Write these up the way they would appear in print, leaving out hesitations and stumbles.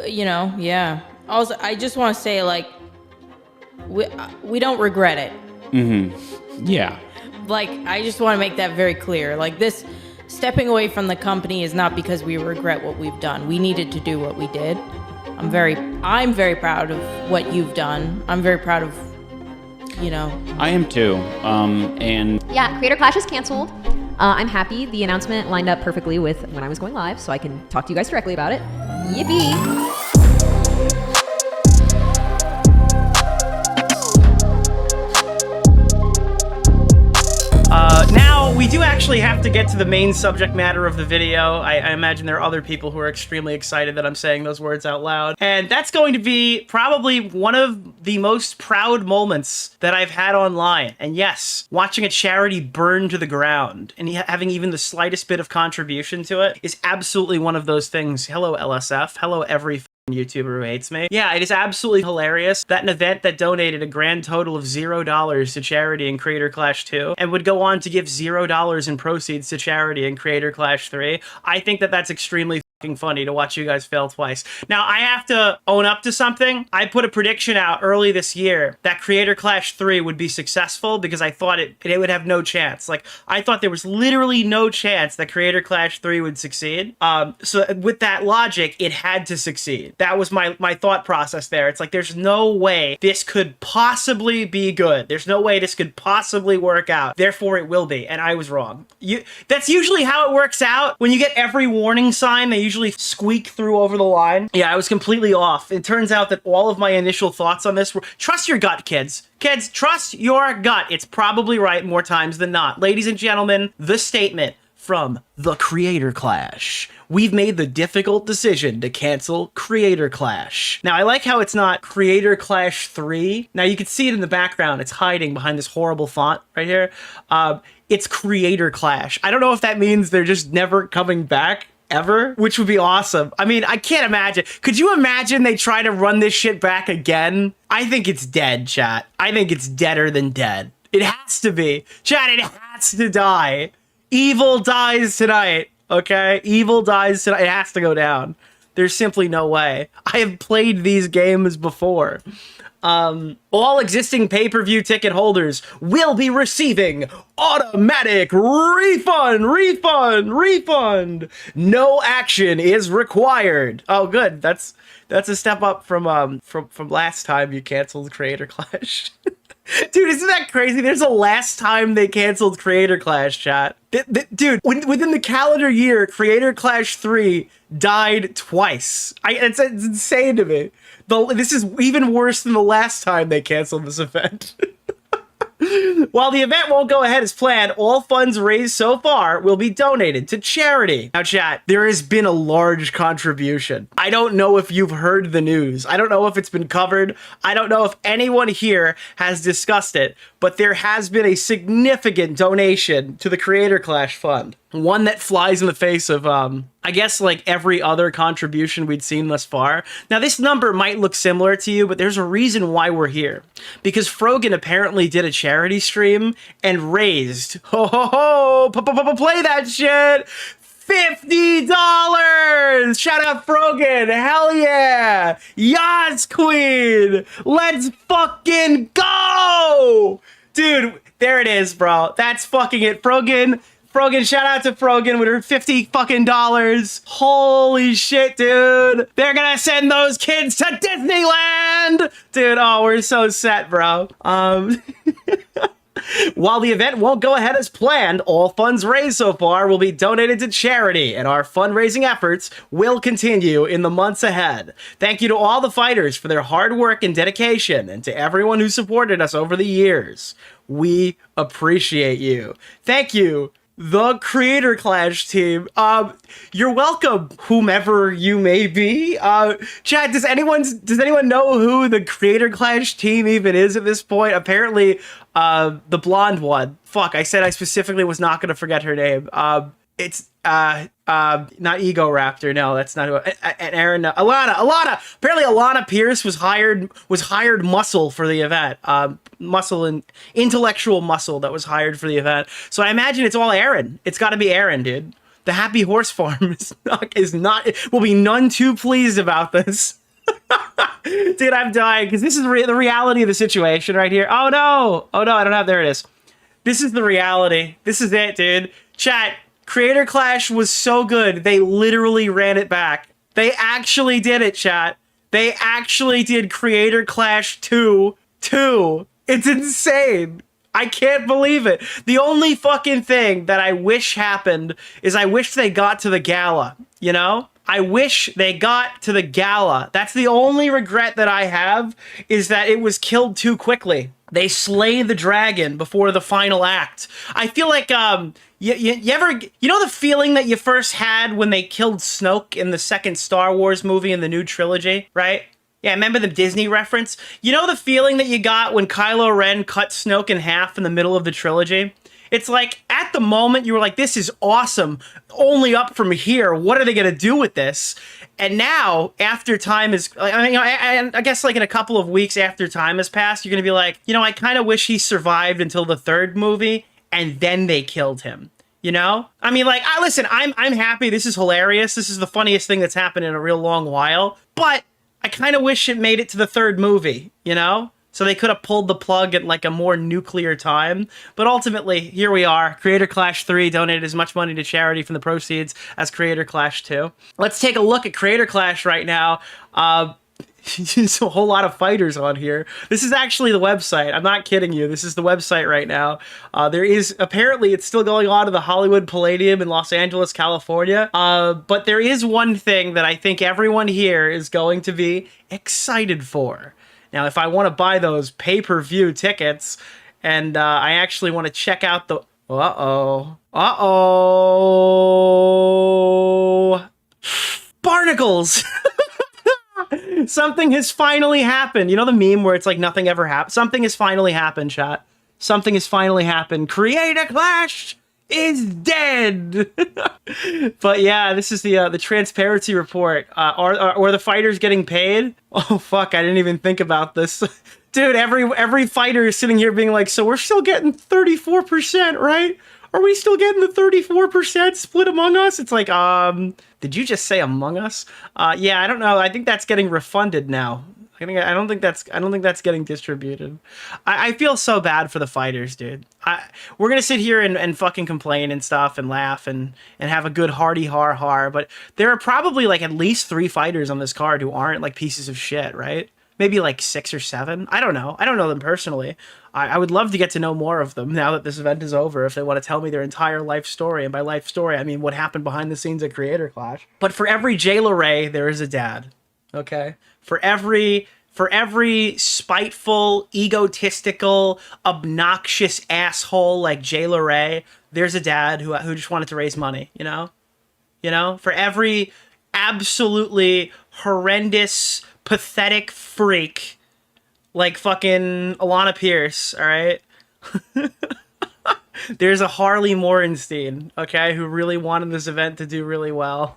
you know, yeah. Also, I just want to say, like, we don't regret it. Yeah. Like, I just want to make that very clear. Like, this stepping away from the company is not because we regret what we've done. We needed to do what we did. I'm very proud of what you've done. I'm very proud of, you know. I am too. And yeah, Creator Clash is canceled. I'm happy the announcement lined up perfectly with when I was going live, so I can talk to you guys directly about it. Yippee! Now, we do actually have to get to the main subject matter of the video. I imagine there are other people who are extremely excited that I'm saying those words out loud. And that's going to be probably one of the most proud moments that I've had online. And yes, watching a charity burn to the ground and having even the slightest bit of contribution to it is absolutely one of those things. Hello, LSF. Hello, every YouTuber who hates me. Yeah, it is absolutely hilarious that an event that donated a grand total of $0 to charity in Creator Clash 2 and would go on to give $0 in proceeds to charity in Creator Clash 3. I think that that's extremely fucking funny to watch you guys fail twice. Now, I have to own up to something. I put a prediction out early this year that Creator Clash 3 would be successful because I thought it would have no chance. Like, I thought there was literally no chance that Creator Clash 3 would succeed. So with that logic, it had to succeed. That was my thought process there. It's like, there's no way this could possibly be good. There's no way this could possibly work out. Therefore, it will be. And I was wrong. That's usually how it works out. When you get every warning sign, they usually squeak through over the line. Yeah, I was completely off. It turns out that all of my initial thoughts on this were, trust your gut, kids. Kids, trust your gut. It's probably right more times than not. Ladies and gentlemen, the statement from the Creator Clash. We've made the difficult decision to cancel Creator Clash. Now, I like how it's not Creator Clash 3. Now, you can see it in the background. It's hiding behind this horrible font right here. It's Creator Clash. I don't know if that means they're just never coming back ever, which would be awesome. I mean, I can't imagine. Could you imagine they try to run this shit back again? I think it's dead, chat. I think it's deader than dead. It has to be. Chat, it has to die. Evil dies tonight, okay? Evil dies tonight. It has to go down. There's simply no way. I have played these games before. All existing pay-per-view ticket holders will be receiving automatic refund. No action is required. Oh, good. That's a step up from last time you canceled Creator Clash. Dude, isn't that crazy? There's a last time they canceled Creator Clash, chat. Dude, within the calendar year, Creator Clash 3 died twice. It's insane to me. This is even worse than the last time they canceled this event. While the event won't go ahead as planned, all funds raised so far will be donated to charity. Now, chat, there has been a large contribution. I don't know if you've heard the news. I don't know if it's been covered. I don't know if anyone here has discussed it, but there has been a significant donation to the Creator Clash Fund. One that flies in the face of, I guess, like every other contribution we'd seen thus far. Now, this number might look similar to you, but there's a reason why we're here. Because Frogan apparently did a charity stream and raised, play that shit, $50! Shout out Frogan! Hell yeah! Yas Queen! Let's fucking go! Dude, there it is, bro. That's fucking it. Frogan, shout out to Frogan with her $50 fucking dollars. Holy shit, dude. They're gonna send those kids to Disneyland! Dude, oh, we're so set, bro. While the event won't go ahead as planned, all funds raised so far will be donated to charity, and our fundraising efforts will continue in the months ahead. Thank you to all the fighters for their hard work and dedication, and to everyone who supported us over the years. We appreciate you. Thank you, the Creator Clash team. You're welcome, whomever you may be. Chat, does anyone know who the Creator Clash team even is at this point? Apparently, the blonde one. Fuck, I said I specifically was not gonna forget her name. It's not Ego Raptor. No, that's not who. And Aaron, Alana. Apparently, Alana Pierce was hired muscle for the event. Muscle and intellectual muscle that was hired for the event. So I imagine it's all Aaron. It's got to be Aaron, dude. The Happy Horse Farm will be none too pleased about this. Dude, I'm dying because this is the reality of the situation right here. Oh no, I don't have, there it is. This is the reality. This is it, dude. Chat, Creator Clash was so good, they literally ran it back. They actually did it, chat. They actually did Creator Clash 2. It's insane. I can't believe it. The only fucking thing that I wish happened is I wish they got to the gala, you know? I wish they got to the gala. That's the only regret that I have, is that it was killed too quickly. They slay the dragon before the final act. I feel like, you ever, you know the feeling that you first had when they killed Snoke in the second Star Wars movie in the new trilogy, right? Yeah, remember the Disney reference? You know the feeling that you got when Kylo Ren cut Snoke in half in the middle of the trilogy? It's like, at the moment, you were like, this is awesome. Only up from here. What are they going to do with this? And now, after time is... I guess like in a couple of weeks after time has passed, you're going to be like, you know, I kind of wish he survived until the third movie, and then they killed him. You know? I mean, like, listen, I'm happy. This is hilarious. This is the funniest thing that's happened in a real long while. But I kind of wish it made it to the third movie, you know? So they could have pulled the plug at like a more nuclear time. But ultimately, here we are. Creator Clash 3 donated as much money to charity from the proceeds as Creator Clash 2. Let's take a look at Creator Clash right now. There's a whole lot of fighters on here. This is actually the website. I'm not kidding you. This is the website right now. There is, apparently it's still going on at the Hollywood Palladium in Los Angeles, California. But there is one thing that I think everyone here is going to be excited for. Now, if I want to buy those pay-per-view tickets, and I actually want to check out the... Barnacles! Something has finally happened. You know the meme where it's like nothing ever happened? Something has finally happened, chat. Something has finally happened. Creator Clash is dead! But yeah, this is the transparency report. Are the fighters getting paid? Oh fuck, I didn't even think about this. Dude, every fighter is sitting here being like, so we're still getting 34%, right? Are we still getting the 34% split among us? It's like, did you just say among us? Yeah, I don't know. I think that's getting refunded now. I don't think that's getting distributed. I feel so bad for the fighters, dude. We're gonna sit here and fucking complain and stuff and laugh and have a good hearty har, but there are probably like at least 3 fighters on this card who aren't like pieces of shit, right? Maybe like 6 or 7. I don't know. I don't know them personally. I would love to get to know more of them now that this event is over, if they want to tell me their entire life story. And by life story, I mean what happened behind the scenes at Creator Clash. But for every Jayla Ray, there is a dad. Okay? For every spiteful, egotistical, obnoxious asshole like Jayla Ray, there's a dad who just wanted to raise money, you know? You know? For every absolutely horrendous, pathetic freak like fucking Alana Pierce, all right? There's a Harley Morenstein, okay, who really wanted this event to do really well.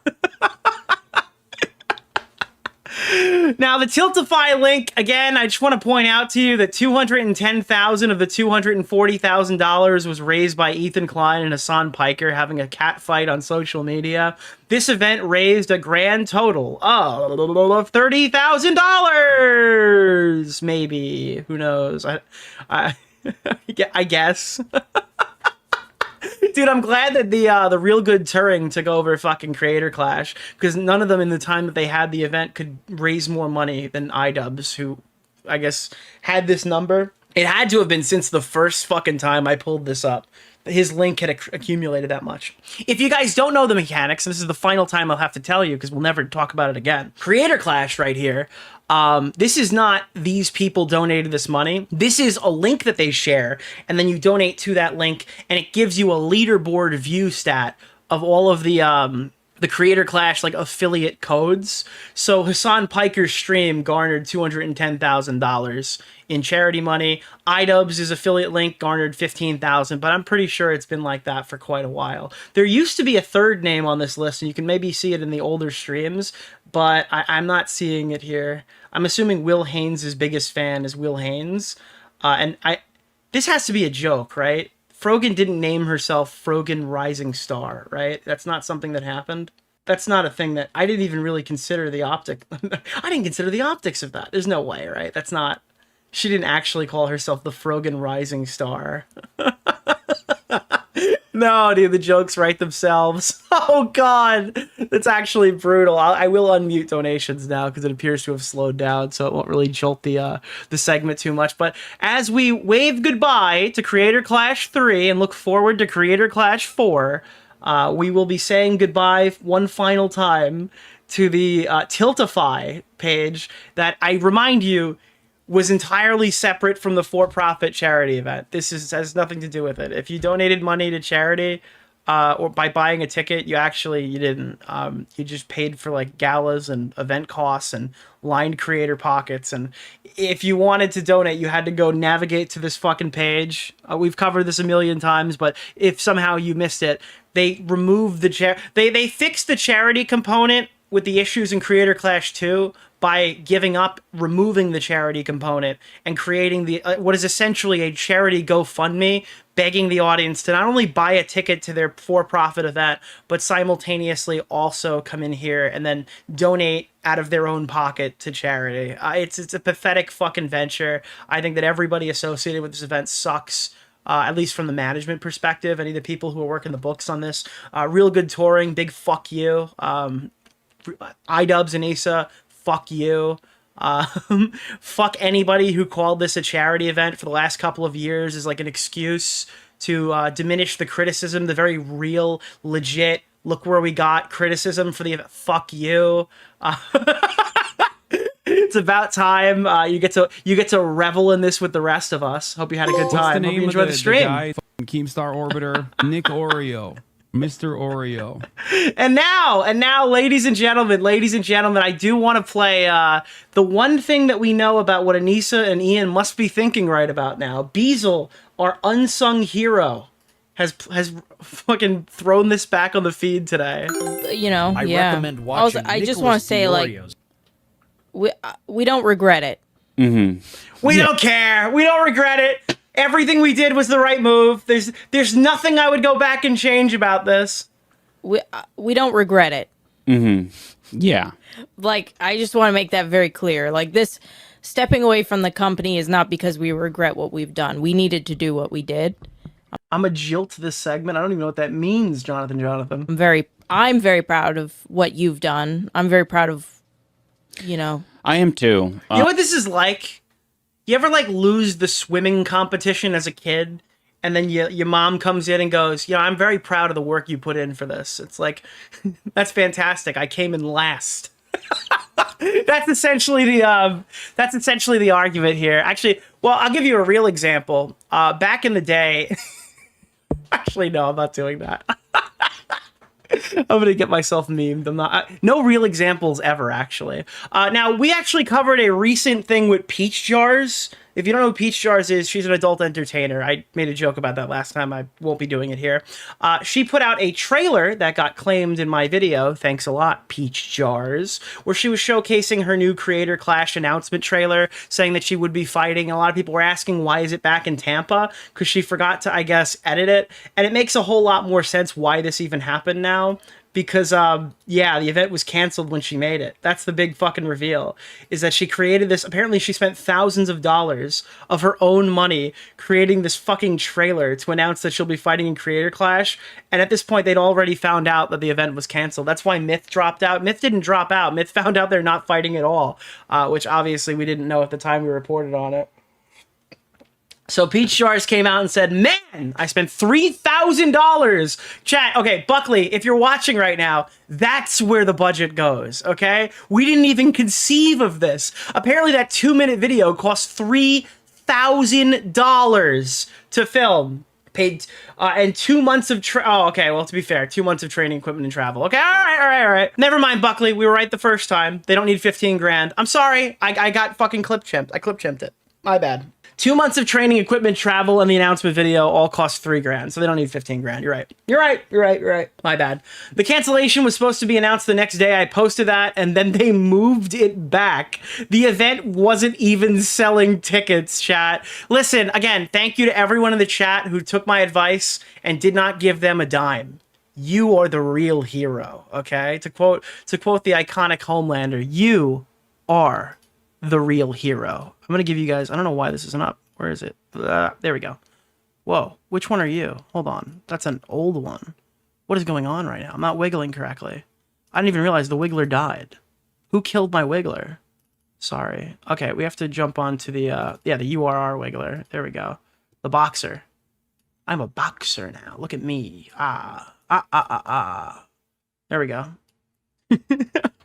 Now, the Tiltify link, again, I just want to point out to you that $210,000 of the $240,000 was raised by Ethan Klein and Hassan Piker having a cat fight on social media. This event raised a grand total of $30,000, maybe. Who knows? I guess. Dude, I'm glad that the Real Good Turing took over fucking Creator Clash, because none of them in the time that they had the event could raise more money than iDubbbz, who, I guess, had this number. It had to have been since the first fucking time I pulled this up. His link had accumulated that much. If you guys don't know the mechanics, and this is the final time I'll have to tell you because we'll never talk about it again. Creator Clash right here. This is not these people donated this money. This is a link that they share, and then you donate to that link, and it gives you a leaderboard view stat of all of the Creator Clash like affiliate codes. So Hassan Piker's stream garnered $210,000 in charity money. iDubbbz' affiliate link garnered $15,000, but I'm pretty sure it's been like that for quite a while. There used to be a third name on this list, and you can maybe see it in the older streams, but I'm not seeing it here. I'm assuming Will Haynes' biggest fan is Will Haynes, and this has to be a joke, right? Frogan didn't name herself Frogan Rising Star, right? That's not something that happened. That's not a thing that I didn't even really consider the optic. I didn't consider the optics of that. There's no way, right? That's not. She didn't actually call herself the Frogan Rising Star. No, dude, the jokes write themselves. Oh, God. That's actually brutal. I will unmute donations now because it appears to have slowed down, so it won't really jolt the segment too much. But as we wave goodbye to Creator Clash 3 and look forward to Creator Clash 4, we will be saying goodbye one final time to the Tiltify page that, I remind you, was entirely separate from the for-profit charity event. Has nothing to do with it. If you donated money to charity or by buying a ticket, you didn't. You just paid for like galas and event costs and lined creator pockets. And if you wanted to donate, you had to go navigate to this fucking page. We've covered this a million times, but if somehow you missed it, they removed they fixed the charity component with the issues in Creator Clash 2 by removing the charity component and creating the what is essentially a charity GoFundMe, begging the audience to not only buy a ticket to their for-profit event, but simultaneously also come in here and then donate out of their own pocket to charity. It's a pathetic fucking venture. I think that everybody associated with this event sucks. At least from the management perspective, any of the people who are working the books on this. Real good touring, big fuck you. iDubbbz and Anisa, fuck you. Fuck anybody who called this a charity event for the last couple of years as like an excuse to diminish the criticism, the very real, legit, look where we got criticism for the event. Fuck you. It's about time you get to revel in this with the rest of us. Hope you had a good time. Hope you enjoyed the stream. The Keemstar Orbiter, Nick Oreo, Mr. Oreo. And now, ladies and gentlemen, I do want to play the one thing that we know about what Anisa and Ian must be thinking right about now. Beazle, our unsung hero, has fucking thrown this back on the feed today. You know, I yeah. recommend watching. I just want to say, like, we don't regret it. Mm-hmm. We don't care. We don't regret it. Everything we did was the right move. There's nothing I would go back and change about this. We don't regret it. Mm-hmm. Yeah. Like, I just want to make that very clear. Like, this stepping away from the company is not because we regret what we've done. We needed to do what we did. I'm a jilt to this segment. I don't even know what that means, Jonathan. I'm very proud of what you've done. I'm very proud of, you know. I am too. You know what this is like? You ever like lose the swimming competition as a kid, and then your mom comes in and goes, "Yeah, I'm very proud of the work you put in for this." It's like, that's fantastic. I came in last. That's essentially the argument here. Actually, well, I'll give you a real example. Back in the day, actually, no, I'm not doing that. I'm gonna get myself memed. I'm not. No real examples ever, actually. Now, we actually covered a recent thing with Peach Jars. If you don't know who Peach Jars is, she's an adult entertainer. I made a joke about that last time. I won't be doing it here. She put out a trailer that got claimed in my video. Thanks a lot, Peach Jars. Where she was showcasing her new Creator Clash announcement trailer, saying that she would be fighting. And a lot of people were asking, why is it back in Tampa? Because she forgot to, I guess, edit it. And it makes a whole lot more sense why this even happened now. Because, yeah, the event was canceled when she made it. That's the big fucking reveal, is that she created this. Apparently, she spent thousands of dollars of her own money creating this fucking trailer to announce that she'll be fighting in Creator Clash. And at this point, they'd already found out that the event was canceled. That's why Myth dropped out. Myth didn't drop out. Myth found out they're not fighting at all, which obviously we didn't know at the time we reported on it. So Peach Jars came out and said, man, I spent $3,000. Chat, okay, Buckley, if you're watching right now, that's where the budget goes, okay? We didn't even conceive of this. Apparently that 2-minute video cost $3,000 to film. Paid, and 2 months of to be fair, 2 months of training, equipment, and travel. Okay, all right. Never mind, Buckley, we were right the first time. They don't need 15 grand. I'm sorry, I got fucking clip chimped. I clip chimped it. My bad. 2 months of training, equipment, travel, and the announcement video all cost $3,000, so they don't need 15 grand. You're right. My bad. The cancellation was supposed to be announced the next day. I posted that, and then they moved it back. The event wasn't even selling tickets, chat. Listen, again, thank you to everyone in the chat who took my advice and did not give them a dime. You are the real hero, okay? To quote the iconic Homelander, you are the real hero. I'm gonna give you guys, I don't know why this isn't up. Where is it? There we go. Whoa, which one are you? Hold on, that's an old one. What is going on right now? I'm not wiggling correctly. I didn't even realize the wiggler died. Who killed my wiggler? Sorry. Okay, we have to jump on to the URR wiggler. There we go. The boxer. I'm a boxer now. Look at me. There we go.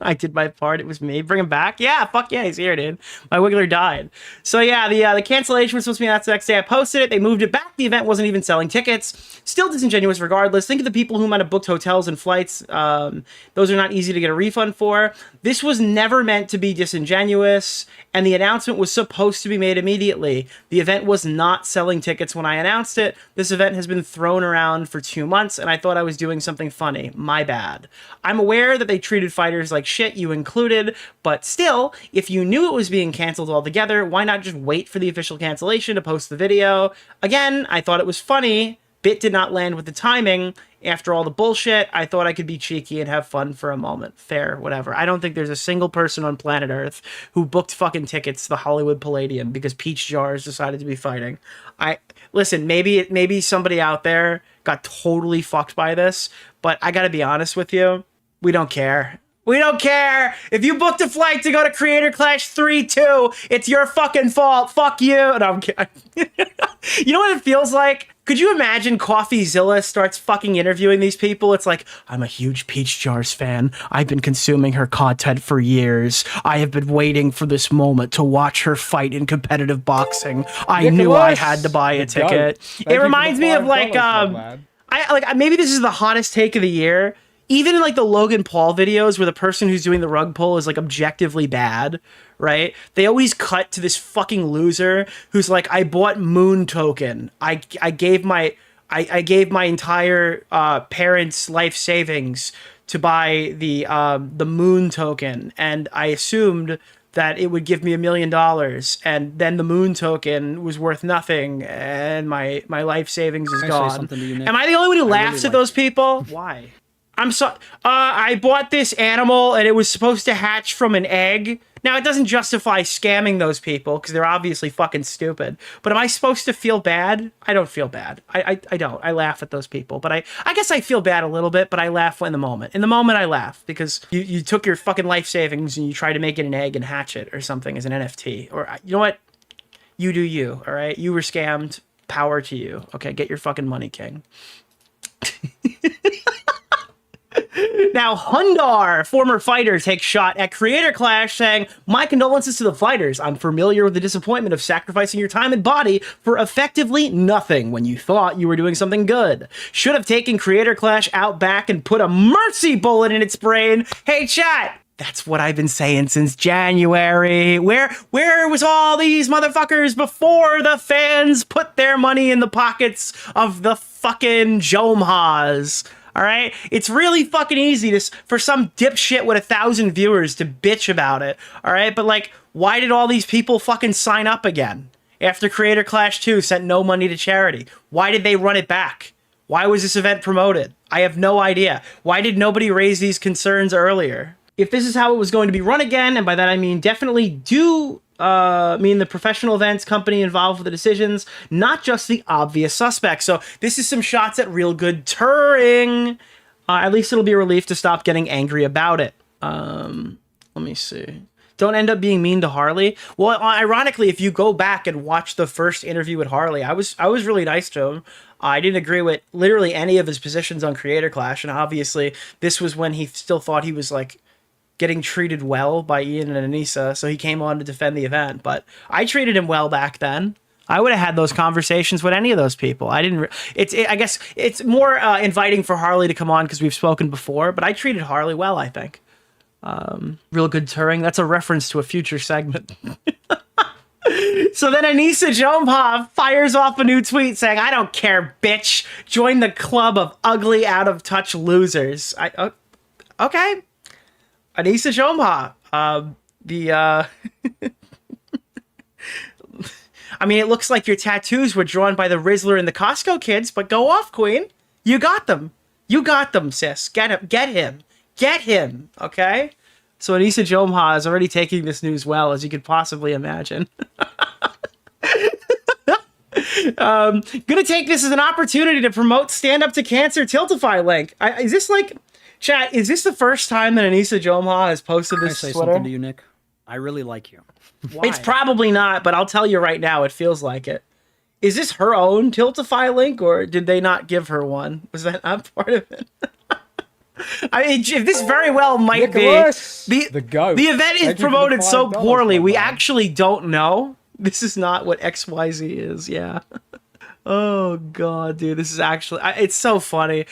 I did my part. It was me. Bring him back. Yeah, fuck yeah, he's here, dude. My wiggler died. So yeah, the cancellation was supposed to be announced the next day. I posted it. They moved it back. The event wasn't even selling tickets. Still disingenuous regardless. Think of the people who might have booked hotels and flights. Those are not easy to get a refund for. This was never meant to be disingenuous, and the announcement was supposed to be made immediately. The event was not selling tickets when I announced it. This event has been thrown around for 2 months, and I thought I was doing something funny. My bad. I'm aware that they treated fighters like shit, you included, but still, if you knew it was being canceled altogether, why not just wait for the official cancellation to post the video? Again, I thought it was funny. Bit did not land with the timing. After all the bullshit, I thought I could be cheeky and have fun for a moment. Fair, whatever. I don't think there's a single person on planet Earth who booked fucking tickets to the Hollywood Palladium because Peach Jars decided to be fighting. Listen, maybe somebody out there got totally fucked by this, but I gotta be honest with you. We don't care. We don't care. If you booked a flight to go to Creator Clash 3-2, it's your fucking fault. Fuck you. No, I'm kidding. You know what it feels like? Could you imagine CoffeeZilla starts fucking interviewing these people? It's like, I'm a huge Peach Jars fan. I've been consuming her content for years. I have been waiting for this moment to watch her fight in competitive boxing. I knew I had to buy a ticket. It reminds me of like, maybe this is the hottest take of the year. Even in like the Logan Paul videos where the person who's doing the rug pull is like objectively bad, right? They always cut to this fucking loser who's like, I bought Moon Token. I gave my entire parents' life savings to buy the Moon Token, and I assumed that it would give me $1 million, and then the Moon Token was worth nothing, and my life savings is gone. Am I the only one who laughs at those people? Why? I'm sorry. I bought this animal and it was supposed to hatch from an egg. Now, it doesn't justify scamming those people because they're obviously fucking stupid. But am I supposed to feel bad? I don't feel bad. I don't. I laugh at those people. But I guess I feel bad a little bit, but I laugh in the moment. In the moment, I laugh because you took your fucking life savings and you tried to make it an egg and hatch it or something as an NFT. Or, you know what? You do you, all right? You were scammed. Power to you. Okay, get your fucking money, king. Now, Hundar, former fighter, takes shot at Creator Clash, saying, my condolences to the fighters. I'm familiar with the disappointment of sacrificing your time and body for effectively nothing when you thought you were doing something good. Should have taken Creator Clash out back and put a mercy bullet in its brain. Hey, chat! That's what I've been saying since January. Where was all these motherfuckers before the fans put their money in the pockets of the fucking Jomhas? All right, it's really fucking easy for some dipshit with 1,000 viewers to bitch about it. All right, but like, why did all these people fucking sign up again after Creator Clash 2 sent no money to charity? Why did they run it back? Why was this event promoted? I have no idea. Why did nobody raise these concerns earlier? If this is how it was going to be run again, and by that I mean definitely the professional events company involved with the decisions, not just the obvious suspects. So this is some shots at real good Turing. At least it'll be a relief to stop getting angry about it. Let me see. Don't end up being mean to Harley. Well, ironically, if you go back and watch the first interview with Harley, I was really nice to him. I didn't agree with literally any of his positions on Creator Clash, and obviously this was when he still thought he was like getting treated well by Ian and Anisa, so he came on to defend the event. But I treated him well back then. I would have had those conversations with any of those people. I guess it's more inviting for Harley to come on because we've spoken before, but I treated Harley well, I think. Real good Turing. That's a reference to a future segment. So then Anisa Jomha fires off a new tweet saying, "I don't care, bitch. Join the club of ugly, out-of-touch losers." Okay. Anisa Jomha. I mean, it looks like your tattoos were drawn by the Rizzler and the Costco kids, but go off, queen. You got them. You got them, sis. Get him. Get him. Get him. Okay? So Anisa Jomha is already taking this news well, as you could possibly imagine. Gonna take this as an opportunity to promote Stand Up to Cancer Tiltify link. Is this like, chat, is this the first time that Anisa Jomha has posted this Can I say Twitter? something to you, Nick? I really like you. Why? It's probably not, but I'll tell you right now, it feels like it. Is this her own Tiltify link, or did they not give her one? Was that not part of it? I mean, this very well might Nicholas, be. the goat. The event is Thank you for the promoted so $5, poorly, my we man. actually don't know. This is not what XYZ is, yeah. Oh, God, dude, this is actually... it's so funny.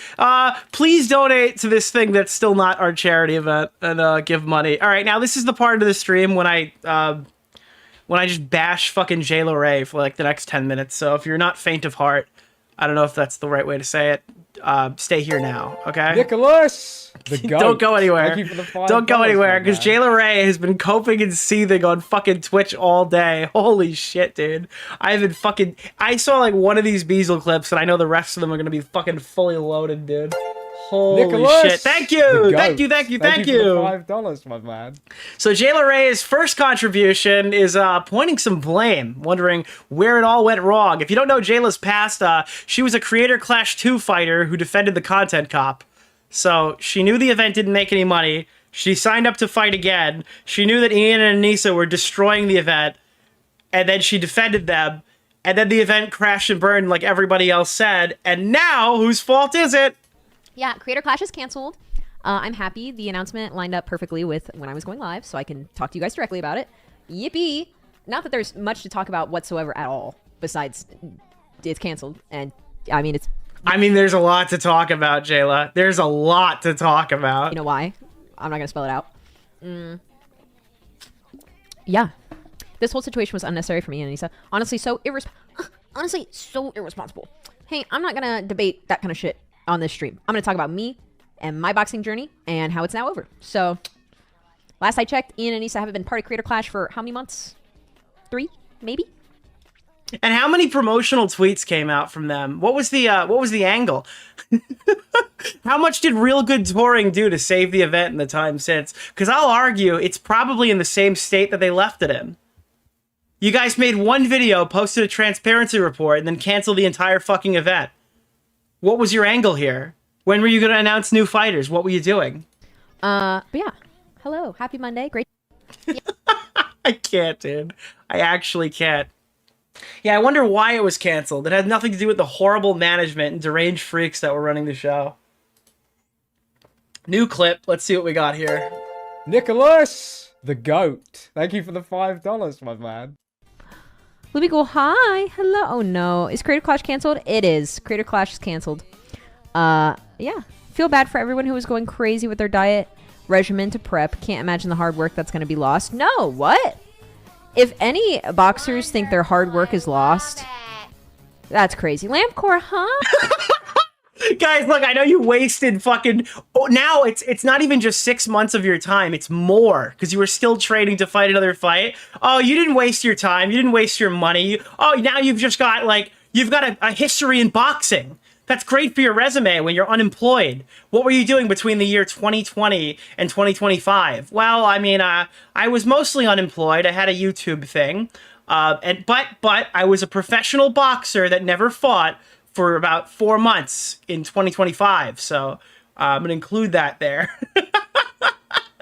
Please donate to this thing that's still not our charity event and give money. All right, now this is the part of the stream when I just bash fucking Jayla Ray for like the next 10 minutes. So if you're not faint of heart, I don't know if that's the right way to say it, stay here now, okay? Nicholas, the goat. Don't go anywhere. Thank you for the $5, Don't go anywhere, my because man. Jayla Ray has been coping and seething on fucking Twitch all day. Holy shit, dude. I saw like one of these Beazle clips, and I know the rest of them are gonna be fucking fully loaded, dude. Holy Nicholas, shit. Thank the you! goat. Thank you, thank you, thank for you! the $5, my man. So Jayla Ray's first contribution is pointing some blame, wondering where it all went wrong. If you don't know Jayla's past, she was a Creator Clash 2 fighter who defended the content cop. So she knew the event didn't make any money. She signed up to fight again. She knew that Ian and Anisa were destroying the event, and then she defended them. And then the event crashed and burned like everybody else said. And now, whose fault is it? Yeah, Creator Clash is canceled. I'm happy the announcement lined up perfectly with when I was going live, so I can talk to you guys directly about it. Yippee! Not that there's much to talk about whatsoever at all, besides it's canceled. And, I mean, there's a lot to talk about, Jayla. There's a lot to talk about. you know why? I'm not going to spell it out. Yeah. This whole situation was unnecessary for me and Anisa. Honestly, so irresponsible. Hey, I'm not going to debate that kind of shit on this stream. I'm going to talk about me and my boxing journey and how it's now over. So, last I checked, Ian and Anisa haven't been part of Creator Clash for how many months? 3, maybe? And how many promotional tweets came out from them? What was the angle? How much did Real Good Touring do to save the event in the time since? Because I'll argue it's probably in the same state that they left it in. You guys made one video, posted a transparency report, and then canceled the entire fucking event. What was your angle here? When were you going to announce new fighters? What were you doing? But yeah. Hello. Happy Monday. Great. I can't, dude. I actually can't. Yeah, I wonder why it was canceled. It had nothing to do with the horrible management and deranged freaks that were running the show. New clip. Let's see what we got here. Nicholas, the goat. Thank you for the $5, my man. Let me go. Hi. Hello. Oh no. Is Creator Clash canceled? It is. Creator Clash is canceled. Yeah. Feel bad for everyone who was going crazy with their diet regimen to prep. Can't imagine the hard work that's going to be lost. No. What? If any boxers think their hard work is lost, that's crazy. Lampcore, huh? Guys, look, I know you wasted fucking... Oh, now it's not even just 6 months of your time. It's more, because you were still training to fight another fight. Oh, you didn't waste your time. You didn't waste your money. Oh, now you've just got, like... You've got a history in boxing. That's great for your resume when you're unemployed. What were you doing between the year 2020 and 2025? Well, I mean, I was mostly unemployed. I had a YouTube thing. But I was a professional boxer that never fought for about 4 months in 2025. So I'm going to include that there.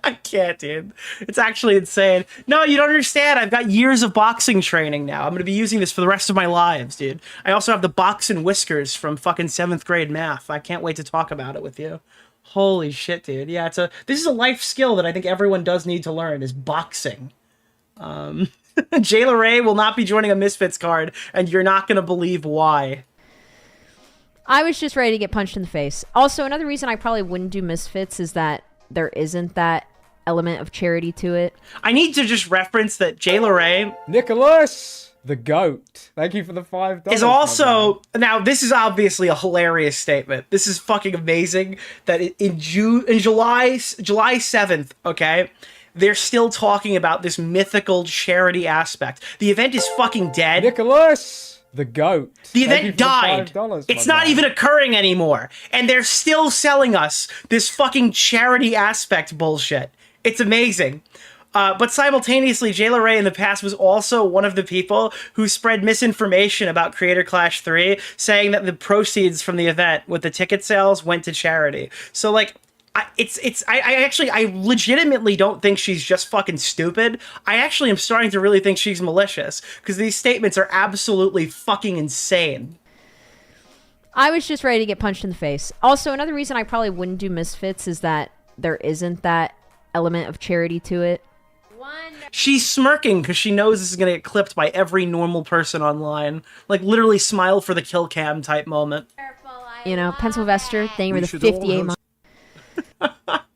I can't, dude. It's actually insane. No, you don't understand. I've got years of boxing training now. I'm going to be using this for the rest of my lives, dude. I also have the boxing whiskers from fucking 7th grade math. I can't wait to talk about it with you. Holy shit, dude. Yeah, this is a life skill that I think everyone does need to learn, is boxing. Jayla Ray will not be joining a Misfits card, and you're not going to believe why. I was just ready to get punched in the face. Also, another reason I probably wouldn't do Misfits is that there isn't that element of charity to it. I need to just reference that Jayla Ray Nicholas, the goat. Thank you for the $5. is also, now this is obviously a hilarious statement. This is fucking amazing that in July 7th, okay, they're still talking about this mythical charity aspect. The event is fucking dead. Nicholas, the goat. The Thank you event for the died. $5, It's my not man. even occurring anymore. And they're still selling us this fucking charity aspect bullshit. It's amazing. But simultaneously, Jayla Ray in the past was also one of the people who spread misinformation about Creator Clash 3, saying that the proceeds from the event with the ticket sales went to charity. So, like, I legitimately don't think she's just fucking stupid. I actually am starting to really think she's malicious, because these statements are absolutely fucking insane. I was just ready to get punched in the face. Also, another reason I probably wouldn't do Misfits is that there isn't that element of charity to it. She's smirking because she knows this is going to get clipped by every normal person online. Like, literally smile for the kill cam type moment. You know, Pencil Vester, thank you for the 58 months.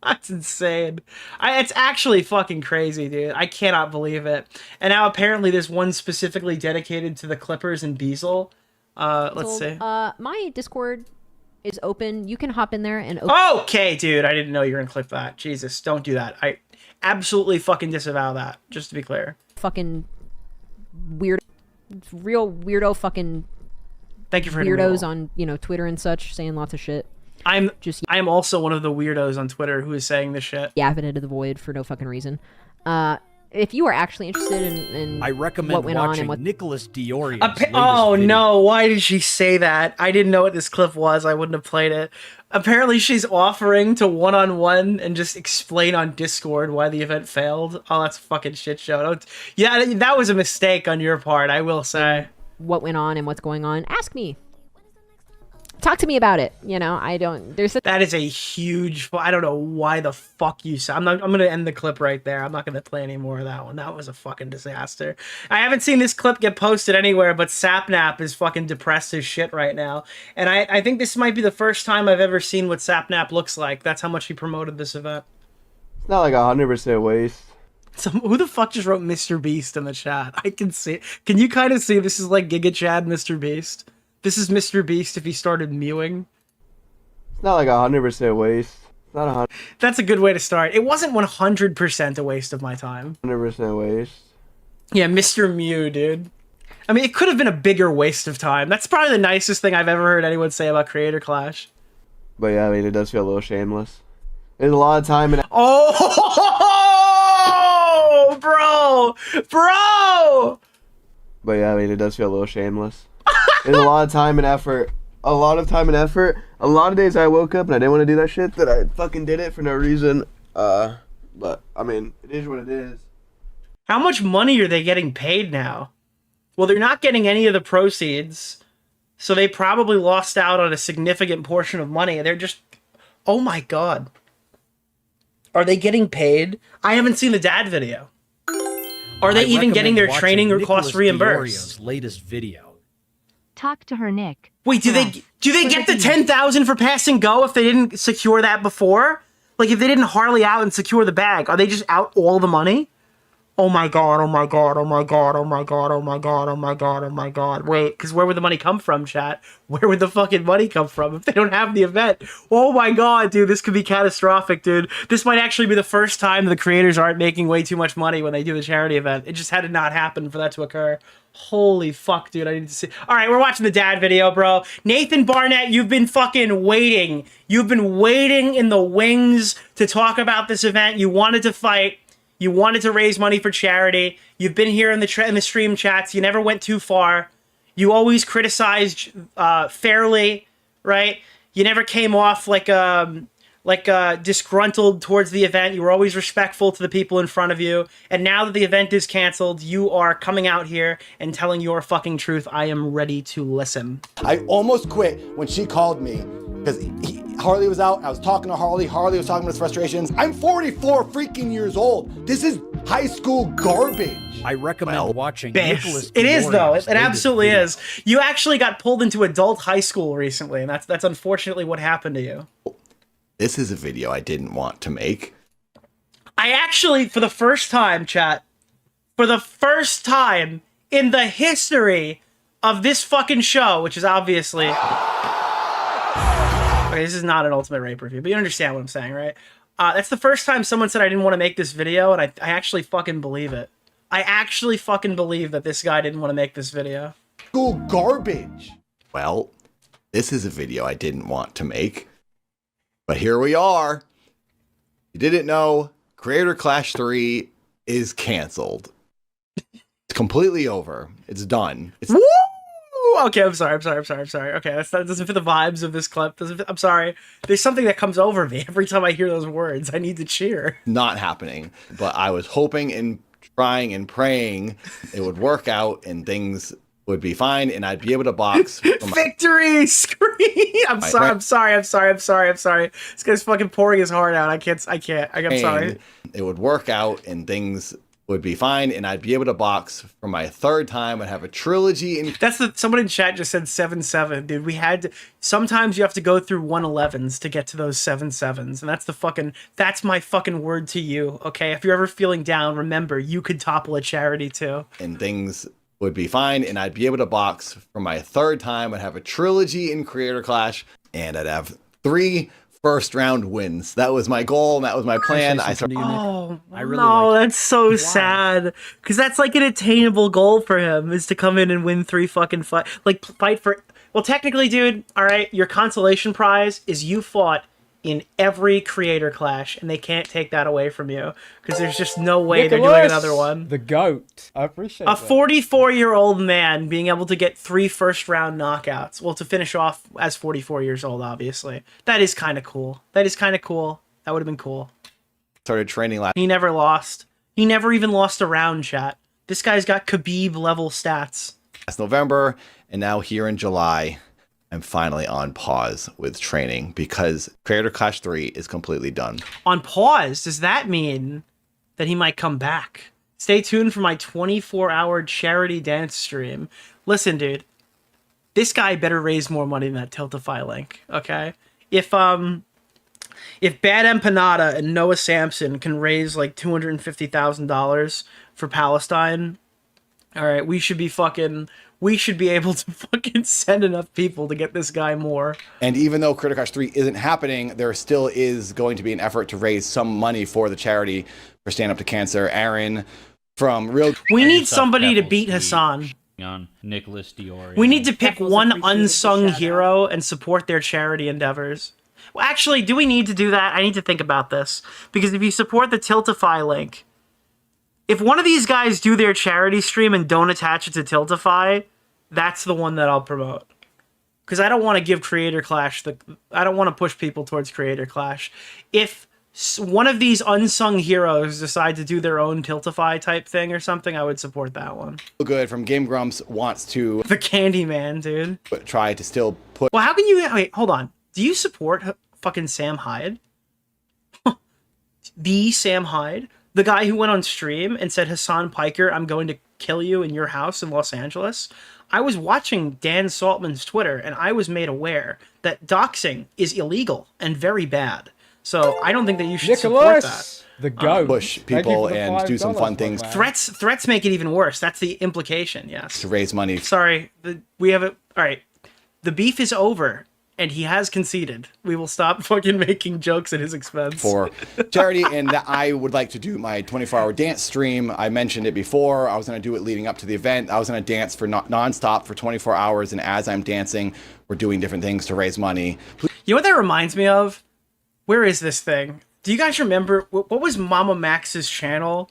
That's insane. It's actually fucking crazy, dude. I cannot believe it. And now apparently there's one specifically dedicated to the Clippers and Beazle. Let's see. My Discord is open. You can hop in there and Okay, dude. I didn't know you were going to clip that. Jesus, don't do that. I absolutely fucking disavow that, just to be clear. fucking weird, real weirdo fucking Thank you for hitting weirdos roll. on, you know, Twitter and such saying lots of shit. I am also one of the weirdos on Twitter who is saying this shit. Yapping into the void for no fucking reason. If you are actually interested in I recommend what went on watching and what Nicholas DeOrio. Oh no, why did she say that? I didn't know what this clip was. I wouldn't have played it. Apparently she's offering to one-on-one and just explain on Discord why the event failed. Oh, that's a fucking shit show. Yeah, that was a mistake on your part, I will say. what went on and what's going on, ask me. Talk to me about it. You know, I don't. That is a huge. I don't know why the fuck you said. I'm gonna end the clip right there. I'm not gonna play any more of that one. That was a fucking disaster. I haven't seen this clip get posted anywhere, but Sapnap is fucking depressed as shit right now. And I think this might be the first time I've ever seen what Sapnap looks like. That's how much he promoted this event. It's not like 100% waste. Who the fuck just wrote Mr. Beast in the chat? I can see. Can you kind of see this is like Giga Chad Mr. Beast? This is Mr. Beast if he started mewing. It's not like 100% waste. It's not That's a good way to start. It wasn't 100% a waste of my time. 100% waste. Yeah, Mr. Mew, dude. I mean, it could have been a bigger waste of time. That's probably the nicest thing I've ever heard anyone say about Creator Clash. But yeah, I mean, it does feel a little shameless. There's a lot of time and bro! But yeah, I mean, it does feel a little shameless. There's a lot of time and effort. A lot of time and effort. A lot of days I woke up and I didn't want to do that shit, that I fucking did it for no reason. But, I mean, it is what it is. How much money are they getting paid now? Well, they're not getting any of the proceeds, so they probably lost out on a significant portion of money. They're just... Oh my god. Are they getting paid? I haven't seen the dad video. Are they even getting their training or cost reimbursed? Latest video. Talk to her, Nick. Wait, do they get the 10,000 for pass and go if they didn't secure that before? Like, if they didn't Harley out and secure the bag, are they just out all the money? Oh my god, oh my god, oh my god, oh my god, oh my god, oh my god, oh my god. Wait, because where would the money come from, chat? Where would the fucking money come from if they don't have the event? Oh my god, dude, this could be catastrophic, dude. This might actually be the first time the creators aren't making way too much money when they do the charity event. It just had to not happen for that to occur. Holy fuck, dude, I need to see. All right, we're watching the dad video, bro. Nathan Barnett, you've been fucking waiting. You've been waiting in the wings to talk about this event. You wanted to fight. You wanted to raise money for charity. You've been here in the stream chats. You never went too far. You always criticized fairly, right? You never came off like disgruntled towards the event. You were always respectful to the people in front of you. And now that the event is canceled, you are coming out here and telling your fucking truth. I am ready to listen. I almost quit when she called me because Harley was out. I was talking to Harley. Harley was talking about his frustrations. I'm 44 freaking years old. This is high school garbage. I recommend watching Nicholas. It is, though. It absolutely is. You actually got pulled into adult high school recently, and that's unfortunately what happened to you. This is a video I didn't want to make. I actually, for the first time, chat, for the first time in the history of this fucking show, which is obviously... Okay, this is not an Ultimate Rape review, but you understand what I'm saying, right? That's the first time someone said I didn't want to make this video, and I actually fucking believe it. I actually fucking believe that this guy didn't want to make this video. School garbage. Well, this is a video I didn't want to make, but here we are. You didn't know Creator Clash 3 is canceled. It's completely over. It's done. It's Woo! Okay, I'm sorry. Okay, that doesn't fit the vibes of this clip. I'm sorry. There's something that comes over me every time I hear those words. I need to cheer. not happening. But I was hoping and trying and praying it would work out and things would be fine and I'd be able to box. Victory scream! I'm sorry. This guy's fucking pouring his heart out. I'm sorry. It would work out and things would be fine and I'd be able to box for my third time and have a trilogy. Someone in chat just said 7-7, dude. Sometimes you have to go through 111s to get to those 7-7s, and that's my fucking word to you, okay? If you're ever feeling down, remember, you could topple a charity too. And things would be fine and I'd be able to box for my third time. I'd have a trilogy in Creator Clash and I'd have 3 first round wins. That was my goal and that was my plan. That's so sad, because that's like an attainable goal for him, is to come in and win 3 fucking fight for. Well, technically, dude, all right, your consolation prize is you fought in every Creator Clash, and they can't take that away from you, because there's just no way they're doing another one. The GOAT. I appreciate a 44-year-old man being able to get 3 first-round knockouts. Well, to finish off as 44 years old, obviously. That is kind of cool. That would have been cool. Started training last. He never lost. He never even lost a round, chat. This guy's got Khabib-level stats. Last November, and now here in July, I'm finally on pause with training because Creator Clash 3 is completely done. On pause? Does that mean that he might come back? Stay tuned for my 24-hour charity dance stream. Listen, dude. This guy better raise more money than that Tiltify link, okay? If Bad Empanada and Noah Samson can raise like $250,000 for Palestine, all right, we should be able to fucking send enough people to get this guy more. And even though Creator Clash 3 isn't happening, there still is going to be an effort to raise some money for the charity for Stand Up to Cancer. Aaron from Real... We need somebody to beat Hassan. On Nicholas DeOrio. We need to pick one unsung hero and support their charity endeavors. Well, actually, do we need to do that? I need to think about this. Because if you support the Tiltify link, if one of these guys do their charity stream and don't attach it to Tiltify, that's the one that I'll promote. Because I don't want to give Creator Clash I don't want to push people towards Creator Clash. If one of these unsung heroes decide to do their own Tiltify type thing or something, I would support that one. Good from Game Grumps wants to... The Candyman, dude. Try to still put... Well, how can you... Wait, hold on. Do you support fucking Sam Hyde? The Sam Hyde? The guy who went on stream and said, Hassan Piker, I'm going to kill you in your house in Los Angeles? I was watching Dan Saltman's Twitter, and I was made aware that doxing is illegal and very bad. So I don't think that you should support that. The GOAT. Push people and do some fun things. Threats make it even worse. That's the implication, yes. To raise money. Sorry, we have it. All right. The beef is over, and he has conceded. We will stop fucking making jokes at his expense. For charity, and I would like to do my 24-hour dance stream. I mentioned it before. I was going to do it leading up to the event. I was going to dance for nonstop for 24 hours, and as I'm dancing, we're doing different things to raise money. You know what that reminds me of? Where is this thing? Do you guys remember, what was Mama Max's channel?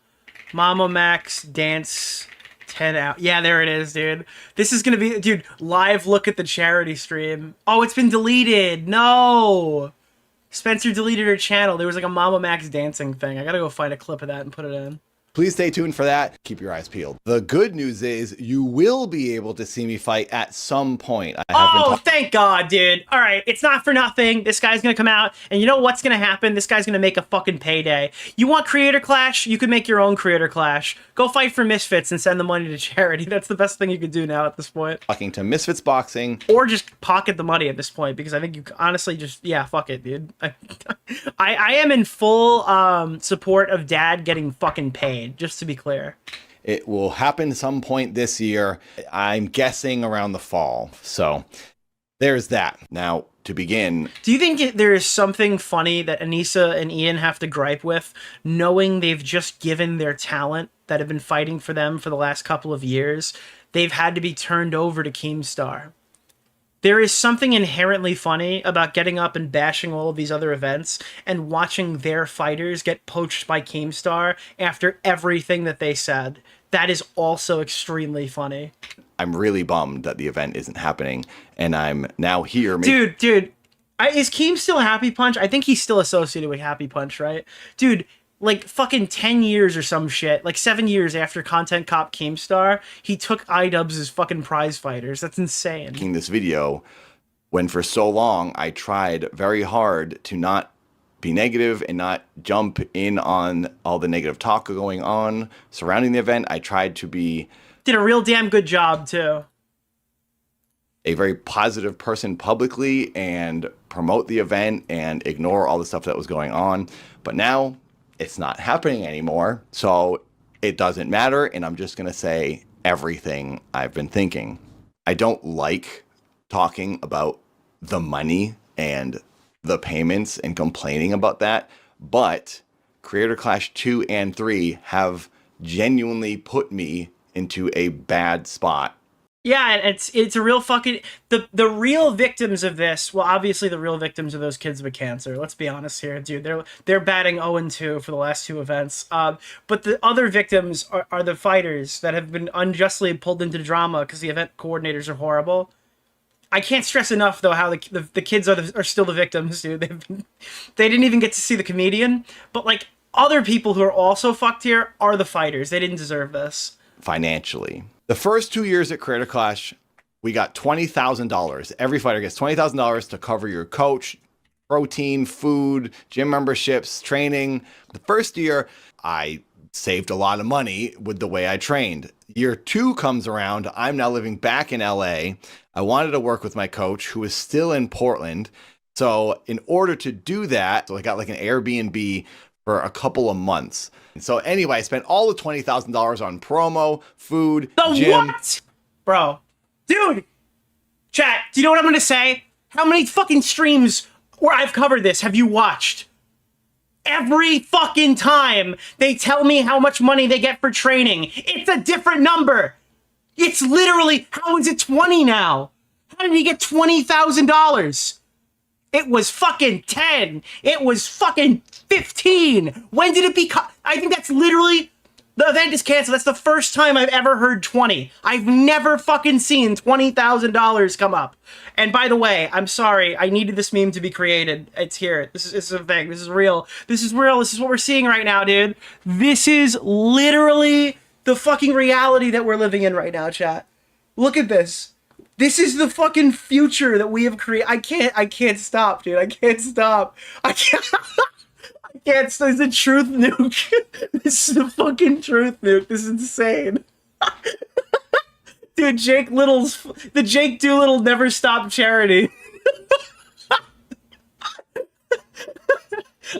Mama Max Dance 10 out. Yeah, there it is, dude. This is gonna be, dude, live look at the charity stream. Oh, it's been deleted. No. Spencer deleted her channel. There was like a Mama Max dancing thing. I gotta go find a clip of that and put it in. Please stay tuned for that. Keep your eyes peeled. The good news is you will be able to see me fight at some point. Thank God, dude. All right, it's not for nothing. This guy's gonna come out, and you know what's gonna happen? This guy's gonna make a fucking payday. You want Creator Clash? You can make your own Creator Clash. Go fight for Misfits and send the money to charity. That's the best thing you could do now at this point. Talking to Misfits Boxing. Or just pocket the money at this point, because I think you honestly just, yeah, fuck it, dude. I am in full support of Dad getting fucking paid, just to be clear. It will happen some point this year. I'm guessing around the fall. So there's that. Now, to begin, do you think there is something funny that Anisa and Ian have to gripe with, knowing they've just given their talent that have been fighting for them for the last couple of years, they've had to be turned over to Keemstar? There is something inherently funny about getting up and bashing all of these other events and watching their fighters get poached by Keemstar after everything that they said. That is also extremely funny. I'm really bummed that the event isn't happening, and I'm now here. Dude, is Keem still Happy Punch? I think he's still associated with Happy Punch, right? Dude, like fucking 10 years or some shit, like 7 years after Content Cop Keemstar, he took iDubbbz as fucking prize fighters. That's insane. Making this video when for so long I tried very hard to not be negative and not jump in on all the negative talk going on surrounding the event. I tried to be... Did a real damn good job, too. A very positive person publicly and promote the event and ignore all the stuff that was going on. But now it's not happening anymore, so it doesn't matter, and I'm just going to say everything I've been thinking. I don't like talking about the money and the payments and complaining about that, but Creator Clash 2 and 3 have genuinely put me into a bad spot. Yeah, and it's a real fucking... The real victims of this, well, obviously the real victims of those kids with cancer. Let's be honest here, dude. They're batting 0-2 for the last 2 events. But the other victims are the fighters that have been unjustly pulled into drama because the event coordinators are horrible. I can't stress enough, though, how the kids are still the victims, dude. They didn't even get to see the comedian. But, like, other people who are also fucked here are the fighters. They didn't deserve this. Financially. The first 2 years at Creator Clash, we got $20,000. Every fighter gets $20,000 to cover your coach, protein, food, gym memberships, training. The first year, I saved a lot of money with the way I trained. Year 2 comes around. I'm now living back in LA. I wanted to work with my coach, who is still in Portland. So in order to do that, I got like an Airbnb for a couple of months. So anyway, I spent all the $20,000 on promo, food, gym. What? Bro. Dude! Chat, do you know what I'm gonna say? How many fucking streams where I've covered this have you watched? Every fucking time they tell me how much money they get for training, it's a different number. It's literally, how is it 20 now? How did he get $20,000? It was fucking 10. It was fucking 15. When did it become? I think that's literally, the event is canceled. That's the first time I've ever heard 20. I've never fucking seen $20,000 come up. And by the way, I'm sorry. I needed this meme to be created. It's here. This is a thing. This is real. This is real. This is what we're seeing right now, dude. This is literally the fucking reality that we're living in right now, chat. Look at this. This is the fucking future that we have created. I can't stop, dude. I can't stop. I can't stop. It's the truth nuke. This is the fucking truth nuke. This is insane. Dude, the Jake Doolittle Never Stop charity.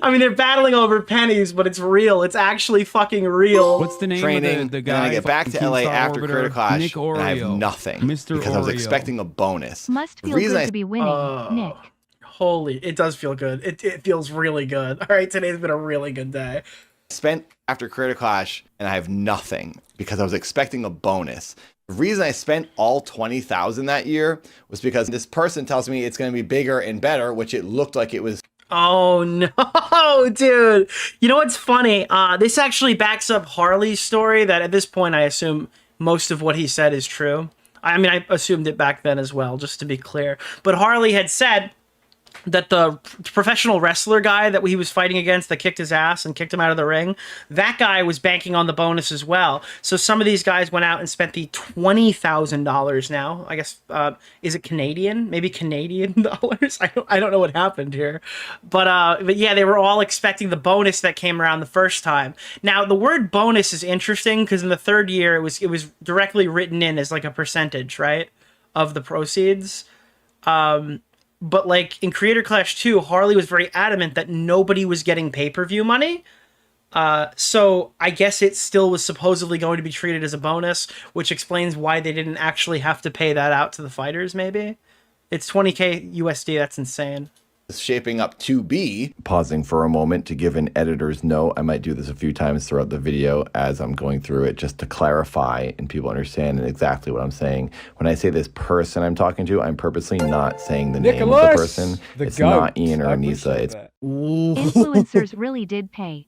I mean, they're battling over pennies, but it's real. It's actually fucking real. What's the name Training, of the guy? Then I get back to LA after Creator Clash, Nick Oreo. and I have nothing. Mr. Because I was Oreo. expecting a bonus. Must feel good to be winning, Nick. Holy, it does feel good. It feels really good. All right, today's been a really good day. Spent after Creator Clash, and I have nothing because I was expecting a bonus. The reason I spent all $20,000 that year was because this person tells me it's going to be bigger and better, which it looked like it was. Oh no, dude. You know what's funny? This actually backs up Harley's story that at this point I assume most of what he said is true. I mean, I assumed it back then as well, just to be clear. But Harley had said that the professional wrestler guy that he was fighting against that kicked his ass and kicked him out of the ring, that guy was banking on the bonus as well. So some of these guys went out and spent the $20,000 now. I guess, is it Canadian? Maybe Canadian dollars? I don't know what happened here. But yeah, they were all expecting the bonus that came around the first time. Now, the word bonus is interesting because in the third year, it was directly written in as like a percentage, right, of the proceeds. But like in Creator Clash 2, Harley was very adamant that nobody was getting pay-per-view money. So I guess it still was supposedly going to be treated as a bonus, which explains why they didn't actually have to pay that out to the fighters, maybe. It's 20K USD, that's insane. Is shaping up to be. Pausing for a moment to give an editor's note. I might do this a few times throughout the video as I'm going through it just to clarify and people understand exactly what I'm saying. When I say this person I'm talking to, I'm purposely not saying the name of the person. It's not Ian or Anisa. It's Influencers really did pay.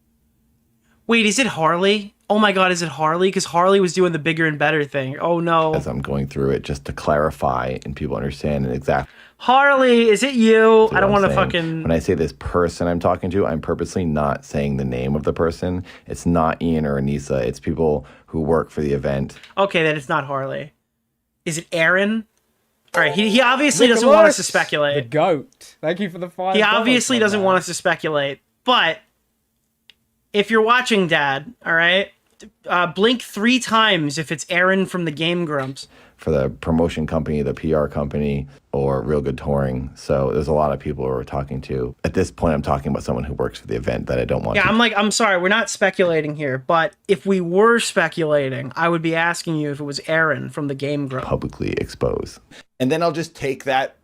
Wait, is it Harley? Oh my god, is it Harley? Because Harley was doing the bigger and better thing. Oh no. As I'm going through it just to clarify and people understand exactly. Harley, is it you? I don't want to fucking... When I say this person I'm talking to, I'm purposely not saying the name of the person. It's not Ian or Anisa. It's people who work for the event. Okay, then it's not Harley. Is it Aaron? All right, he obviously doesn't want us to speculate. The GOAT. Thank you for the $5. He obviously doesn't want us to speculate. But if you're watching, Dad, all right, blink 3 times if it's Aaron from the Game Grumps. For the promotion company, the PR company, or Real Good Touring. So there's a lot of people who we're talking to. At this point, I'm talking about someone who works for the event that I don't want to. Yeah, I'm sorry, we're not speculating here, but if we were speculating, I would be asking you if it was Aaron from the Game Grumps. Publicly expose. And then I'll just take that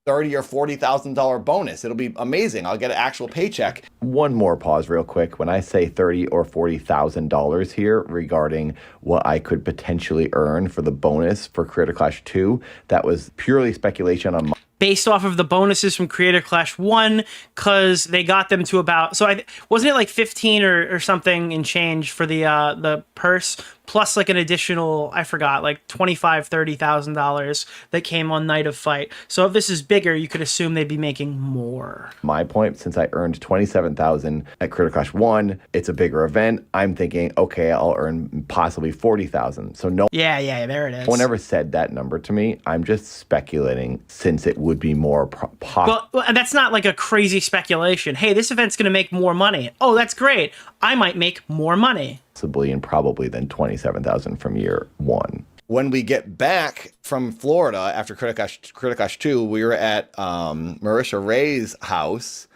$30,000 or $40,000 bonus. It'll be amazing. I'll get an actual paycheck. One more pause real quick. When I say $30,000 or $40,000 here regarding what I could potentially earn for the bonus for Creator Clash 2, that was purely speculation on my... Based off of the bonuses from Creator Clash 1, because they got them to about... So wasn't it like 15 or something in change for the purse, plus like an additional, I forgot, like $25,000, $30,000 that came on Night of Fight. So if this is bigger, you could assume they'd be making more. My point, since I earned $27,000 at Creator Clash 1, it's a bigger event. I'm thinking, okay, I'll earn possibly $40,000. So no... Yeah, there it is. No one ever said that number to me. I'm just speculating since it would be more possible. Well, that's not like a crazy speculation. Hey, this event's going to make more money. Oh, that's great. I might make more money. Possibly and probably than $27,000 from year 1. When we get back from Florida after Creator Clash 2, we were at Marisha Ray's house,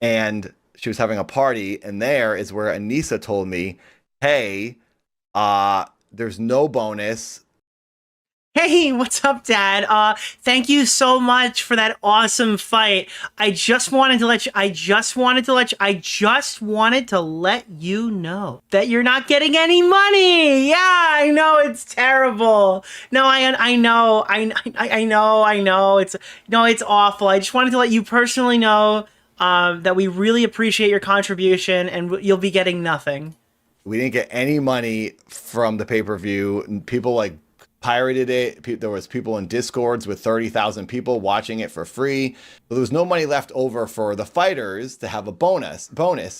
and she was having a party, and there is where Anisa told me, hey, there's no bonus. Hey, what's up, Dad? Thank you so much for that awesome fight. I just wanted to let you know that you're not getting any money. Yeah, I know it's terrible. No, I know. It's awful. I just wanted to let you personally know that we really appreciate your contribution, and you'll be getting nothing. We didn't get any money from the pay-per-view. People like pirated it. There was people in Discords with 30,000 people watching it for free. But there was no money left over for the fighters to have a bonus.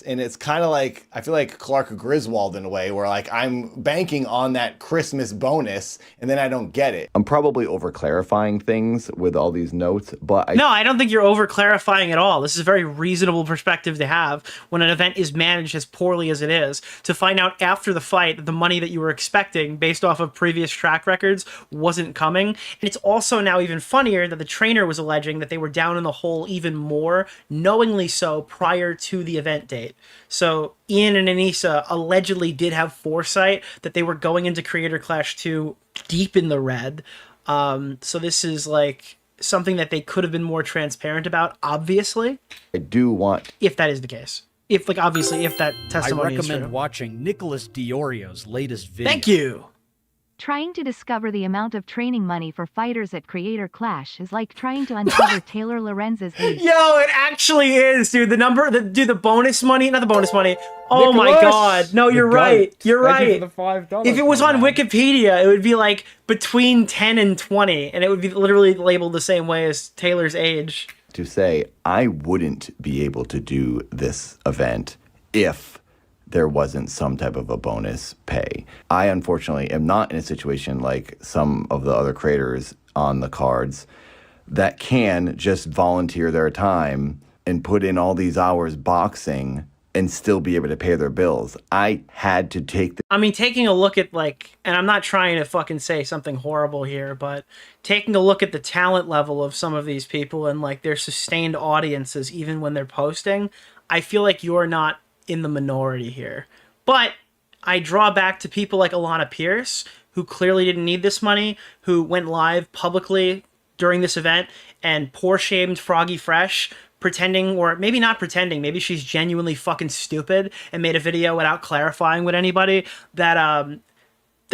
And it's kind of like, I feel like Clark Griswold in a way, where like I'm banking on that Christmas bonus and then I don't get it. I'm probably over clarifying things with all these notes, but No, I don't think you're over clarifying at all. This is a very reasonable perspective to have when an event is managed as poorly as it is, to find out after the fight that the money that you were expecting based off of previous track records wasn't coming. And it's also now even funnier that the trainer was alleging that they were down in the hole even more, knowingly so, prior to the event date. So Ian and Anisa allegedly did have foresight that they were going into Creator Clash 2 deep in the red. So this is like something that they could have been more transparent about, obviously. I do want... If that is the case. If that testimony is true. I recommend watching Nicholas DeOrio's latest video. Thank you. Trying to discover the amount of training money for fighters at Creator Clash is like trying to uncover Taylor Lorenz's age. Yo, it actually is, dude. The bonus money, not the bonus money. Oh my god. No, you're right. You're right. If it was on Wikipedia, it would be like between 10 and 20, and it would be literally labeled the same way as Taylor's age. to say I wouldn't be able to do this event if there wasn't some type of a bonus pay. I unfortunately am not in a situation like some of the other creators on the cards that can just volunteer their time and put in all these hours boxing and still be able to pay their bills. I had to take the... I mean, taking a look at, like, and I'm not trying to fucking say something horrible here, but taking a look at the talent level of some of these people and, like, their sustained audiences, even when they're posting, I feel like you're not in the minority here. But I draw back to people like Alana Pierce, who clearly didn't need this money, who went live publicly during this event and poor shamed Froggy Fresh, pretending, or maybe not pretending, maybe she's genuinely fucking stupid and made a video without clarifying with anybody that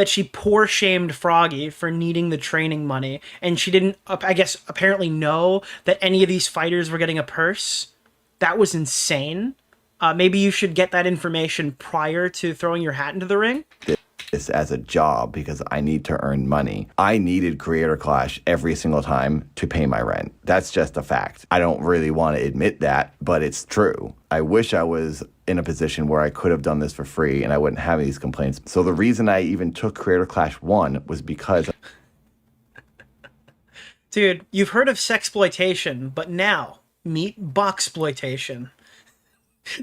she poor shamed Froggy for needing the training money, and she didn't, I guess, apparently know that any of these fighters were getting a purse. That was insane. Maybe you should get that information prior to throwing your hat into the ring. This as a job because I need to earn money. I needed Creator Clash every single time to pay my rent. That's just a fact. I don't really want to admit that, but it's true. I wish I was in a position where I could have done this for free and I wouldn't have these complaints. So the reason I even took Creator Clash 1 was because... Dude, you've heard of sexploitation, but now meet boxploitation.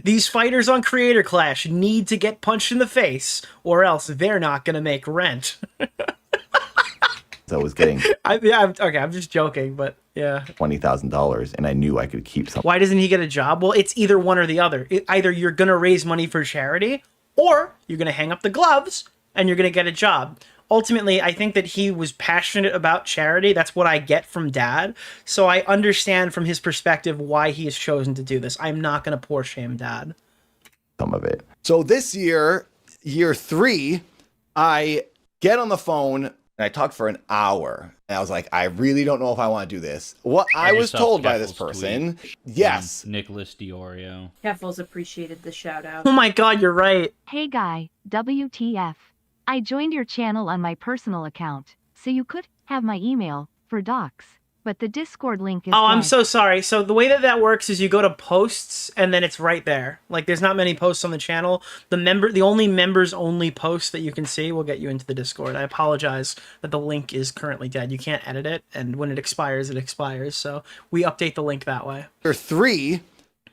These fighters on Creator Clash need to get punched in the face, or else they're not gonna make rent. I was getting okay, I'm just joking, but yeah. $20,000 and I knew I could keep some. Why doesn't he get a job? Well, it's either one or the other. Either you're gonna raise money for charity, or you're gonna hang up the gloves and you're gonna get a job. Ultimately, I think that he was passionate about charity. That's what I get from Dad. So I understand from his perspective why he has chosen to do this. I'm not going to poor shame Dad. Some of it. So this year, year 3, I get on the phone and I talked for an hour. And I was like, I really don't know if I want to do this. What I was told by this person, yes. Nicholas DeOrio. Keffels appreciated the shout out. Oh my God, you're right. Hey guy, WTF. I joined your channel on my personal account, so you could have my email for docs, but the Discord link is Oh, I'm dead. so sorry. So the way that works is you go to posts and then it's right there. Like there's not many posts on the channel. The only members only post that you can see will get you into the Discord. I apologize that the link is currently dead. You can't edit it, and when it expires, it expires. So we update the link that way. Year 3,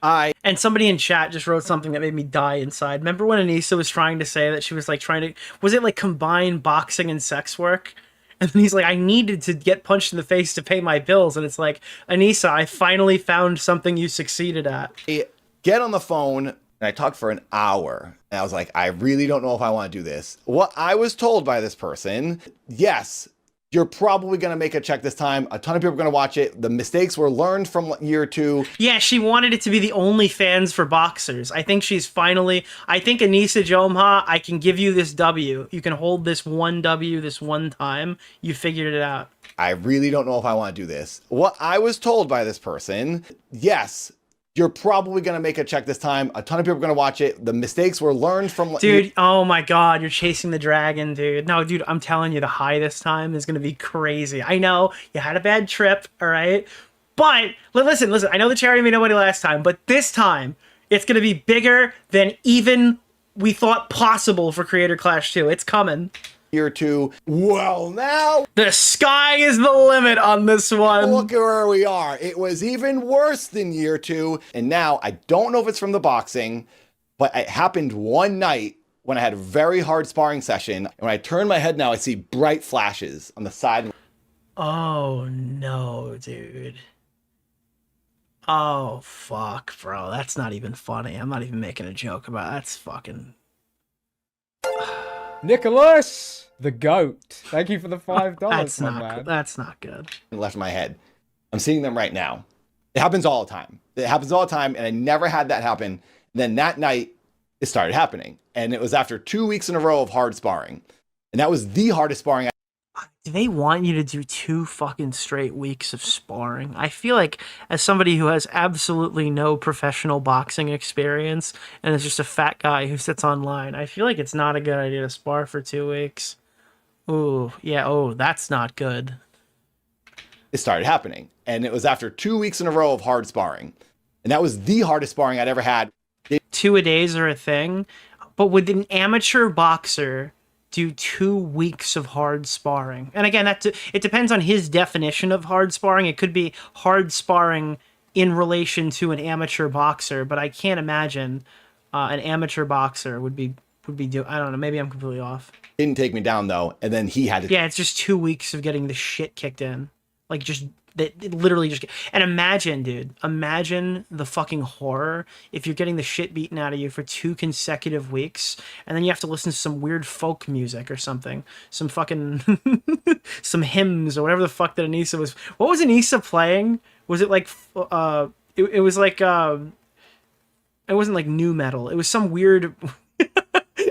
And somebody in chat just wrote something that made me die inside. Remember when Anisa was trying to say that she was like trying to, was it like combine boxing and sex work? And then he's like, I needed to get punched in the face to pay my bills. And it's like, Anisa, I finally found something you succeeded at. I get on the phone and I talked for an hour. And I was like, I really don't know if I want to do this. What I was told by this person, yes, you're probably going to make a check this time. A ton of people are going to watch it. The mistakes were learned from year 2. Yeah, she wanted it to be the only fans for boxers. I think she's finally... I think Anisa Jomha, I can give you this W. You can hold this one W this one time. You figured it out. I really don't know if I want to do this. What I was told by this person, yes, you're probably going to make a check this time. A ton of people are going to watch it. The mistakes were learned from... Dude, oh my God, you're chasing the dragon, dude. No, dude, I'm telling you, the high this time is going to be crazy. I know, you had a bad trip, all right? But, listen, I know the charity made no money last time, but this time, it's going to be bigger than even we thought possible for Creator Clash 2. It's coming. Year 2. Well, now the sky is the limit on this one. Look at where we are. It was even worse than year 2. And now I don't know if it's from the boxing, but it happened one night when I had a very hard sparring session. And when I turn my head now, I see bright flashes on the side. Oh no, dude. Oh fuck, bro. That's not even funny. I'm not even making a joke about it. That's fucking... Nicholas, the goat. Thank you for the $5. That's my not man. good. That's not good. Left in my head. I'm seeing them right now. It happens all the time. It happens all the time, and I never had that happen. And then that night, it started happening. And it was after 2 weeks in a row of hard sparring. And that was the hardest sparring. Do they want you to do 2 fucking straight weeks of sparring? I feel like, as somebody who has absolutely no professional boxing experience and is just a fat guy who sits online, I feel like it's not a good idea to spar for 2 weeks. Ooh, yeah, oh, that's not good. It started happening. And it was after 2 weeks in a row of hard sparring. And that was the hardest sparring I'd ever had. 2-a-days are a thing, but would an amateur boxer do 2 weeks of hard sparring? And again, it depends on his definition of hard sparring. It could be hard sparring in relation to an amateur boxer, but I can't imagine an amateur boxer would be I don't know, maybe I'm completely off. Didn't take me down though, and then he had to. Yeah, it's just 2 weeks of getting the shit kicked in. Like, just that literally just. And imagine, dude, imagine the fucking horror if you're getting the shit beaten out of you for 2 consecutive weeks, and then you have to listen to some weird folk music or something, some fucking some hymns or whatever the fuck that Anisa was. What was Anisa playing? Was it like it was like it wasn't like new metal. It was some weird.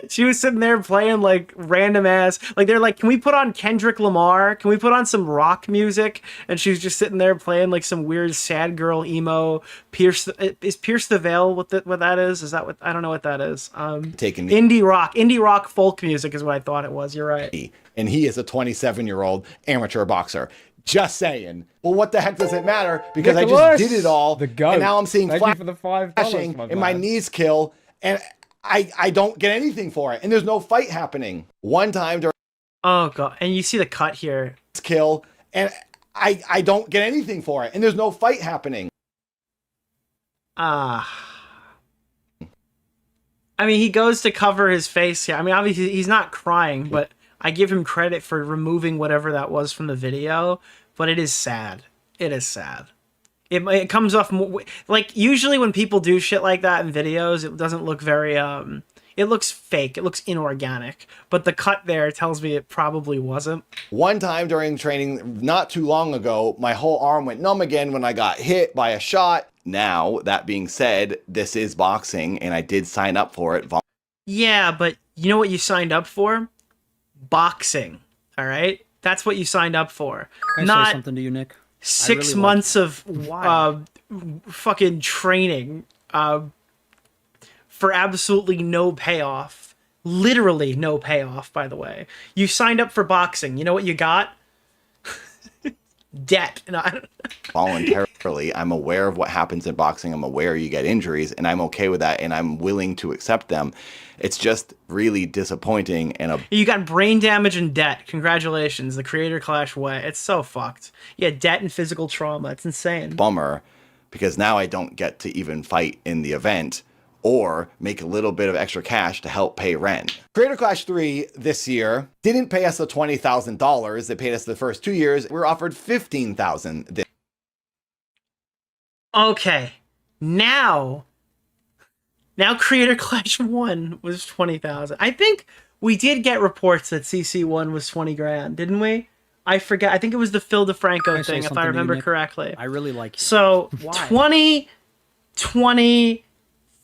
She was sitting there playing like random ass, like they're like, can we put on Kendrick Lamar? Can we put on some rock music? And she was just sitting there playing like some weird sad girl emo. Pierce the Veil what that is? Is that what? I don't know what that is. Taking indie rock folk music is what I thought it was. You're right. And he is a 27-year-old amateur boxer. Just saying. Well, what the heck does it matter? Because Nicholas, I just did it all, the goat. and now I'm seeing Thank you for the $5, flashing, my and my man. knees kill, and I don't get anything for it, and there's no fight happening. One time during Oh god, and you see the cut here. Kill, and I don't get anything for it, and there's no fight happening. I mean, he goes to cover his face here. I mean, obviously he's not crying, but I give him credit for removing whatever that was from the video. But it is sad. It is sad. It comes off more, like, usually when people do shit like that in videos, it doesn't look very it looks fake, it looks inorganic, but the cut there tells me it probably wasn't. One time during training not too long ago, my whole arm went numb again when I got hit by a shot. Now, that being said, this is boxing and I did sign up for it. Yeah, but you know what you signed up for? Boxing. All right? That's what you signed up for. Can I Not say something to you, Nick? 6 really months of fucking training for absolutely no payoff. Literally no payoff, by the way. You signed up for boxing. You know what you got? Debt. No, Voluntarily, I'm aware of what happens in boxing. I'm aware you get injuries, and I'm okay with that, and I'm willing to accept them. It's just really disappointing. And you got brain damage and debt. Congratulations, the Creator Clash way. It's so fucked. Yeah, debt and physical trauma. It's insane. Bummer, because now I don't get to even fight in the event or make a little bit of extra cash to help pay rent. Creator Clash 3 this year didn't pay us the $20,000. They paid us the first 2 years. We were offered $15,000. Okay, now Creator Clash 1 was 20,000. I think we did get reports that CC1 was 20 grand, didn't we? I forget. I think it was the Phil DeFranco thing, if I remember correctly. I really like it. So 20,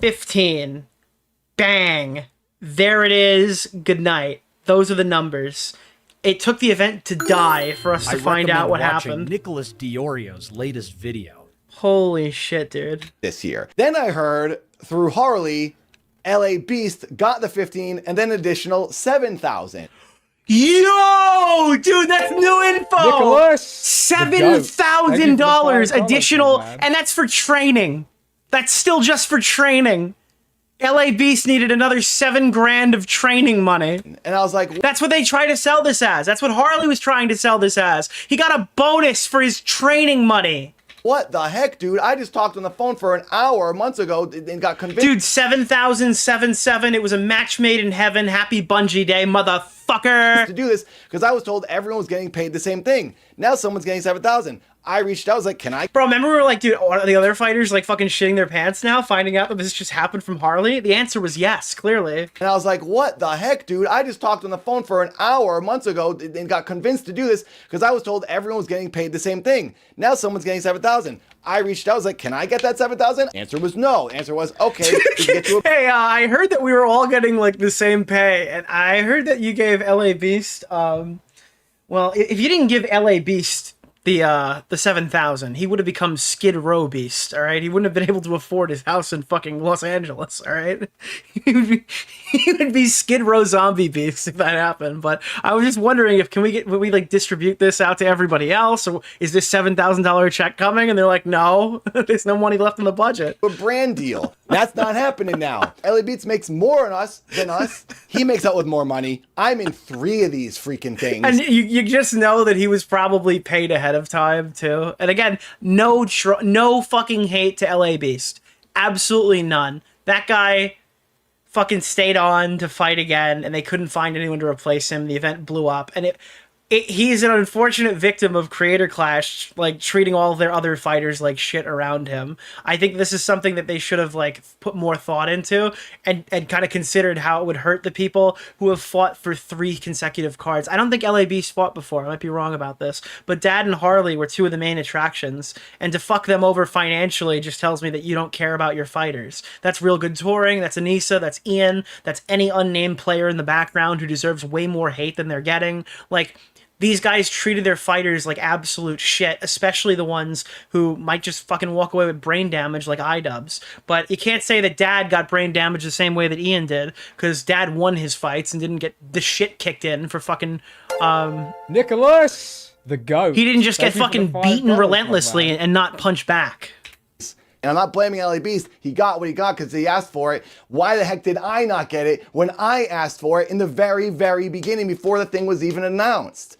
15, bang, there it is. Good night. Those are the numbers. It took the event to die for us to find out what happened. Nicholas DeOrio's latest video. Holy shit, dude. This year. Then I heard through Harley, LA Beast got the 15 and then additional 7,000. Yo, dude, that's new info. Nicholas, $7,000 additional, and that's for training. That's still just for training. LA Beast needed another 7 grand of training money. And I was like, that's what they try to sell this as. That's what Harley was trying to sell this as. He got a bonus for his training money. What the heck, dude? I just talked on the phone for an hour months ago and got convinced. Dude, 7,077. It was a match made in heaven. Happy Bungie Day, motherfucker. To do this because I was told everyone was getting paid the same thing. Now someone's getting 7,000. I reached out, I was like, can I? Bro, remember we were like, dude, are the other fighters like fucking shitting their pants now, finding out that this just happened from Harley? The answer was yes, clearly. And I was like, what the heck, dude? I just talked on the phone for an hour months ago and got convinced to do this because I was told everyone was getting paid the same thing. Now someone's getting 7,000. I reached out, I was like, can I get that 7,000? Answer was no. Answer was, okay, we can get you a Hey, I heard that we were all getting like the same pay, and I heard that you gave LA Beast, well, if you didn't give LA Beast the 7,000, he would have become Skid Row Beast, all right? He wouldn't have been able to afford his house in fucking Los Angeles, all right? He would be Skid Row Zombie Beast if that happened. But I was just wondering if would we like distribute this out to everybody else, or is this $7,000 check coming? And they're like, no, there's no money left in the budget. A brand deal. That's not happening now. iDubbbz makes more than us. He makes out with more money. I'm in 3 of these freaking things. And you just know that he was probably paid ahead of time too. And again, no fucking hate to LA Beast. Absolutely none. That guy fucking stayed on to fight again, and they couldn't find anyone to replace him. The event blew up, and he's an unfortunate victim of Creator Clash, like treating all of their other fighters like shit around him. I think this is something that they should have like put more thought into and kind of considered how it would hurt the people who have fought for 3 consecutive cards. I don't think LA Beast fought before. I might be wrong about this, but Dad and Harley were 2 of the main attractions, and to fuck them over financially just tells me that you don't care about your fighters. That's Real Good Touring, that's Anisa, that's Ian, that's any unnamed player in the background who deserves way more hate than they're getting. Like, these guys treated their fighters like absolute shit, especially the ones who might just fucking walk away with brain damage like iDubbbz. But you can't say that Dad got brain damage the same way that Ian did, because Dad won his fights and didn't get the shit kicked in for fucking... Nicholas, the GOAT. He didn't just get fucking beaten relentlessly and not punch back. And I'm not blaming iDubbbz. He got what he got because he asked for it. Why the heck did I not get it when I asked for it in the very, very beginning before the thing was even announced?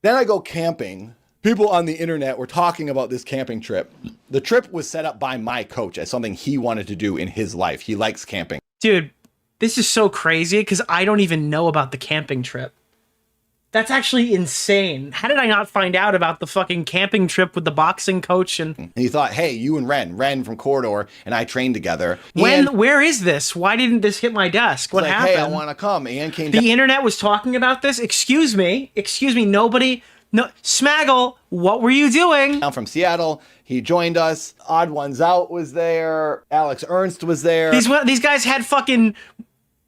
Then I go camping. People on the internet were talking about this camping trip. The trip was set up by my coach as something he wanted to do in his life. He likes camping. Dude, this is so crazy because I don't even know about the camping trip. That's actually insane. How did I not find out about the fucking camping trip with the boxing coach? And he thought, hey, you and Ren from Corridor and I trained together. Where is this? Why didn't this hit my desk? What happened? Hey, I want to come. Ian came down. The internet was talking about this? Excuse me, nobody... No, Smaggle, what were you doing? I'm from Seattle. He joined us. Odd Ones Out was there. Alex Ernst was there. These guys had fucking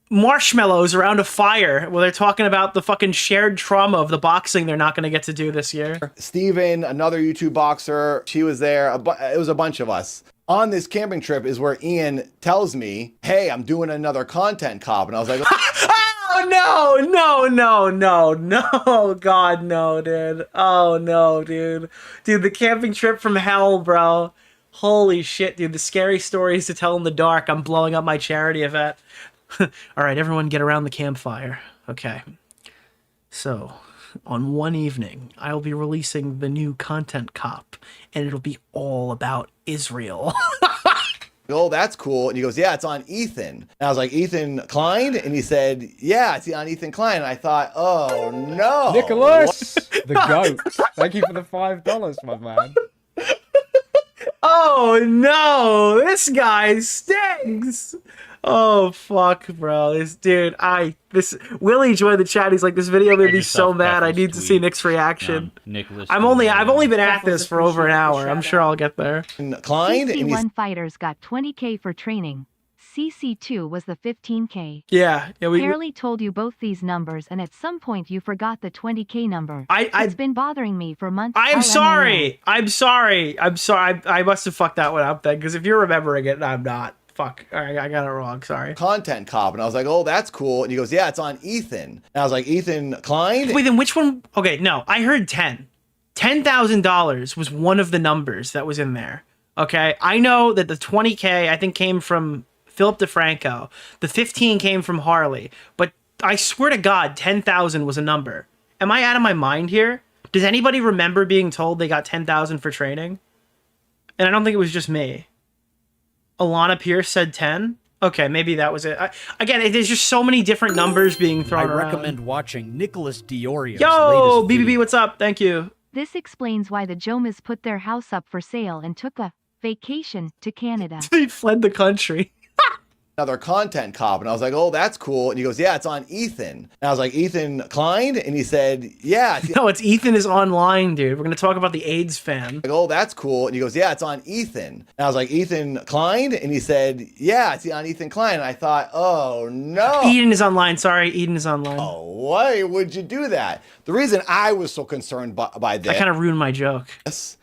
marshmallows around a fire while they're talking about the fucking shared trauma of the boxing they're not going to get to do this year. Steven, another YouTube boxer, she was there. It was a bunch of us. On this camping trip is where Ian tells me, hey, I'm doing another content cop. And I was like... Oh, no, God, no, dude. Oh, no, dude. Dude, the camping trip from hell, bro. Holy shit, dude. The scary stories to tell in the dark. I'm blowing up my charity event. All right, everyone get around the campfire. Okay. So, on one evening, I'll be releasing the new Content Cop, and it'll be all about Israel. Oh, that's cool. And he goes, yeah, it's on Ethan. And I was like, Ethan Klein? And he said, yeah, it's on Ethan Klein. And I thought, oh, no. Nicholas, the GOAT. Thank you for the $5, my man. Oh, no. This guy stinks. Oh, fuck, bro. Willie joined the chat. He's like, this video made me so mad. I need to see Nick's reaction. I've only been at this for over an hour. I'm sure I'll get there. Klein? CC1 fighters got 20K for training. CC2 was the 15K. Yeah. Apparently told you both these numbers, and at some point you forgot the 20K number. It's been bothering me for months. I'm sorry. I must have fucked that one up then, because if you're remembering it, I'm not. Fuck, all right, I got it wrong, sorry. Content Cop, and I was like, oh, that's cool. And he goes, yeah, it's on Ethan. And I was like, Ethan Klein? Wait, then which one? Okay, no, I heard 10. $10,000 was one of the numbers that was in there, okay? I know that the 20K, I think, came from Philip DeFranco. The 15 came from Harley. But I swear to God, 10,000 was a number. Am I out of my mind here? Does anybody remember being told they got 10,000 for training? And I don't think it was just me. Alana Pierce said 10. Okay, maybe that was it. Again, there's just so many different numbers being thrown around. I recommend watching Nicholas DeOrio's Yo, latest BBB, what's up? Thank you. This explains why the Jomas put their house up for sale and took a vacation to Canada. They fled the country. another content cop. And I was like, oh, that's cool. And he goes, yeah, it's on Ethan. And I was like, Ethan Klein? And he said, yeah. No, it's Ethan is online, dude. We're going to talk about the AIDS fan. Like, oh, that's cool. And he goes, yeah, it's on Ethan. And I was like, Ethan Klein? And he said, yeah, it's on Ethan Klein. And I thought, oh, no. Eden is online. Sorry, Eden is online. Oh, why would you do that? The reason I was so concerned by this. I kind of ruined my joke.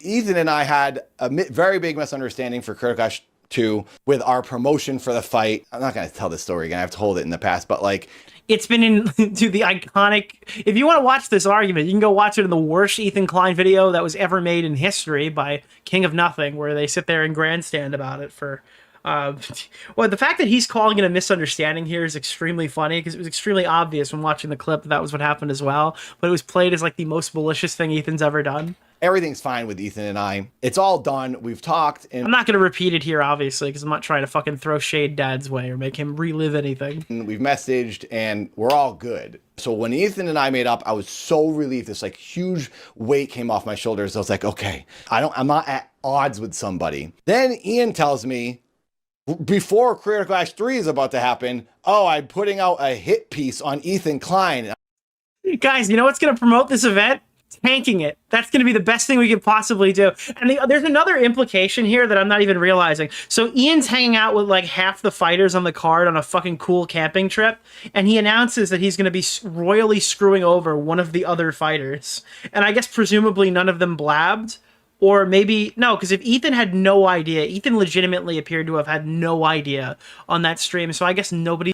Ethan and I had a very big misunderstanding for Critical Clash 2 with our promotion for the fight. I'm not going to tell this story again. I've told it in the past, but like, it's been into the iconic. If you want to watch this argument, you can go watch it in the worst Ethan Klein video that was ever made in history by King of Nothing, where they sit there and grandstand about it for. Well, the fact that he's calling it a misunderstanding here is extremely funny because it was extremely obvious when watching the clip that was what happened as well. But it was played as like the most malicious thing Ethan's ever done. Everything's fine with Ethan and I. It's all done. We've talked. And I'm not going to repeat it here, obviously, because I'm not trying to fucking throw shade Dad's way or make him relive anything. We've messaged and we're all good. So when Ethan and I made up, I was so relieved. This like huge weight came off my shoulders. I was like, okay, I'm not at odds with somebody. Then Ian tells me, before Critical Clash 3 is about to happen, oh, I'm putting out a hit piece on Ethan Klein. Guys, you know what's going to promote this event? Tanking it. That's going to be the best thing we could possibly do. And there's another implication here that I'm not even realizing. So Ian's hanging out with like half the fighters on the card on a fucking cool camping trip, and he announces that he's going to be royally screwing over one of the other fighters. And I guess presumably none of them blabbed. Or maybe, no, because if Ethan had no idea, Ethan legitimately appeared to have had no idea on that stream. So I guess nobody...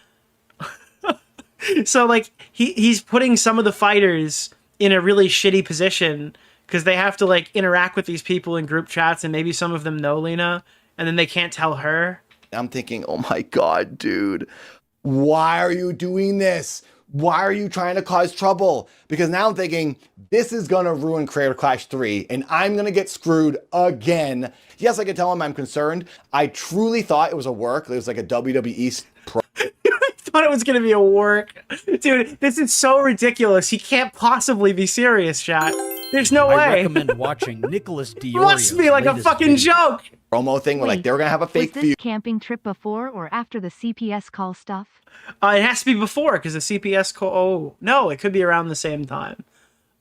So like, he's putting some of the fighters in a really shitty position because they have to like interact with these people in group chats, and maybe some of them know Lena, and then they can't tell her. I'm thinking, oh my God, dude, why are you doing this? Why are you trying to cause trouble? Because now I'm thinking, this is going to ruin Critical Clash 3, and I'm going to get screwed again. Yes, I can tell him I'm concerned. I truly thought it was a work. It was like a WWE pro. I thought it was going to be a work. Dude, this is so ridiculous. He can't possibly be serious, chat. There's no way. I recommend watching Nicholas DeOrio. It must be like a fucking joke. Promo thing where like they were going to have a fake Was this camping trip before or after the CPS call stuff? It has to be before, because the CPS call... Oh, no, it could be around the same time.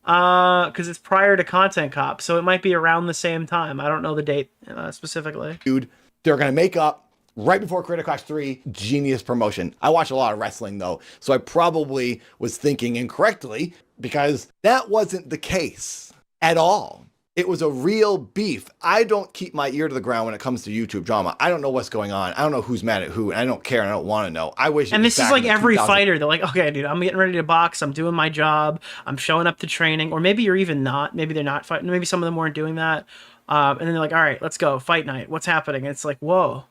Because it's prior to Content Cop, so it might be around the same time. I don't know the date specifically. Dude, they're going to make up right before Critical Clash 3. Genius promotion. I watch a lot of wrestling, though, so I probably was thinking incorrectly, because that wasn't the case at all. It was a real beef. I don't keep my ear to the ground when it comes to YouTube drama. I don't know what's going on. I don't know who's mad at who, and I don't care, and I don't want to know. I wish. And this is like every fighter. They're like, okay, dude, I'm getting ready to box. I'm doing my job. I'm showing up to training. Or maybe you're even not. Maybe they're not fighting. Maybe some of them weren't doing that. And then they're like, all right, let's go. Fight night. What's happening? And it's like, whoa.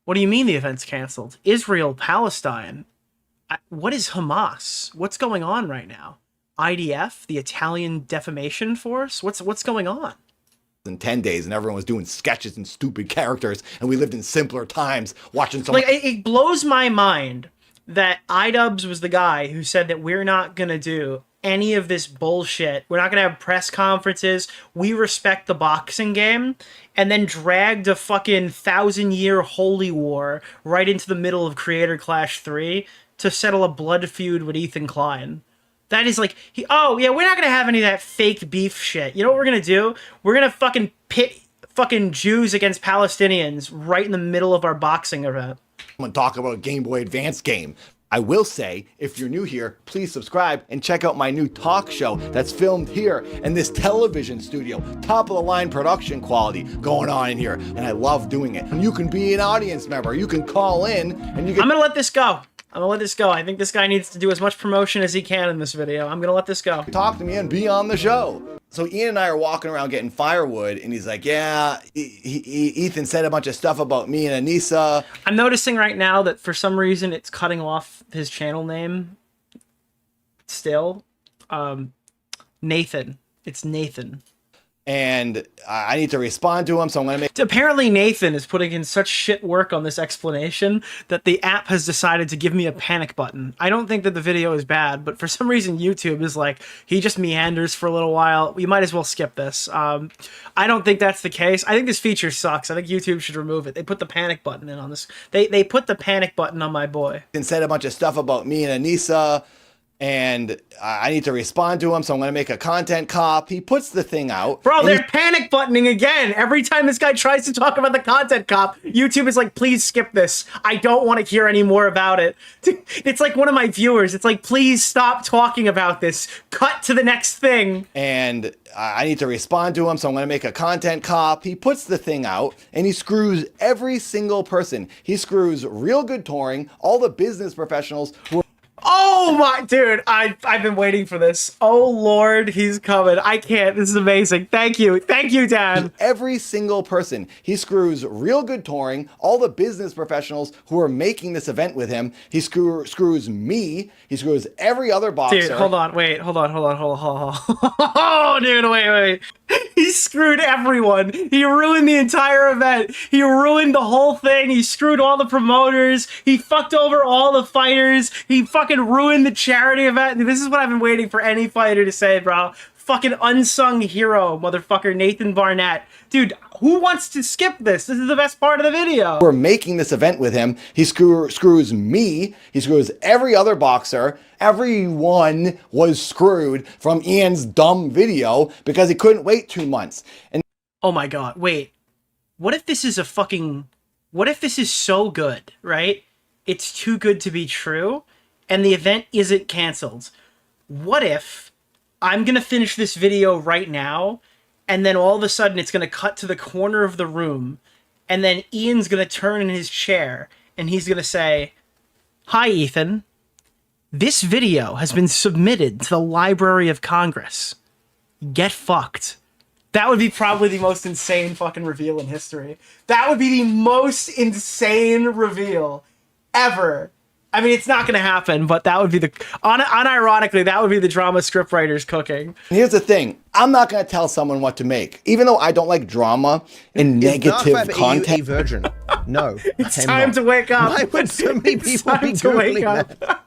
What do you mean the event's canceled? Israel, Palestine. What is Hamas? What's going on right now? IDF, the Italian Defamation Force? What's going on? In 10 days, and everyone was doing sketches and stupid characters, and we lived in simpler times watching Like, it blows my mind that iDubbbz was the guy who said that we're not gonna do any of this bullshit. We're not gonna have press conferences. We respect the boxing game, and then dragged a fucking 1,000-year holy war right into the middle of Creator Clash 3 to settle a blood feud with Ethan Klein. That is like, oh yeah, we're not gonna have any of that fake beef shit. You know what we're gonna do? We're gonna fucking pit fucking Jews against Palestinians right in the middle of our boxing event. I'm gonna talk about a Game Boy Advance game. I will say, if you're new here, please subscribe and check out my new talk show that's filmed here in this television studio. Top of the line production quality going on in here, and I love doing it. And you can be an audience member. You can call in, and you can... I'm gonna let this go. I'm gonna let this go. I think this guy needs to do as much promotion as he can in this video. I'm gonna let this go. Talk to me and be on the show. So Ian and I are walking around getting firewood, and he's like, yeah, Ethan said a bunch of stuff about me and Anisa. I'm noticing right now that for some reason it's cutting off his channel name. Still. Nathan. It's Nathan. and I need to respond to him, so I'm going to make... Apparently Nathan is putting in such shit work on this explanation that the app has decided to give me a panic button. I don't think that the video is bad, but for some reason YouTube is like, he just meanders for a little while. We might as well skip this. I don't think that's the case. I think this feature sucks. I think YouTube should remove it. They put the panic button in on this. They put the panic button on my boy. And said a bunch of stuff about me and Anisa, and I need to respond to him, so I'm going to make a content cop. He puts the thing out. Bro, they're panic buttoning again. Every time this guy tries to talk about the content cop, YouTube is like, please skip this. I don't want to hear any more about it. It's like one of my viewers. It's like, please stop talking about this. Cut to the next thing. And I need to respond to him, so I'm going to make a content cop. He puts the thing out, and he screws every single person. He screws Real Good Touring, all the business professionals who... Oh my, dude, I've been waiting for this. Oh Lord, he's coming. I can't, this is amazing. Thank you, Dad. Every single person. He screws Real Good Touring, all the business professionals who are making this event with him. He screws me. He screws every other boxer. Dude, hold on. Oh, dude, wait. He screwed everyone. He ruined the entire event. He ruined the whole thing. He screwed all the promoters. He fucked over all the fighters. He fucking ruined the charity event. This is what I've been waiting for any fighter to say, bro. Fucking unsung hero, motherfucker, Nathan Barnett. Dude, who wants to skip this? This is the best part of the video. We're making this event with him. He screws me. He screws every other boxer. Everyone was screwed from Ian's dumb video because he couldn't wait 2 months. And oh my God, wait. What if this is a fucking... What if this is so good, right? It's too good to be true, and the event isn't canceled. What if I'm gonna finish this video right now, and then all of a sudden it's gonna cut to the corner of the room, and then Ian's gonna turn in his chair, and he's gonna say, "Hi, Ethan. This video has been submitted to the Library of Congress. Get fucked." That would be probably the most insane fucking reveal in history. That would be the most insane reveal ever. I mean, it's not going to happen, but that would be the... Unironically, that would be the drama scriptwriters cooking. Here's the thing. I'm not going to tell someone what to make. Even though I don't like drama and negative content. Virgin. No. It's time to wake up. Why would so many people be Googling that?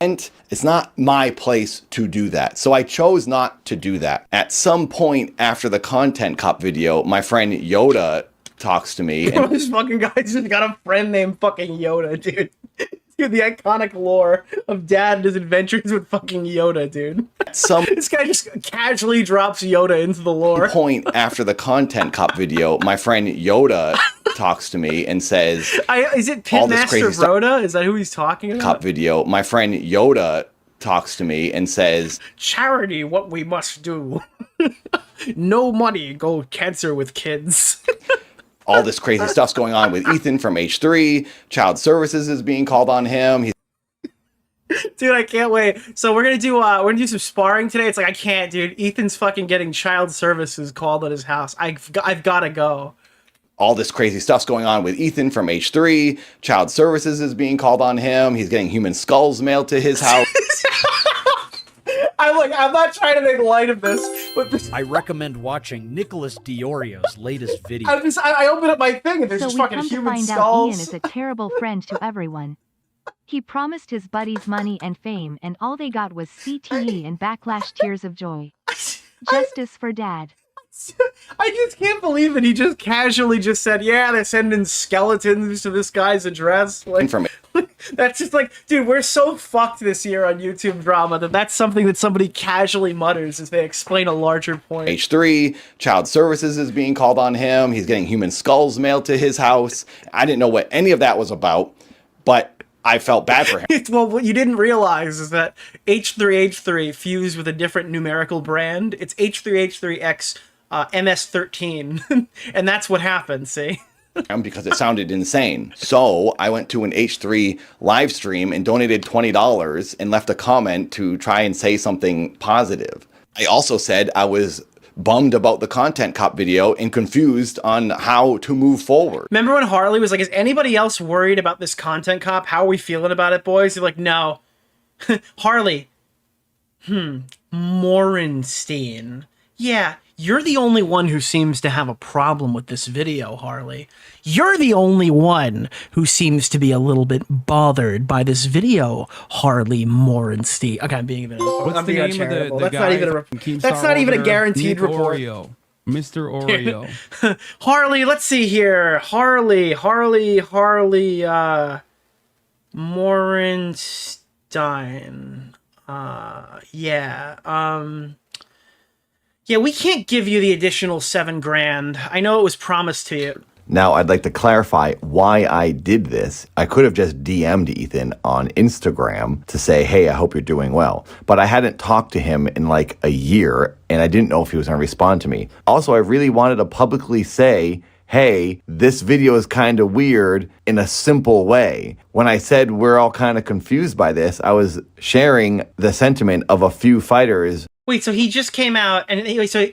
And it's not my place to do that. So I chose not to do that. At some point after the Content Cop video, my friend Yoda talks to me. And this fucking guy just got a friend named fucking Yoda, dude. Dude, the iconic lore of Dad and his adventures with fucking Yoda, dude. This guy just casually drops Yoda into the lore. Point after the Content Cop video, my friend Yoda talks to me and says, is it Pitmaster Rhoda? Is that who he's talking about? Cop video, my friend Yoda talks to me and says, "Charity, what we must do. No money, go cancer with kids." All this crazy stuff's going on with Ethan from H3. Child Services is being called on him. Dude, I can't wait. So we're gonna do some sparring today. It's like, I can't, dude. Ethan's fucking getting Child Services called at his house. I've gotta go. All this crazy stuff's going on with Ethan from H3. Child Services is being called on him. He's getting human skulls mailed to his house. I'm not trying to make light of this, but I recommend watching Nicholas DeOrio's latest video. I open up my thing and there's just fucking human skulls. So we come to find out Ian is a terrible friend to everyone. He promised his buddies money and fame, and all they got was CTE and backlash tears of joy. Justice for Dad. I just can't believe that he just casually just said, yeah, they're sending skeletons to this guy's address. Like, that's just like, dude, we're so fucked this year on YouTube drama that that's something that somebody casually mutters as they explain a larger point. H3, Child Services is being called on him. He's getting human skulls mailed to his house. I didn't know what any of that was about, but I felt bad for him. Well, what you didn't realize is that H3H3 fused with a different numerical brand. It's H3H3X MS13, and that's what happened, see? Because it sounded insane. So I went to an H3 live stream and donated $20 and left a comment to try and say something positive. I also said I was bummed about the Content Cop video and confused on how to move forward. Remember when Harley was like, is anybody else worried about this Content Cop? How are we feeling about it, boys? You're like, no. Harley. Morenstein. Yeah, You're the only one who seems to have a problem with this video, Harley. You're the only one who seems to be a little bit bothered by this video, Harley Morenstein. Okay, I'm being a bit. What's I'm the being name of uncharitable. the That's guy not even a. from Keemstar That's not even a Orbiter? guaranteed Nick report. Oreo. Mr. Oreo. Harley, let's see here. Harley, Morenstein. Yeah, we can't give you the additional $7,000. I know it was promised to you. Now, I'd like to clarify why I did this. I could have just DM'd Ethan on Instagram to say, hey, I hope you're doing well. But I hadn't talked to him in like a year, and I didn't know if he was going to respond to me. Also, I really wanted to publicly say, hey, this video is kind of weird in a simple way. When I said we're all kind of confused by this, I was sharing the sentiment of a few fighters. Wait, so he just came out, and anyway, so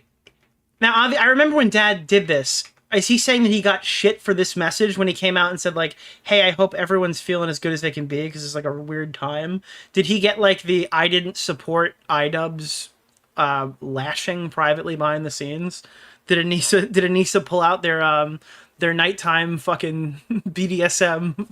now I remember when Dad did this. Is he saying that he got shit for this message when he came out and said, like, hey, I hope everyone's feeling as good as they can be because it's like a weird time? Did he get like the I didn't support iDubbbz lashing privately behind the scenes? Did Anisa pull out their nighttime fucking BDSM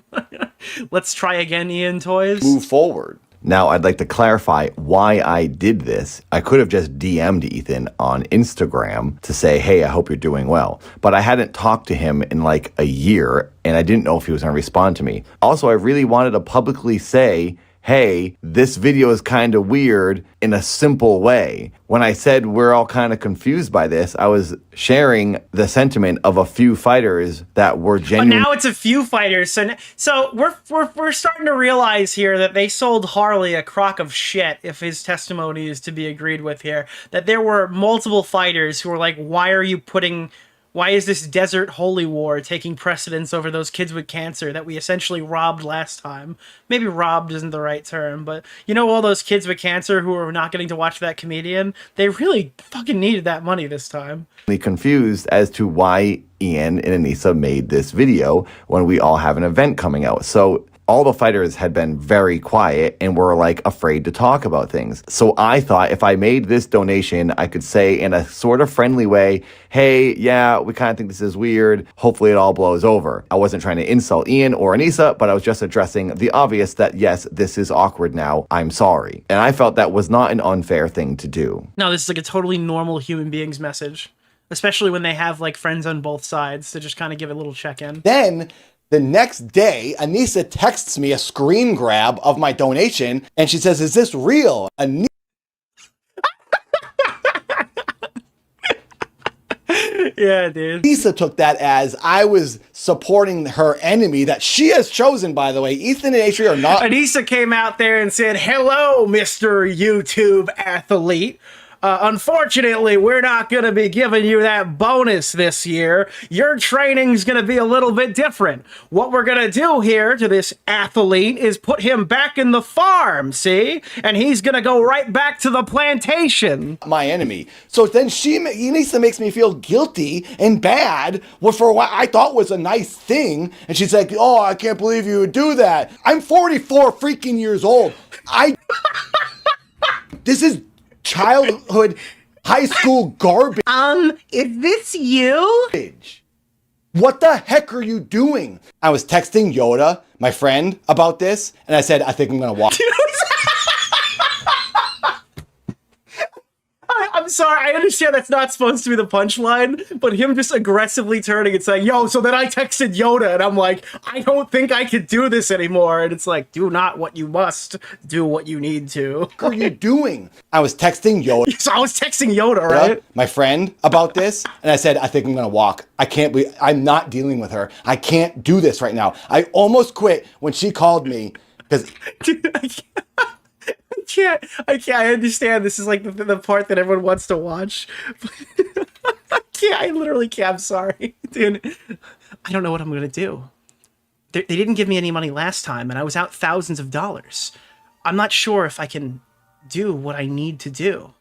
let's try again Ian toys? Move forward. Now, I'd like to clarify why I did this. I could have just DM'd Ethan on Instagram to say, hey, I hope you're doing well. But I hadn't talked to him in like a year, and I didn't know if he was going to respond to me. Also, I really wanted to publicly say, hey, this video is kind of weird in a simple way. When I said we're all kind of confused by this, I was sharing the sentiment of a few fighters that were genuine. But now it's a few fighters. So we're starting to realize here that they sold Harley a crock of shit, if his testimony is to be agreed with here. That there were multiple fighters who were like, why is this desert holy war taking precedence over those kids with cancer that we essentially robbed last time? Maybe robbed isn't the right term, but you know all those kids with cancer who are not getting to watch that comedian? They really fucking needed that money this time. Confused as to why Ian and Anisa made this video when we all have an event coming out. So all the fighters had been very quiet and were like afraid to talk about things. So I thought if I made this donation, I could say in a sort of friendly way, hey, yeah, we kind of think this is weird. Hopefully it all blows over. I wasn't trying to insult Ian or Anisa, but I was just addressing the obvious that yes, this is awkward now. I'm sorry. And I felt that was not an unfair thing to do. No, this is like a totally normal human being's message, especially when they have like friends on both sides to just kind of give a little check-in. Then the next day, Anisa texts me a screen grab of my donation, and she says, is this real? Yeah, dude. Anisa took that as I was supporting her enemy that she has chosen, by the way. Ethan and Atri are not. Anisa came out there and said, hello, Mr. YouTube athlete. Unfortunately, we're not going to be giving you that bonus this year. Your training's going to be a little bit different. What we're going to do here to this athlete is put him back in the farm, see? And he's going to go right back to the plantation. My enemy. So then Anisa makes me feel guilty and bad for what I thought was a nice thing. And she's like, oh, I can't believe you would do that. I'm 44 freaking years old. This is childhood, high school garbage. Is this you? What the heck are you doing? I was texting Yoda, my friend, about this, and I said, I think I'm gonna walk. I'm sorry, I understand that's not supposed to be the punchline, but him just aggressively turning and saying, yo, so then I texted Yoda, and I'm like, I don't think I could do this anymore. And it's like, do not what you must, do what you need to. What are you doing? I was texting Yoda. So I was texting Yoda, right? My friend, about this, and I said, I think I'm gonna walk. I'm not dealing with her. I can't do this right now. I almost quit when she called me, because... Dude, I can't. I understand this is like the part that everyone wants to watch. I literally can't. I'm sorry. Dude, I don't know what I'm going to do. They didn't give me any money last time, and I was out thousands of dollars. I'm not sure if I can do what I need to do.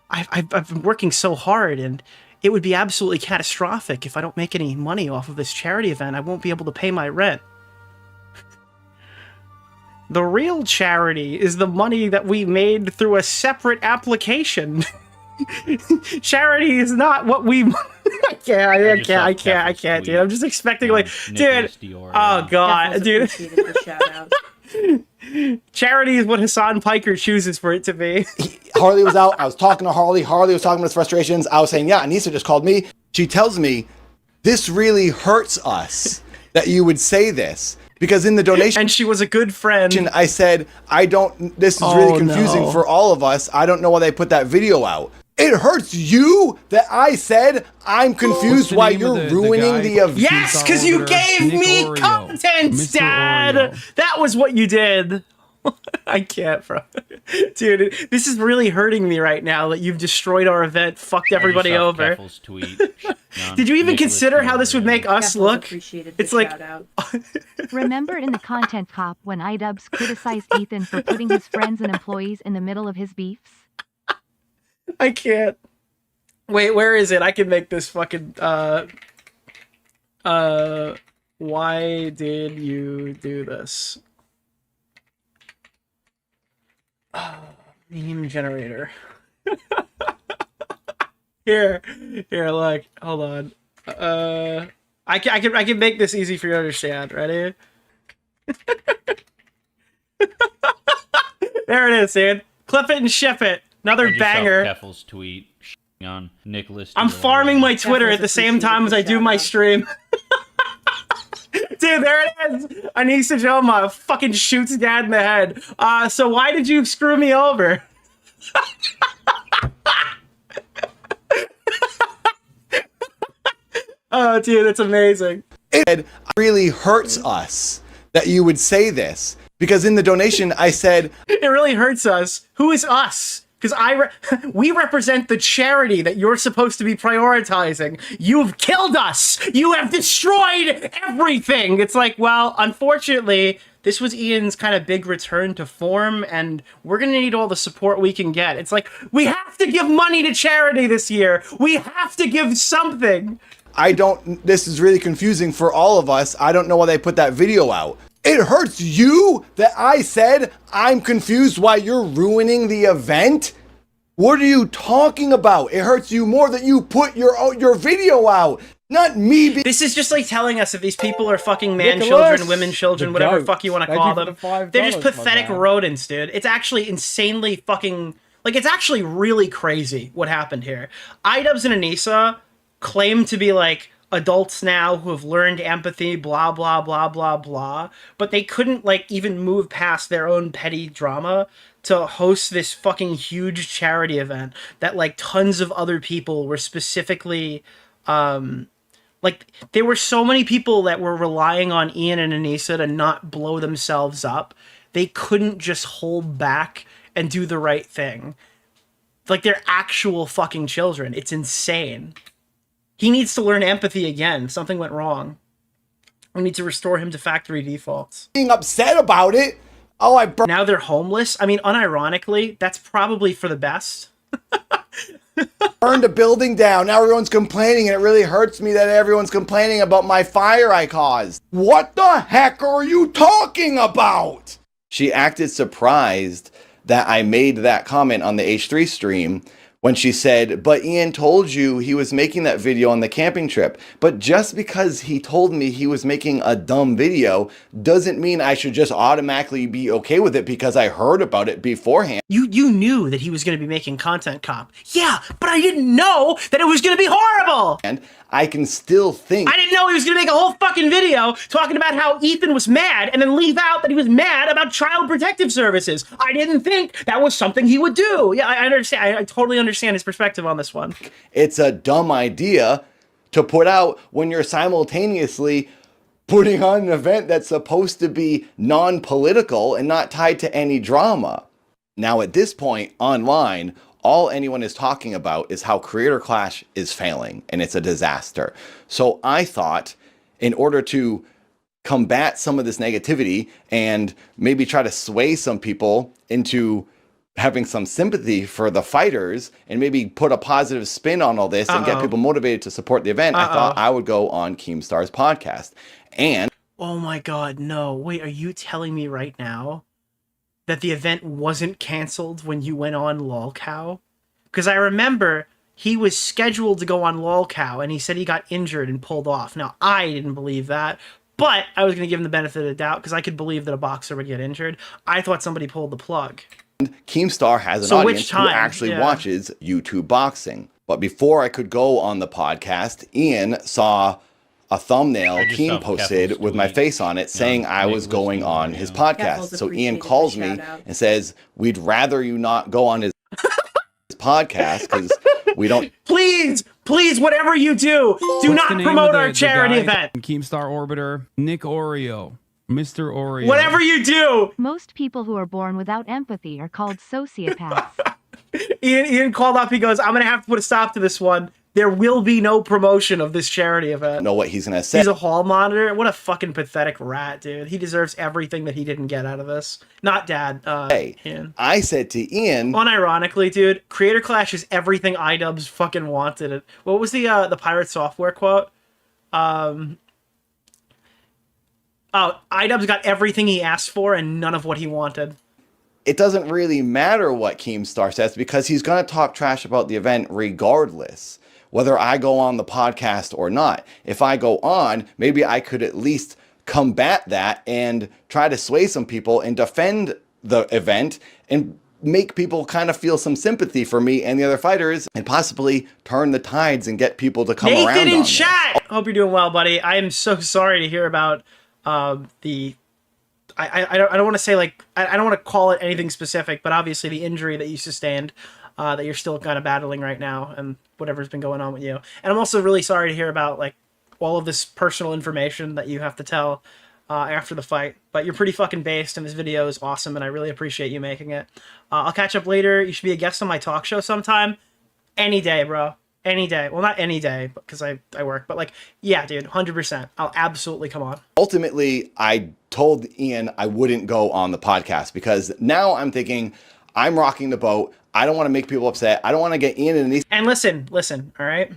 I've been working so hard, and it would be absolutely catastrophic if I don't make any money off of this charity event. I won't be able to pay my rent. The real charity is the money that we made through a separate application. Charity is not what we... I can't, dude. I'm just expecting, like, dude. Oh, God, dude. Charity is what Hassan Piker chooses for it to be. Harley was out. I was talking to Harley. Harley was talking about his frustrations. I was saying, yeah, Anisa just called me. She tells me, this really hurts us that you would say this. Because in the donation... And she was a good friend. I said, this is really confusing for all of us. I don't know why they put that video out. It hurts you that I said I'm confused why you're ruining the event. Yes, because you gave me content, Dad. That was what you did. I can't, bro. Dude, this is really hurting me right now that you've destroyed our event, fucked everybody over. Did you even consider how this would make us look? It's like... Remember in the content cop when iDubbbz criticized Ethan for putting his friends and employees in the middle of his beefs? I can't. Wait, where is it? I can make this fucking, why did you do this? Meme generator. Here, look, hold on. I can make this easy for you to understand. Ready? There it is, dude. Clip it and ship it. Another banger. Keffel's tweet on Nicholas. I'm farming my Twitter at the same time as I do my stream. Dude, there it is. Anisa Joma fucking shoots Dad in the head. So why did you screw me over? Oh, dude, that's amazing. It really hurts us that you would say this. Because in the donation, I said... It really hurts us. Who is us? Because we represent the charity that you're supposed to be prioritizing. You've killed us. You have destroyed everything. It's like, well, unfortunately, this was Ian's kind of big return to form, and we're going to need all the support we can get. It's like, we have to give money to charity this year. We have to give something. This is really confusing for all of us. I don't know why they put that video out. It hurts you that I said I'm confused why you're ruining the event? What are you talking about? It hurts you more that you put your video out, not me. This is just like telling us that these people are fucking children, women children, whatever the fuck you want to call them. They're just pathetic rodents, dude. It's actually insanely fucking... Like, it's actually really crazy what happened here. iDubbbz and Anisa claim to be like... adults now who have learned empathy, blah, blah, blah, blah, blah. But they couldn't, like, even move past their own petty drama to host this fucking huge charity event that, like, tons of other people were specifically, like, there were so many people that were relying on Ian and Anisa to not blow themselves up. They couldn't just hold back and do the right thing. Like, they're actual fucking children. It's insane. He needs to learn empathy again. Something went wrong. We need to restore him to factory defaults. Being upset about it. Oh, now they're homeless. I mean, unironically, that's probably for the best. Burned a building down. Now everyone's complaining, and it really hurts me that everyone's complaining about my fire I caused. What the heck are you talking about? She acted surprised that I made that comment on the H3 stream when she said, but Ian told you he was making that video on the camping trip. But just because he told me he was making a dumb video doesn't mean I should just automatically be okay with it because I heard about it beforehand. You knew that he was going to be making content cop. Yeah, but I didn't know that it was going to be horrible. And I can still think... I didn't know he was going to make a whole fucking video talking about how Ethan was mad and then leave out that he was mad about Child Protective Services. I didn't think that was something he would do. Yeah, I understand. I totally understand his perspective on this one. It's a dumb idea to put out when you're simultaneously putting on an event that's supposed to be non-political and not tied to any drama. Now, at this point, online, all anyone is talking about is how Creator Clash is failing and it's a disaster. So I thought, in order to combat some of this negativity and maybe try to sway some people into having some sympathy for the fighters and maybe put a positive spin on all this and get people motivated to support the event, I thought I would go on Keemstar's podcast. And oh my god, no. Wait, are you telling me right now that the event wasn't canceled when you went on lolcow? Because I remember he was scheduled to go on lolcow and he said he got injured and pulled off. Now, I didn't believe that, but I was going to give him the benefit of the doubt because I could believe that a boxer would get injured. I thought somebody pulled the plug. Keemstar has an audience who actually watches YouTube boxing. But before I could go on the podcast, Ian saw a thumbnail Keem posted with my face on it saying I was going on his podcast. So Ian calls me and says, we'd rather you not go on his podcast because we don't. Please, whatever you do, do not promote our charity event. Keemstar Orbiter, Nick Oreo, Mr. Oreo. Whatever you do. Most people who are born without empathy are called sociopaths. Ian called up. He goes, I'm going to have to put a stop to this one. There will be no promotion of this charity event. Know what he's going to say. He's a hall monitor. What a fucking pathetic rat, dude. He deserves everything that he didn't get out of this. Not Dad. Ian. I said to Ian. Unironically, dude, Creator Clash is everything iDubbbz fucking wanted. What was the Pirate Software quote? Oh, iDubbbz got everything he asked for and none of what he wanted. It doesn't really matter what Keemstar says because he's going to talk trash about the event regardless, whether I go on the podcast or not. If I go on, maybe I could at least combat that and try to sway some people and defend the event and make people kind of feel some sympathy for me and the other fighters and possibly turn the tides and get people to come around. Nathan in chat! Hope you're doing well, buddy. I am so sorry to hear about the... I don't want to say, like, I don't want to call it anything specific, but obviously the injury that you sustained, that you're still kind of battling right now, and whatever's been going on with you. And I'm also really sorry to hear about, like, all of this personal information that you have to tell after the fight. But you're pretty fucking based, and this video is awesome, and I really appreciate you making it. I'll catch up later. You should be a guest on my talk show sometime. Any day, bro. Any day. Well, not any day, because I work. But, like, yeah, dude, 100%. I'll absolutely come on. Ultimately, I told Ian I wouldn't go on the podcast because now I'm thinking I'm rocking the boat. I don't want to make people upset. I don't want to get Ian and these. And listen, all right?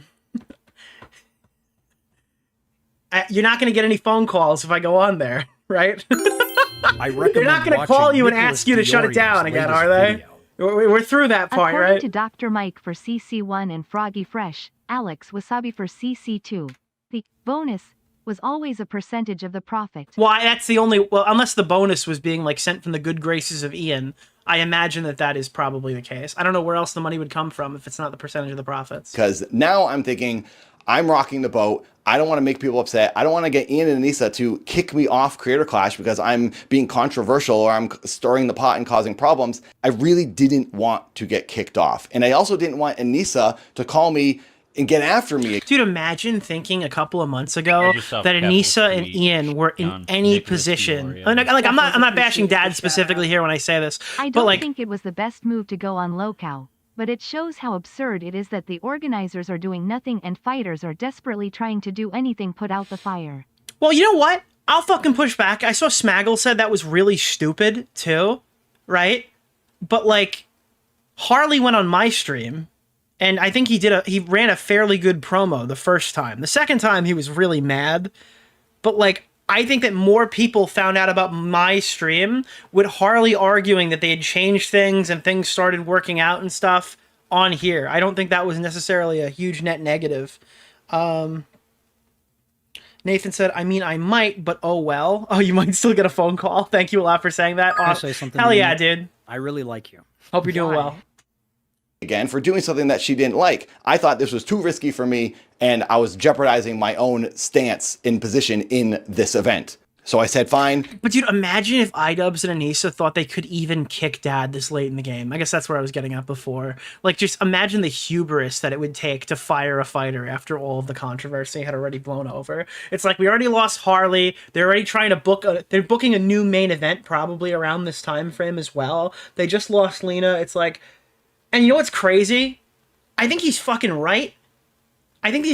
You're not going to get any phone calls if I go on there, right? They're not going to call you and ask you to shut it down again, are they? We're through that part, According right? to Dr. Mike for CC1 and Froggy Fresh, Alex Wasabi for CC2, the bonus was always a percentage of the profit. Well, that's the only... Well, unless the bonus was being, like, sent from the good graces of Ian, I imagine that is probably the case. I don't know where else the money would come from if it's not the percentage of the profits. Because now I'm thinking I'm rocking the boat. I don't want to make people upset. I don't want to get Ian and Anisa to kick me off Creator Clash because I'm being controversial or I'm stirring the pot and causing problems. I really didn't want to get kicked off. And I also didn't want Anisa to call me and get after me. Dude, imagine thinking a couple of months ago that Anisa and Ian were in any position. I'm not bashing Dad specifically here when I say this. I don't think it was the best move to go on lolcow, but it shows how absurd it is that the organizers are doing nothing and fighters are desperately trying to do anything put out the fire. Well, you know what? I'll fucking push back. I saw Smaggle said that was really stupid too, right? But like, Harley went on my stream. And I think he ran a fairly good promo the first time. The second time he was really mad. But like, I think that more people found out about my stream with Harley arguing that they had changed things and things started working out and stuff on here. I don't think that was necessarily a huge net negative. Nathan said, I mean, I might, but oh well. Oh, you might still get a phone call. Thank you a lot for saying that. Can I say something? Hell yeah, dude. I really like you. Hope you're doing well. Again, for doing something that she didn't like. I thought this was too risky for me, and I was jeopardizing my own stance in position in this event. So I said, fine. But dude, imagine if iDubbbz and Anisa thought they could even kick Dad this late in the game. I guess that's where I was getting at before. Like, just imagine the hubris that it would take to fire a fighter after all of the controversy had already blown over. It's like, we already lost Harley. They're already trying to book they're booking a new main event probably around this time frame as well. They just lost Lena. It's like, and you know what's crazy? I think he's fucking right. I think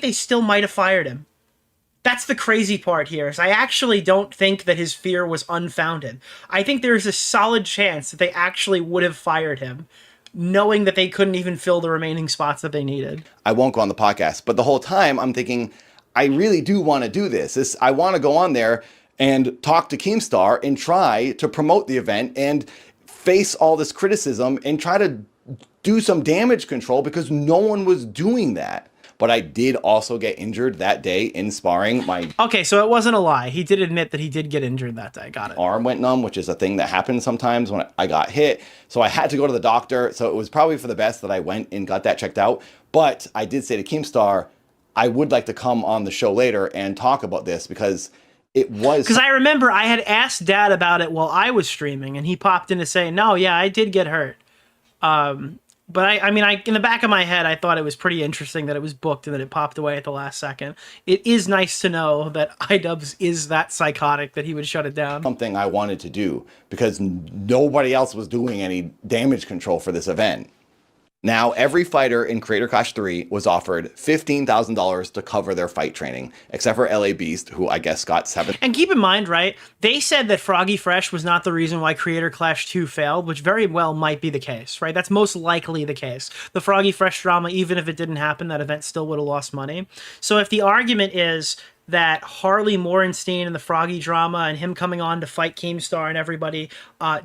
they still might have fired him. That's the crazy part here, is I actually don't think that his fear was unfounded. I think there's a solid chance that they actually would have fired him, knowing that they couldn't even fill the remaining spots that they needed. I won't go on the podcast, but the whole time I'm thinking, I really do want to do this. I want to go on there and talk to Keemstar and try to promote the event and face all this criticism and try to do some damage control because no one was doing that. But I did also get injured that day in sparring. My Okay, so it wasn't a lie. He did admit that he did get injured that day. Got it. arm went numb, which is a thing that happens sometimes when I got hit. So I had to go to the doctor. So it was probably for the best that I went and got that checked out. But I did say to Keemstar, I would like to come on the show later and talk about this because it was... Because I remember I had asked Dad about it while I was streaming, and he popped in to say, no, yeah, I did get hurt. But I mean, in the back of my head, I thought it was pretty interesting that it was booked and that it popped away at the last second. It is nice to know that iDubbbz is that psychotic that he would shut it down. Something I wanted to do because nobody else was doing any damage control for this event. Now, every fighter in Creator Clash 3 was offered $15,000 to cover their fight training, except for LA Beast, who I guess got $7,000. And keep in mind, right, they said that Froggy Fresh was not the reason why Creator Clash 2 failed, which very well might be the case, right? That's most likely the case. The Froggy Fresh drama, even if it didn't happen, that event still would have lost money. So if the argument is that Harley Morenstein and the Froggy drama and him coming on to fight Keemstar and everybody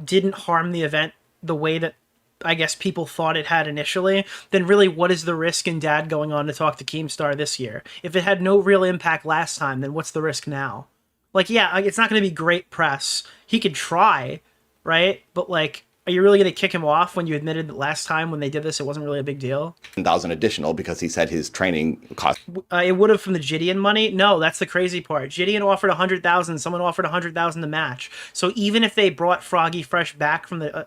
didn't harm the event the way that I guess people thought it had initially, then really what is the risk in Dad going on to talk to Keemstar this year? If it had no real impact last time, then what's the risk now? Like, yeah, it's not going to be great press. He could try, right? But, like, are you really going to kick him off when you admitted that last time when they did this, it wasn't really a big deal? $10,000 additional because he said his training cost. It would have from the Gideon money? No, that's the crazy part. Gideon offered $100,000. Someone offered $100,000 to match. So even if they brought Froggy Fresh back from the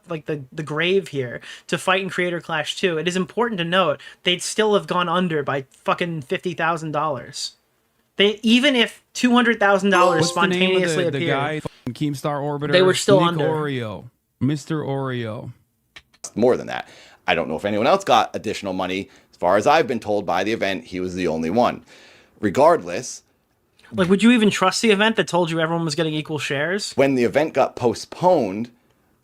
the grave here to fight in Creator Clash 2, it is important to note they'd still have gone under by fucking $50,000. They even if $200,000 spontaneously appeared, the guy, Keemstar Orbiter, they were still Nick under. Oreo, Mr. Oreo. More than that. I don't know if anyone else got additional money. As far as I've been told by the event, he was the only one. Regardless, like, would you even trust the event that told you everyone was getting equal shares? when the event got postponed,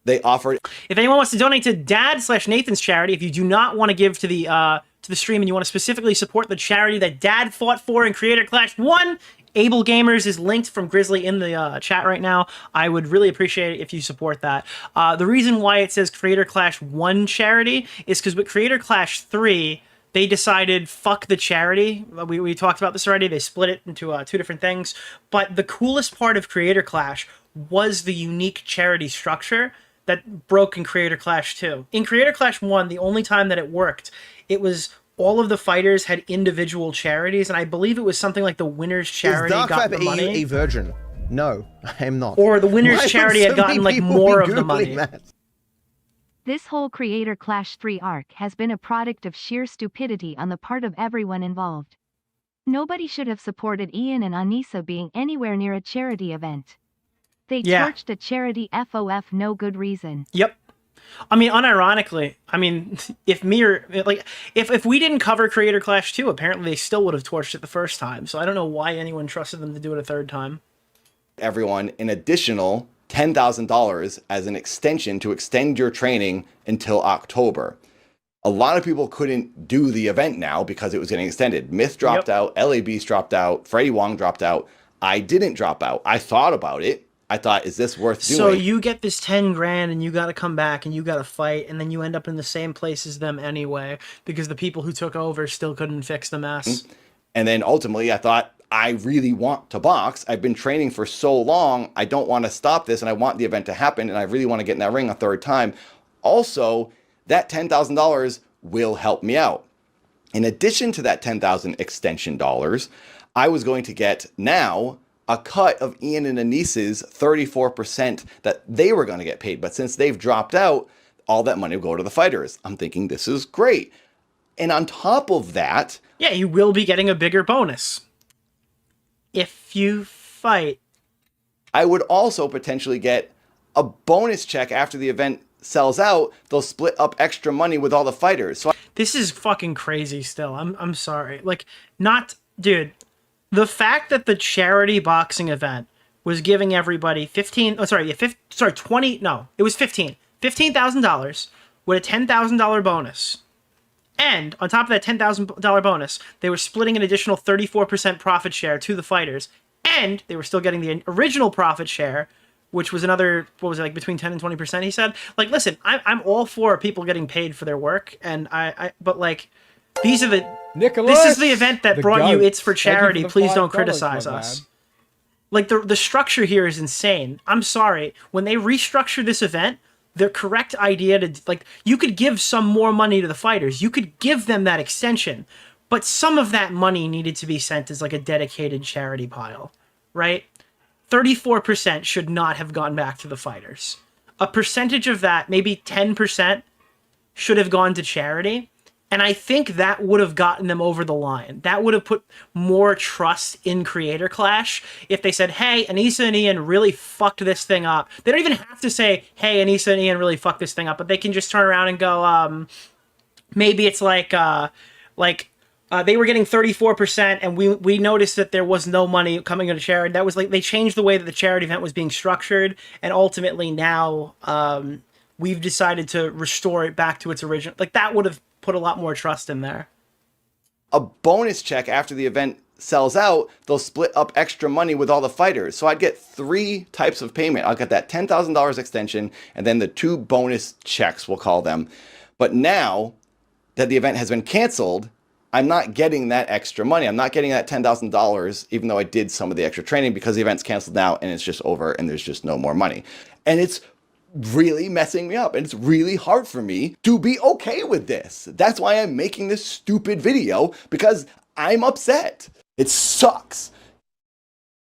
they offered... If anyone wants to donate to Dad/Nathan's charity, if you do not want to give to the stream and you want to specifically support the charity that Dad fought for in Creator Clash 1, Able Gamers is linked from Grizzly in the chat right now. I would really appreciate it if you support that. The reason why it says Creator Clash 1 charity is because with Creator Clash 3, they decided, fuck the charity. We talked about this already. They split it into two different things. But the coolest part of Creator Clash was the unique charity structure that broke in Creator Clash 2. In Creator Clash 1, the only time that it worked, it was all of the fighters had individual charities, and I believe it was something like the winner's charity got the money. a virgin? No, I am not. Or the winner's charity had gotten like more of the money. This whole Creator Clash 3 arc has been a product of sheer stupidity on the part of everyone involved. Nobody should have supported Ian and Anisa being anywhere near a charity event. They torched a charity FOF no good reason. Yep. I mean, unironically, I mean, if we didn't cover Creator Clash 2, apparently they still would have torched it the first time. So I don't know why anyone trusted them to do it a third time. Everyone an additional $10,000 as an extension to extend your training until October. A lot of people couldn't do the event now because it was getting extended. Myth dropped out, LA Beast dropped out, Freddie Wong dropped out. I didn't drop out. I thought about it. I thought, is this worth doing? So you get this 10 grand and you got to come back and you got to fight, and then you end up in the same place as them anyway because the people who took over still couldn't fix the mess. And then ultimately I thought, I really want to box. I've been training for so long. I don't want to stop this, and I want the event to happen, and I really want to get in that ring a third time. Also, that $10,000 will help me out. In addition to that $10,000 extension dollars, I was going to get now a cut of Ian and Anisa's 34% that they were going to get paid. But since they've dropped out, all that money will go to the fighters. I'm thinking this is great. And on top of that... Yeah, you will be getting a bigger bonus. If you fight. I would also potentially get a bonus check after the event sells out. They'll split up extra money with all the fighters. So this is fucking crazy still. I'm sorry. Like, not... Dude... The fact that the charity boxing event was giving everybody $15,000 with a $10,000 bonus. And on top of that $10,000 bonus, they were splitting an additional 34% profit share to the fighters. And they were still getting the original profit share, which was another, what was it, like between 10 and 20%, he said. Like, listen, I'm all for people getting paid for their work, and but like, these are the, Nicholas, this is the event that brought you It's for Charity, please don't $5, criticize my us. man. Like, the structure here is insane. I'm sorry, when they restructured this event, the correct idea to, like, you could give some more money to the fighters, you could give them that extension, but some of that money needed to be sent as like a dedicated charity pile, right? 34% should not have gone back to the fighters. A percentage of that, maybe 10%, should have gone to charity. And I think that would have gotten them over the line. That would have put more trust in Creator Clash if they said, hey, Anisa and Ian really fucked this thing up. They don't even have to say, hey, Anisa and Ian really fucked this thing up, but they can just turn around and go, maybe it's like they were getting 34%, and we noticed that there was no money coming into charity. That was like, they changed the way that the charity event was being structured, and ultimately now we've decided to restore it back to its original. Like, that would have put a lot more trust in there. A bonus check after the event sells out, they'll split up extra money with all the fighters. So I'd get 3 types of payment. I'll get that $10,000 extension, and then the 2 bonus checks, we'll call them. But now that the event has been canceled, I'm not getting that extra money. I'm not getting that $10,000, even though I did some of the extra training, because the event's canceled now and it's just over and there's just no more money. And it's really messing me up, and it's really hard for me to be okay with this. That's why I'm making this stupid video, because I'm upset. It sucks.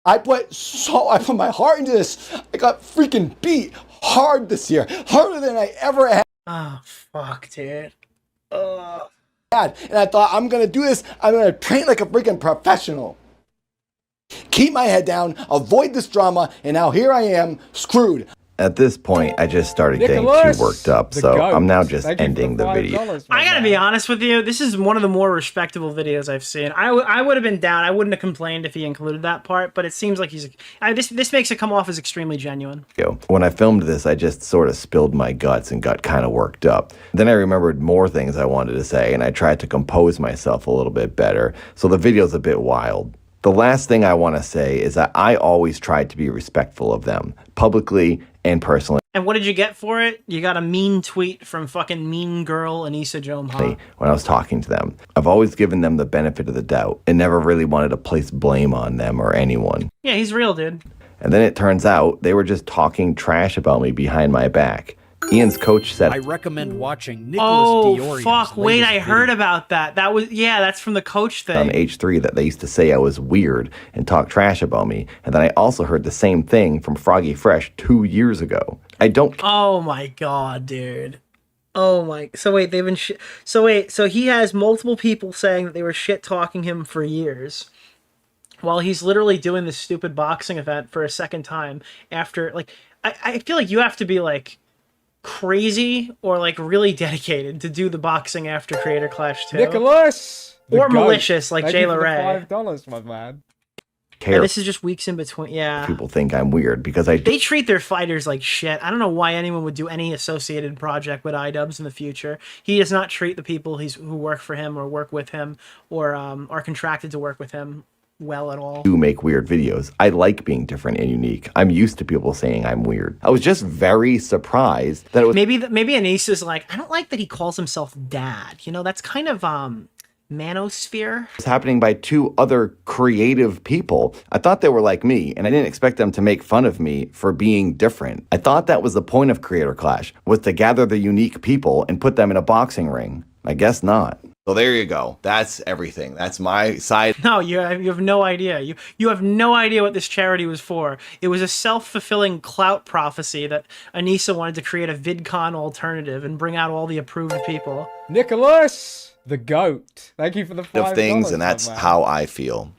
I put my heart into this. I got freaking beat hard this year, harder than I ever had. Oh, fuck, dude. And I thought, I'm gonna do this. I'm gonna train like a freaking professional. Keep my head down, avoid this drama, and now here I am, screwed. At this point, I just started getting too worked up, so I'm now just ending the video. I gotta be honest with you, this is one of the more respectable videos I've seen. I would have been down. I wouldn't have complained if he included that part, but it seems like this makes it come off as extremely genuine. When I filmed this, I just sort of spilled my guts and got kind of worked up. Then I remembered more things I wanted to say, and I tried to compose myself a little bit better, so the video's a bit wild. The last thing I want to say is that I always tried to be respectful of them, publicly and personally. And what did you get for it? You got a mean tweet from fucking mean girl Anisa Jomha. When I was talking to them, I've always given them the benefit of the doubt and never really wanted to place blame on them or anyone. Yeah, he's real, dude. And then it turns out they were just talking trash about me behind my back. Ian's coach said, I recommend watching Nicholas DeOrio's fuck, wait, I heard video. about that. That was, yeah, that's from the coach thing. on H3 that they used to say I was weird and talk trash about me. And then I also heard the same thing from Froggy Fresh 2 years ago. I don't. Oh my god, dude. Oh my. So wait, they've been so he has multiple people saying that they were shit talking him for years, while he's literally doing this stupid boxing event for a second time after, like, I feel like you have to be like crazy or like really dedicated to do the boxing after Creator Clash 2. Nicholas! Or malicious like Thank Jay you for the Ray. $5, my man. Care. Yeah, this is just weeks in between. Yeah. People think I'm weird because They treat their fighters like shit. I don't know why anyone would do any associated project with iDubbbz in the future. He does not treat the people who work for him or work with him or are contracted to work with him well at all. do make weird videos. I like being different and unique. I'm used to people saying I'm weird. I was just very surprised that it was Maybe Anisa's like, I don't like that he calls himself dad. You know, that's kind of manosphere. happening by 2 other creative people. I thought they were like me, and I didn't expect them to make fun of me for being different. I thought that was the point of Creator Clash, was to gather the unique people and put them in a boxing ring. I guess not. So there you go. That's everything. That's my side. No, you have no idea. You have no idea what this charity was for. It was a self-fulfilling clout prophecy that Anisa wanted to create a VidCon alternative and bring out all the approved people. Nicholas, the GOAT. Thank you for the $5. Of things, and that's how I feel.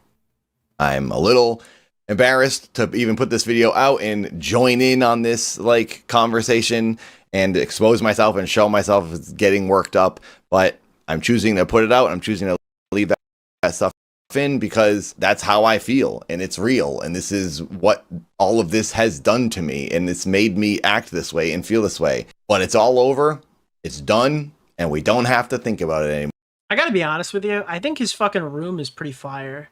I'm a little embarrassed to even put this video out and join in on this like conversation and expose myself and show myself as getting worked up, but I'm choosing to put it out. I'm choosing to leave that stuff in because that's how I feel, and it's real, and this is what all of this has done to me, and it's made me act this way and feel this way. But it's all over, it's done, and we don't have to think about it anymore. I gotta be honest with you. I think his fucking room is pretty fire.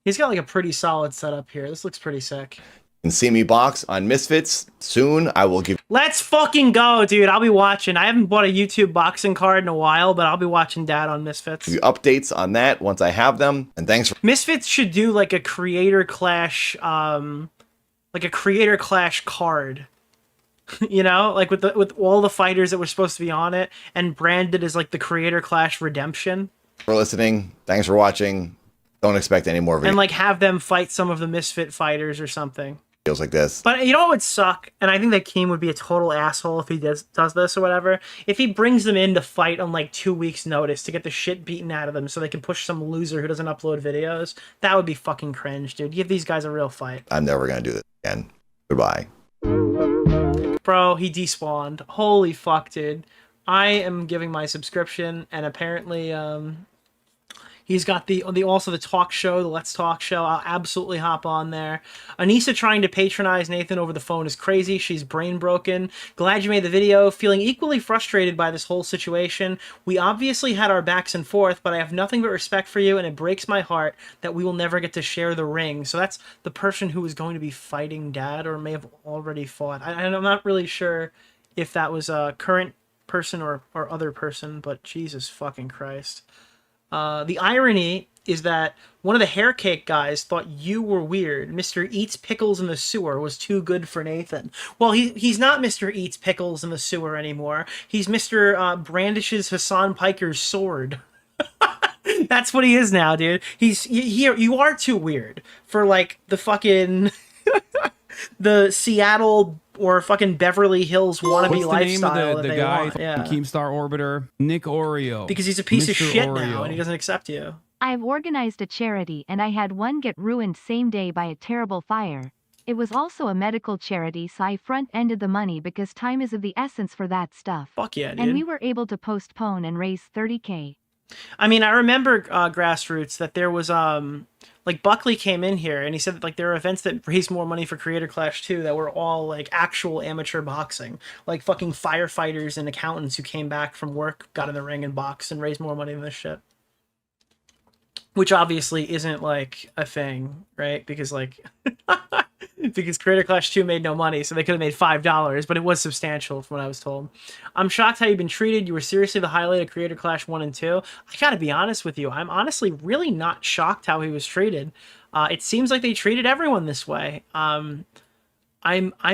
He's got like a pretty solid setup here. This looks pretty sick. You can see me box on Misfits soon. I will give Let's fucking go, dude. I'll be watching. I haven't bought a YouTube boxing card in a while, but I'll be watching Dad on Misfits. you updates on that once I have them. And thanks for Misfits should do like a Creator Clash, card. You know, like with all the fighters that were supposed to be on it, and branded as like the Creator Clash Redemption. listening. Thanks for watching. Don't expect any more videos And like have them fight some of the Misfit fighters or something. like this. But you know what would suck? And I think that Keem would be a total asshole if he does this or whatever. If he brings them in to fight on like 2 weeks notice to get the shit beaten out of them so they can push some loser who doesn't upload videos. That would be fucking cringe, dude. Give these guys a real fight. I'm never going to do this again. Goodbye. Bro, he despawned. Holy fuck, dude. I am giving my subscription, and apparently, he's got the talk show, the Let's Talk show. I'll absolutely hop on there. Anisa trying to patronize Nathan over the phone is crazy. She's brain broken. Glad you made the video. Feeling equally frustrated by this whole situation. We obviously had our backs and forth, but I have nothing but respect for you, and it breaks my heart that we will never get to share the ring. So that's the person who is going to be fighting Dad, or may have already fought. I'm not really sure if that was a current person or other person, but Jesus fucking Christ. The irony is that one of the hair cake guys thought you were weird. Mr. Eats Pickles in the Sewer was too good for Nathan. Well, he's not Mr. Eats Pickles in the Sewer anymore. He's Mr. Brandishes Hassan Piker's sword. That's what he is now, dude. You are too weird for like the fucking the Seattle or fucking Beverly Hills wannabe lifestyle. What's the name of the guy, Keemstar Orbiter? Nick Oreo. Because he's a piece of shit Oreo. now and he doesn't accept you. I've organized a charity and I had one get ruined same day by a terrible fire. It was also a medical charity, so I front-ended the money because time is of the essence for that stuff. Fuck yeah, dude. And we were able to postpone and raise $30K. I mean, I remember Grassroots that there was like Buckley came in here and he said that like there are events that raise more money for Creator Clash 2 that were all like actual amateur boxing, like fucking firefighters and accountants who came back from work, got in the ring and boxed and raised more money than this shit. Which obviously isn't like a thing, right? Because like because Creator Clash 2 made no money, so they could have made $5, but it was substantial from what I was told. I'm shocked how you've been treated. You were seriously the highlight of Creator Clash 1 and 2. I gotta be honest with you. I'm honestly really not shocked how he was treated. It seems like they treated everyone this way. I'm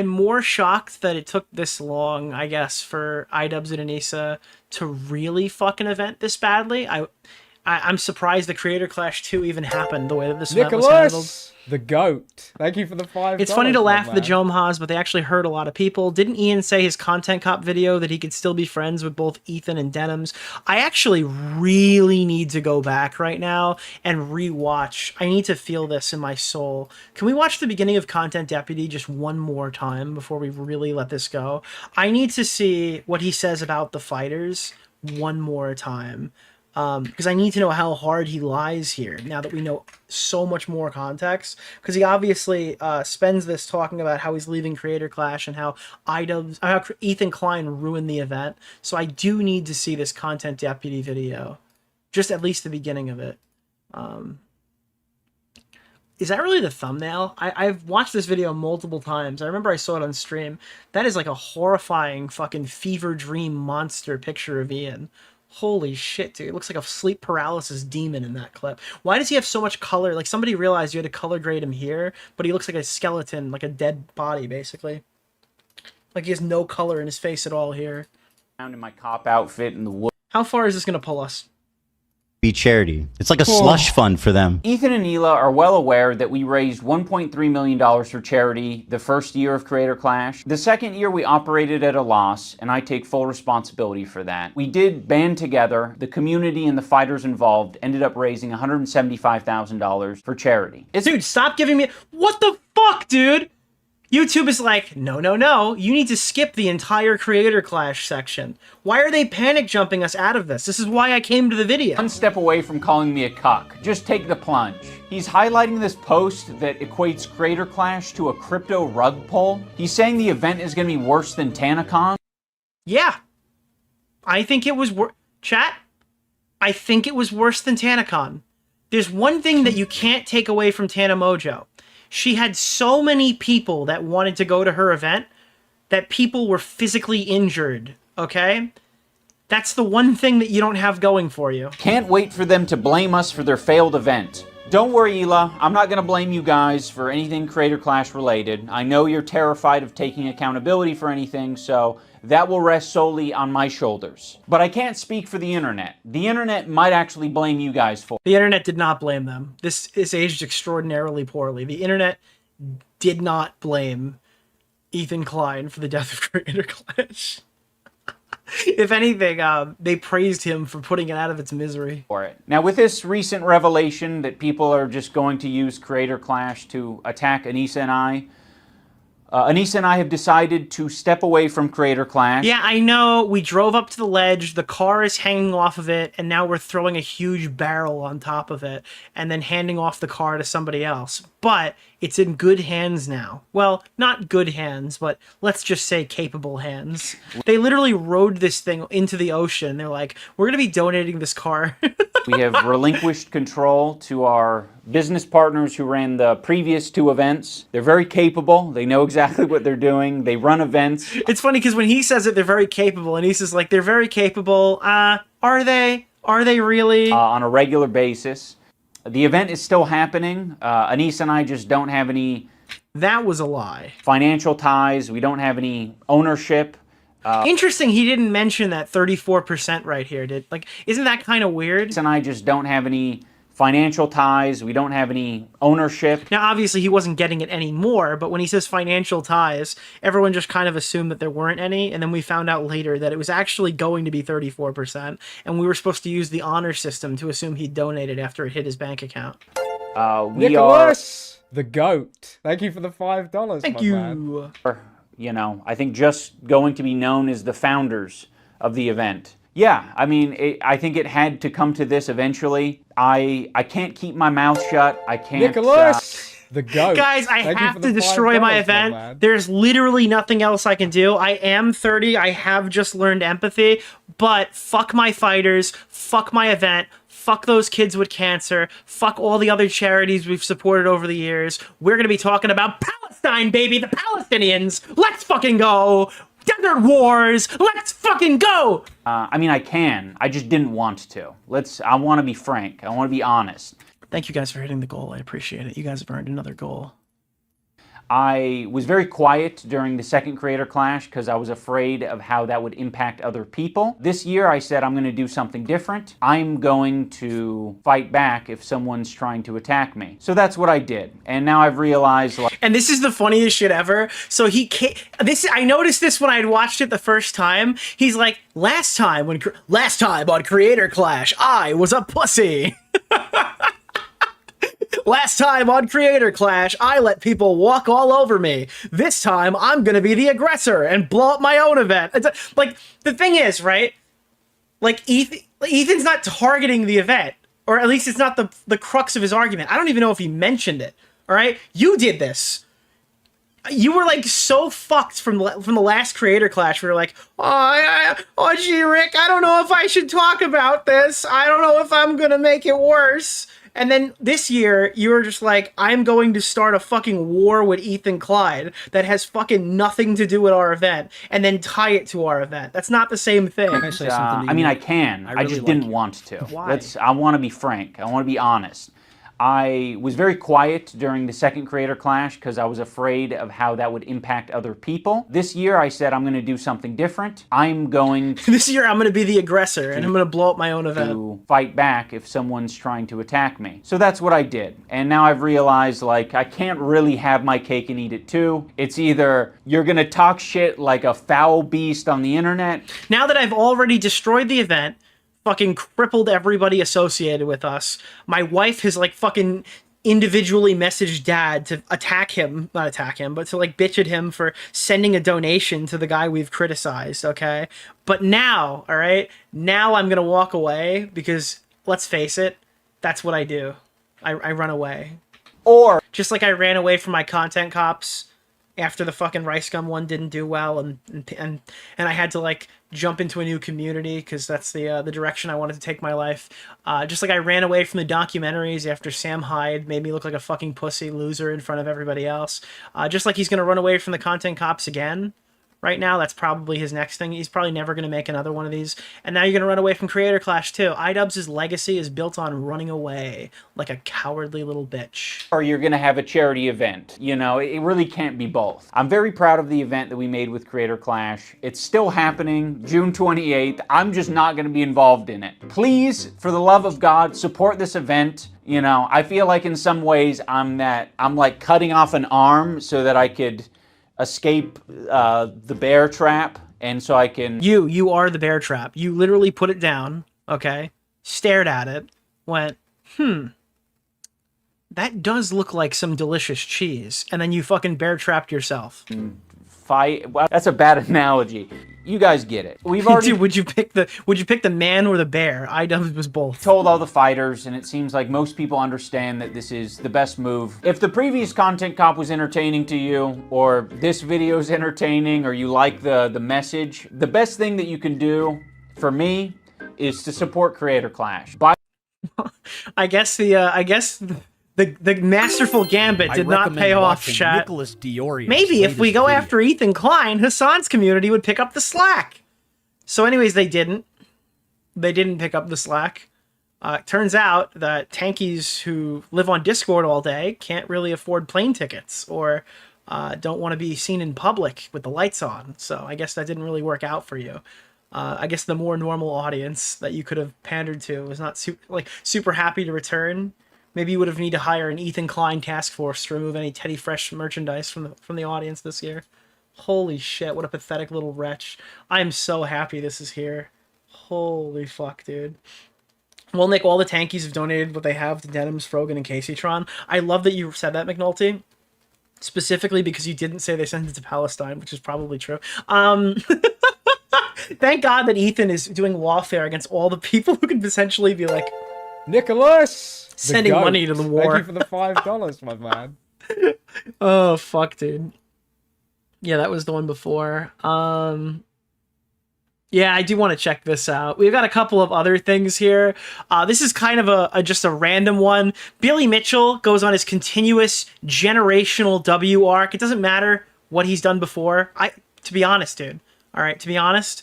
more shocked that it took this long, I guess, for iDubbbz and Anisa to really fucking event this badly. I'm surprised the Creator Clash 2 even happened the way that this event was handled. The GOAT. Thank you for the $5. It's funny to laugh at the Jomhas, but they actually hurt a lot of people. Didn't Ian say his Content Cop video that he could still be friends with both Ethan and Denims? I actually really need to go back right now and rewatch. I need to feel this in my soul. Can we watch the beginning of Content Deputy just one more time before we really let this go? I need to see what he says about the fighters one more time. Because I need to know how hard he lies here now that we know so much more context. Because he obviously spends this talking about how he's leaving Creator Clash and how how Ethan Klein ruined the event. So I do need to see this Content Deputy video, just at least the beginning of it. Is that really the thumbnail? I've watched this video multiple times. I remember I saw it on stream. That is like a horrifying fucking fever dream monster picture of Ian. Holy shit, dude. It looks like a sleep paralysis demon in that clip. Why does he have so much color? Like, somebody realized you had to color grade him here, but he looks like a skeleton, like a dead body, basically. Like, he has no color in his face at all here. Found in my cop outfit in the woods. How far is this going to pull us? Be charity. It's like a slush fund for them. Ethan and Hila are well aware that we raised $1.3 million for charity the first year of Creator Clash. The second year we operated at a loss, and I take full responsibility for that. We did band together. The community and the fighters involved ended up raising $175,000 for charity. Dude, stop giving me... What the fuck, dude? YouTube is like, no, no, no. You need to skip the entire Creator Clash section. Why are they panic jumping us out of this? This is why I came to the video. One step away from calling me a cuck. Just take the plunge. He's highlighting this post that equates Creator Clash to a crypto rug pull. He's saying the event is going to be worse than TanaCon. Yeah. I think it was Chat? I think it was worse than TanaCon. There's one thing that you can't take away from Tana Mojo. She had so many people that wanted to go to her event that people were physically injured, okay? That's the one thing that you don't have going for you. Can't wait for them to blame us for their failed event. Don't worry, Hila. I'm not going to blame you guys for anything Creator Clash related. I know you're terrified of taking accountability for anything, so that will rest solely on my shoulders. But I can't speak for the internet. The internet might actually blame you guys for it. The internet did not blame them. This aged extraordinarily poorly. The internet did not blame Ethan Klein for the death of Creator Clash. If anything, they praised him for putting it out of its misery. Now, with this recent revelation that people are just going to use Creator Clash to attack Anisa and I have decided to step away from Creator Clash. Yeah, I know. We drove up to the ledge, the car is hanging off of it, and now we're throwing a huge barrel on top of it, and then handing off the car to somebody else. But it's in good hands now. Well, not good hands, but let's just say capable hands. They literally rode this thing into the ocean. They're like, we're going to be donating this car. We have relinquished control to our business partners who ran the previous 2 events. They're very capable. They know exactly what they're doing. They run events. It's funny because when he says it, they're very capable, and Anissa's like, they're very capable. Are they? Are they really? On a regular basis. The event is still happening. Anisa and I just don't have any... That was a lie. ...financial ties. We don't have any ownership. Interesting he didn't mention that 34% right here, isn't that kind of weird? Anisa and I just don't have any financial ties. We don't have any ownership. Now, obviously, he wasn't getting it anymore, but when he says financial ties, everyone just kind of assumed that there weren't any, and then we found out later that it was actually going to be 34%, and we were supposed to use the honor system to assume he donated after it hit his bank account. Nicholas, the GOAT. Thank you for the $5. Thank you. You know, I think just going to be known as the founders of the event. Yeah, I mean, I think it had to come to this eventually. I can't keep my mouth shut. I can't... Nicholas, the GOAT. Guys, I have to destroy my event. There's literally nothing else I can do. I am 30. I have just learned empathy. But fuck my fighters. Fuck my event. Fuck those kids with cancer. Fuck all the other charities we've supported over the years. We're going to be talking about Palestine, baby. The Palestinians. Let's fucking go. Desert Wars! Let's fucking go! I mean, I can. I just didn't want to. I want to be frank. I want to be honest. Thank you guys for hitting the goal. I appreciate it. You guys have earned another goal. I was very quiet during the second Creator Clash because I was afraid of how that would impact other people. This year I said I'm going to do something different. I'm going to fight back if someone's trying to attack me. So that's what I did. And now I've realized... And this is the funniest shit ever. So I noticed this when I had watched it the first time. He's like, last time on Creator Clash, I was a pussy. Last time on Creator Clash, I let people walk all over me. This time, I'm gonna be the aggressor and blow up my own event. Like, the thing is, right? Like, Ethan's not targeting the event. Or at least it's not the crux of his argument. I don't even know if he mentioned it. All right? You did this. You were, like, so fucked from the last Creator Clash. We were like, oh, gee, Rick, I don't know if I should talk about this. I don't know if I'm gonna make it worse. And then this year, you were just like, I'm going to start a fucking war with Ethan Klein that has fucking nothing to do with our event, and then tie it to our event. That's not the same thing. Can I say something to you? I mean, I can. I just didn't want to. Why? I want to be frank. I want to be honest. I was very quiet during the second Creator Clash because I was afraid of how that would impact other people. This year I said I'm going to do something different. I'm going to... This year I'm going to be the aggressor and I'm going to blow up my own event. To fight back if someone's trying to attack me. So that's what I did. And now I've realized, like, I can't really have my cake and eat it too. It's either you're going to talk shit like a foul beast on the internet. Now that I've already destroyed the event, fucking crippled everybody associated with us. My wife has, like, fucking individually messaged Dad to not attack him, but to, like, bitch at him for sending a donation to the guy we've criticized, okay? But now, all right, now I'm gonna walk away because, let's face it, that's what I do. I run away. Or, just like I ran away from my content cops after the fucking Rice Gum one didn't do well, and I had to like jump into a new community because that's the direction I wanted to take my life. Just like I ran away from the documentaries after Sam Hyde made me look like a fucking pussy loser in front of everybody else. Just like he's gonna run away from the content cops again. Right now, that's probably his next thing. He's probably never going to make another one of these. And now you're going to run away from Creator Clash too. iDubbbz' legacy is built on running away like a cowardly little bitch. Or you're going to have a charity event. You know, it really can't be both. I'm very proud of the event that we made with Creator Clash. It's still happening, June 28th. I'm just not going to be involved in it. Please, for the love of God, support this event. You know, I feel like in some ways I'm like cutting off an arm so that I could escape the bear trap, and so I can... You are the bear trap. You literally put it down, okay, stared at it, went, that does look like some delicious cheese, and then you fucking bear trapped yourself. Well, that's a bad analogy. You guys get it. We've already... Dude, would you pick the man or the bear? iDubbbz was both. Told all the fighters, and it seems like most people understand that this is the best move. If the previous content cop was entertaining to you, or this video is entertaining, or you like the message, the best thing that you can do, for me, is to support Creator Clash. I guess the masterful gambit did not pay off, chat. Nicholas DeOrio. Maybe if we go after Ethan Klein, Hassan's community would pick up the slack. So anyways, they didn't. They didn't pick up the slack. Turns out that tankies who live on Discord all day can't really afford plane tickets or don't want to be seen in public with the lights on. So I guess that didn't really work out for you. I guess the more normal audience that you could have pandered to was not super happy to return. Maybe you would have needed to hire an Ethan Klein task force to remove any Teddy Fresh merchandise from the audience this year. Holy shit, what a pathetic little wretch. I am so happy this is here. Holy fuck, dude. Well, Nick, all the tankies have donated what they have to Denims, Frogan, and Caseytron. I love that you said that, McNulty. Specifically because you didn't say they sent it to Palestine, which is probably true. Thank God that Ethan is doing lawfare against all the people who could potentially be like... Nicholas! Sending money to the war. Thank you for the $5, my man. Oh, fuck, dude. Yeah, that was the one before. Yeah, I do want to check this out. We've got a couple of other things here. This is kind of just a random one. Billy Mitchell goes on his continuous generational W arc. It doesn't matter what he's done before. To be honest, dude. All right, to be honest,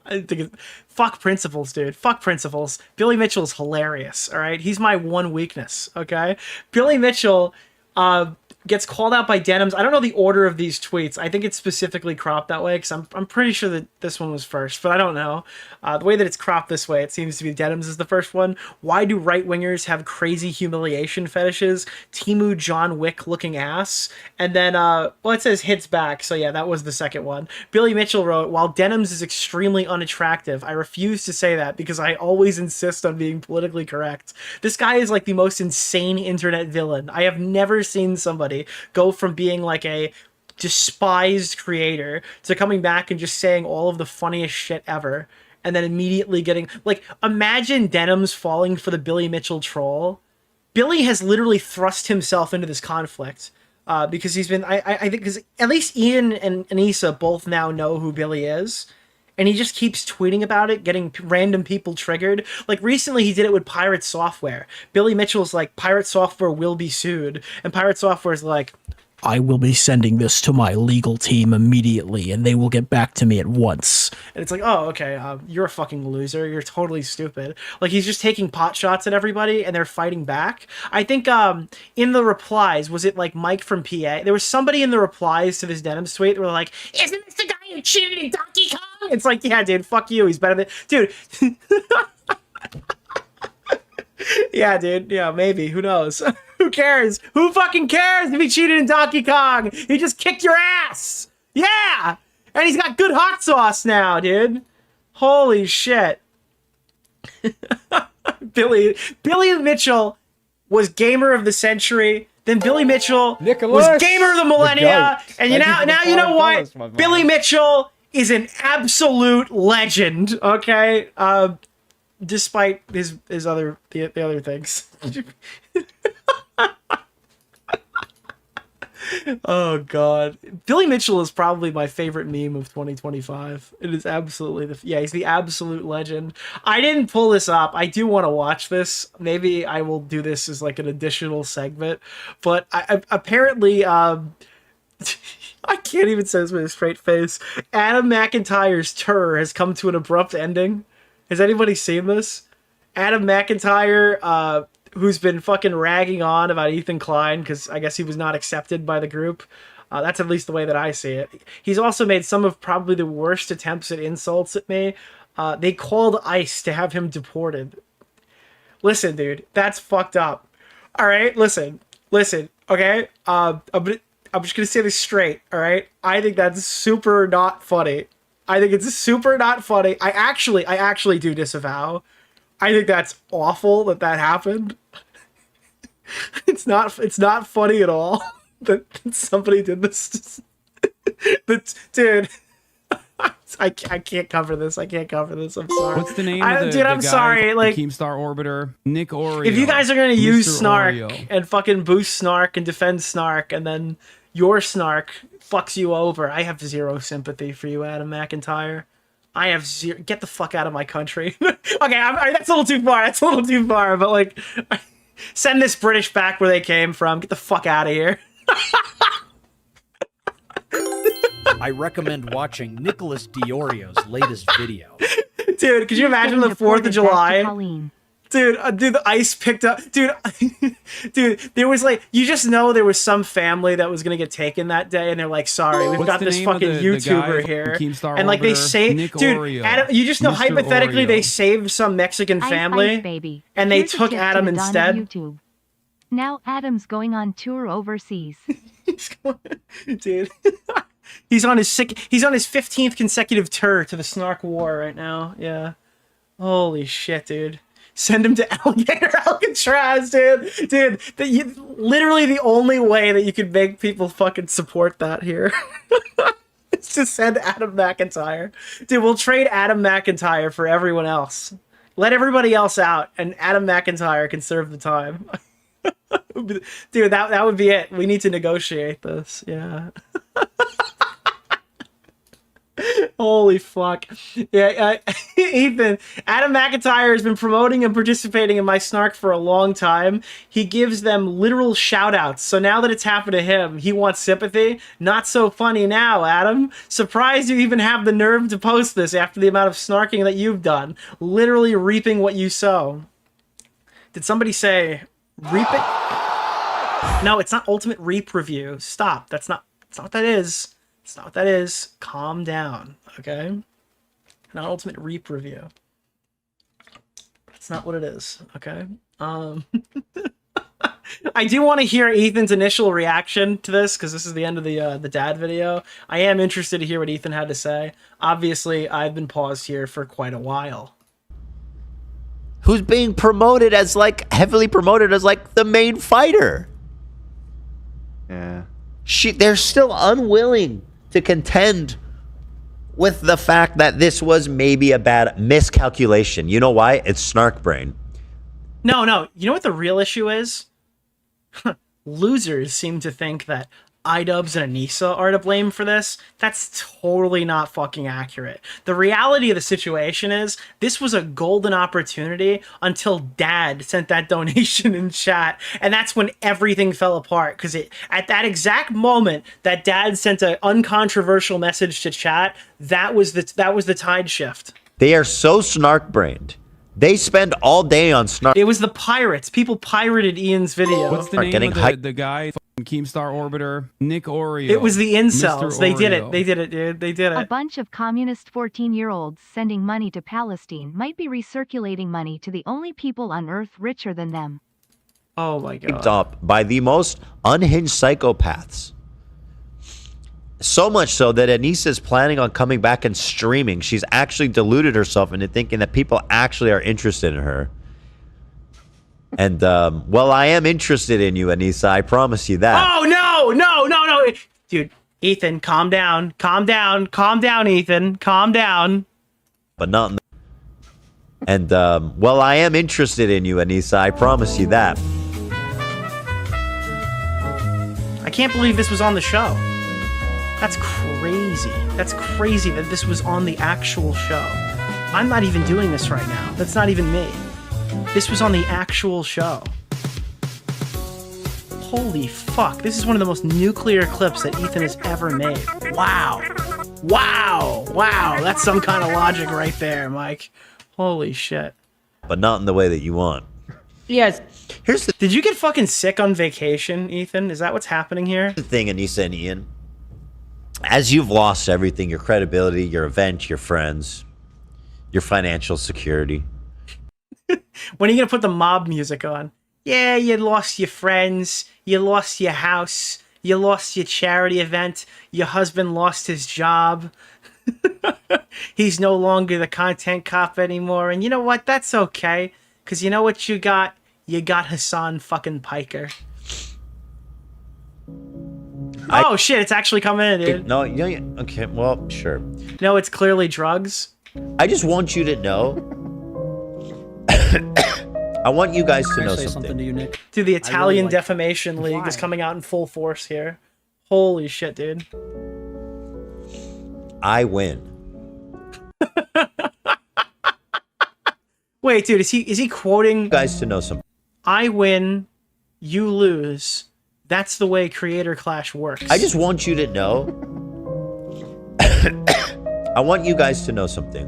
I think fuck principles, dude. Fuck principles. Billy Mitchell's hilarious. All right, he's my one weakness. Okay, Billy Mitchell gets called out by Denims. I don't know the order of these tweets. I think it's specifically cropped that way because I'm pretty sure that this one was first, but I don't know. The way that it's cropped this way, it seems to be Denims is the first one. Why do right-wingers have crazy humiliation fetishes? Timu John Wick looking ass. And then, well, it says hits back. So yeah, that was the second one. Billy Mitchell wrote, while Denims is extremely unattractive, I refuse to say that because I always insist on being politically correct. This guy is like the most insane internet villain. I have never seen somebody go from being like a despised creator to coming back and just saying all of the funniest shit ever and then immediately getting like, imagine Denims falling for the Billy Mitchell troll. Billy has literally thrust himself into this conflict because he's been I think because at least Ian and Anisa both now know who Billy is. And he just keeps tweeting about it, getting random people triggered. Like, recently he did it with Pirate Software. Billy Mitchell's like, Pirate Software will be sued. And Pirate Software's like, I will be sending this to my legal team immediately, and they will get back to me at once. And it's like, oh, okay, you're a fucking loser. You're totally stupid. Like, he's just taking pot shots at everybody, and they're fighting back. I think in the replies, was it like Mike from PA? There was somebody in the replies to this Denims tweet that were like, isn't this the guy who cheated in Donkey Kong? It's like, yeah, dude, fuck you. He's better than... Dude. Yeah, dude. Yeah, maybe. Who knows? Who cares? Who fucking cares if he cheated in Donkey Kong? He just kicked your ass. Yeah. And he's got good hot sauce now, dude. Holy shit. Billy Mitchell was Gamer of the Century. Then Billy Mitchell was Gamer of the Millennia. And now you know what? Billy Mitchell is an absolute legend, okay? Despite the other things. Oh god, Billy Mitchell is probably my favorite meme of 2025. It is absolutely he's the absolute legend. I didn't pull this up. I do want to watch this. Maybe I will do this as like an additional segment. But apparently, I can't even say this with a straight face. Adam McIntyre's tour has come to an abrupt ending. Has anybody seen this? Adam McIntyre, who's been fucking ragging on about Ethan Klein because I guess he was not accepted by the group. That's at least the way that I see it. He's also made some of probably the worst attempts at insults at me. They called ICE to have him deported. Listen, dude, that's fucked up. All right, listen, okay? I'm just gonna say this straight, all right? I think that's super not funny. I think it's super not funny. I actually do disavow. I think that's awful that happened. It's not funny at all that somebody did this. Dude, I can't cover this. I'm sorry. What's the name of the dude? I'm guy sorry. Like Keemstar Orbiter, Nick Oreo. If you guys are gonna use Mr. snark Oreo. and fucking boost snark and defend snark, and then your snark fucks you over, I have zero sympathy for you, Adam McIntyre. I have zero. Get the fuck out of my country. Okay, that's a little too far. But like, send this British back where they came from. Get the fuck out of here. I recommend watching Nicholas DeOrio's latest video. Dude, could you imagine the 4th of July? Dude, the ICE picked up. Dude, there was like, you just know there was some family that was gonna get taken that day, and they're like, sorry, we've got this fucking YouTuber here, and like they saved, dude, Adam, you just know Mr. hypothetically Oreo. they saved some Mexican family, Ice, baby. and they Here's a took tip Adam to the Don instead. of YouTube. Now Adam's going on tour overseas. Dude, he's on his 15th consecutive tour to the Snark War right now. Yeah, holy shit, dude. Send him to Alligator Alcatraz, dude. Dude, literally the only way that you could make people fucking support that here is to send Adam McIntyre. Dude, we'll trade Adam McIntyre for everyone else. Let everybody else out, and Adam McIntyre can serve the time. Dude, that would be it. We need to negotiate this. Yeah. Holy fuck. Yeah, Ethan, Adam McIntyre has been promoting and participating in my snark for a long time. He gives them literal shout outs. So now that it's happened to him, he wants sympathy. Not so funny now, Adam. Surprised you even have the nerve to post this after the amount of snarking that you've done. Literally reaping what you sow. Did somebody say reap it? No, it's not Ultimate Reap Review. Stop. That's not what that is. It's not what that is. Calm down, okay? Not Ultimate Reap Review. That's not what it is, okay? I do want to hear Ethan's initial reaction to this, because this is the end of the dad video. I am interested to hear what Ethan had to say. Obviously, I've been paused here for quite a while. Who's being promoted as like, heavily promoted as like the main fighter. Yeah. They're still unwilling to contend with the fact that this was maybe a bad miscalculation. You know why? It's snark brain. No. You know what the real issue is? Losers seem to think that iDubbbz and Anisa are to blame for this. That's totally not fucking accurate. The reality of the situation is this was a golden opportunity until Dad sent that donation in chat, and that's when everything fell apart, because at that exact moment that Dad sent an uncontroversial message to chat, that was the tide shift. They are so snark brained. They spend all day on snark. It was the pirates. People pirated Ian's video. What's the name of the guy? Keemstar Orbiter, Nick Oreo. It was the incels. Mr. They did Oreo. it. They did it, dude. They did A it. bunch of communist 14-year-olds sending money to Palestine might be recirculating money to the only people on Earth richer than them. Oh my god. Up by the most unhinged psychopaths. So much so that Anisa is planning on coming back and streaming. She's actually deluded herself into thinking that people actually are interested in her. And, well, I am interested in you, Anisa. I promise you that. Oh, no. Dude, Ethan, calm down. Calm down, Ethan. Calm down. But not in the... And, well, I am interested in you, Anisa. I promise you that. can't believe this was on the show. That's crazy. That's crazy that this was on the actual show. I'm not even doing this right now. That's not even me. This was on the actual show. Holy fuck. This is one of the most nuclear clips that Ethan has ever made. Wow. Wow. Wow. That's some kind of logic right there, Mike. Holy shit. But not in the way that you want. Yes. Did you get fucking sick on vacation, Ethan? Is that what's happening here? The thing, Anisa and Ian, as you've lost everything, your credibility, your event, your friends, your financial security. When are you going to put the mob music on? Yeah, you lost your friends, you lost your house, you lost your charity event, your husband lost his job. He's no longer the content cop anymore. And you know what? That's okay. Because you know what you got? You got Hassan fucking Piker. Oh shit, it's actually coming in, dude. No, okay, well, sure. No, it's clearly drugs. I just want you to know. I want you guys to know something. To you, Nick? Dude, the Italian Defamation League is coming out in full force here. Holy shit, dude. I win. Wait, dude, is he quoting? You guys to know something. I win, you lose. That's the way Creator Clash works. I just want you to know. I want you guys to know something.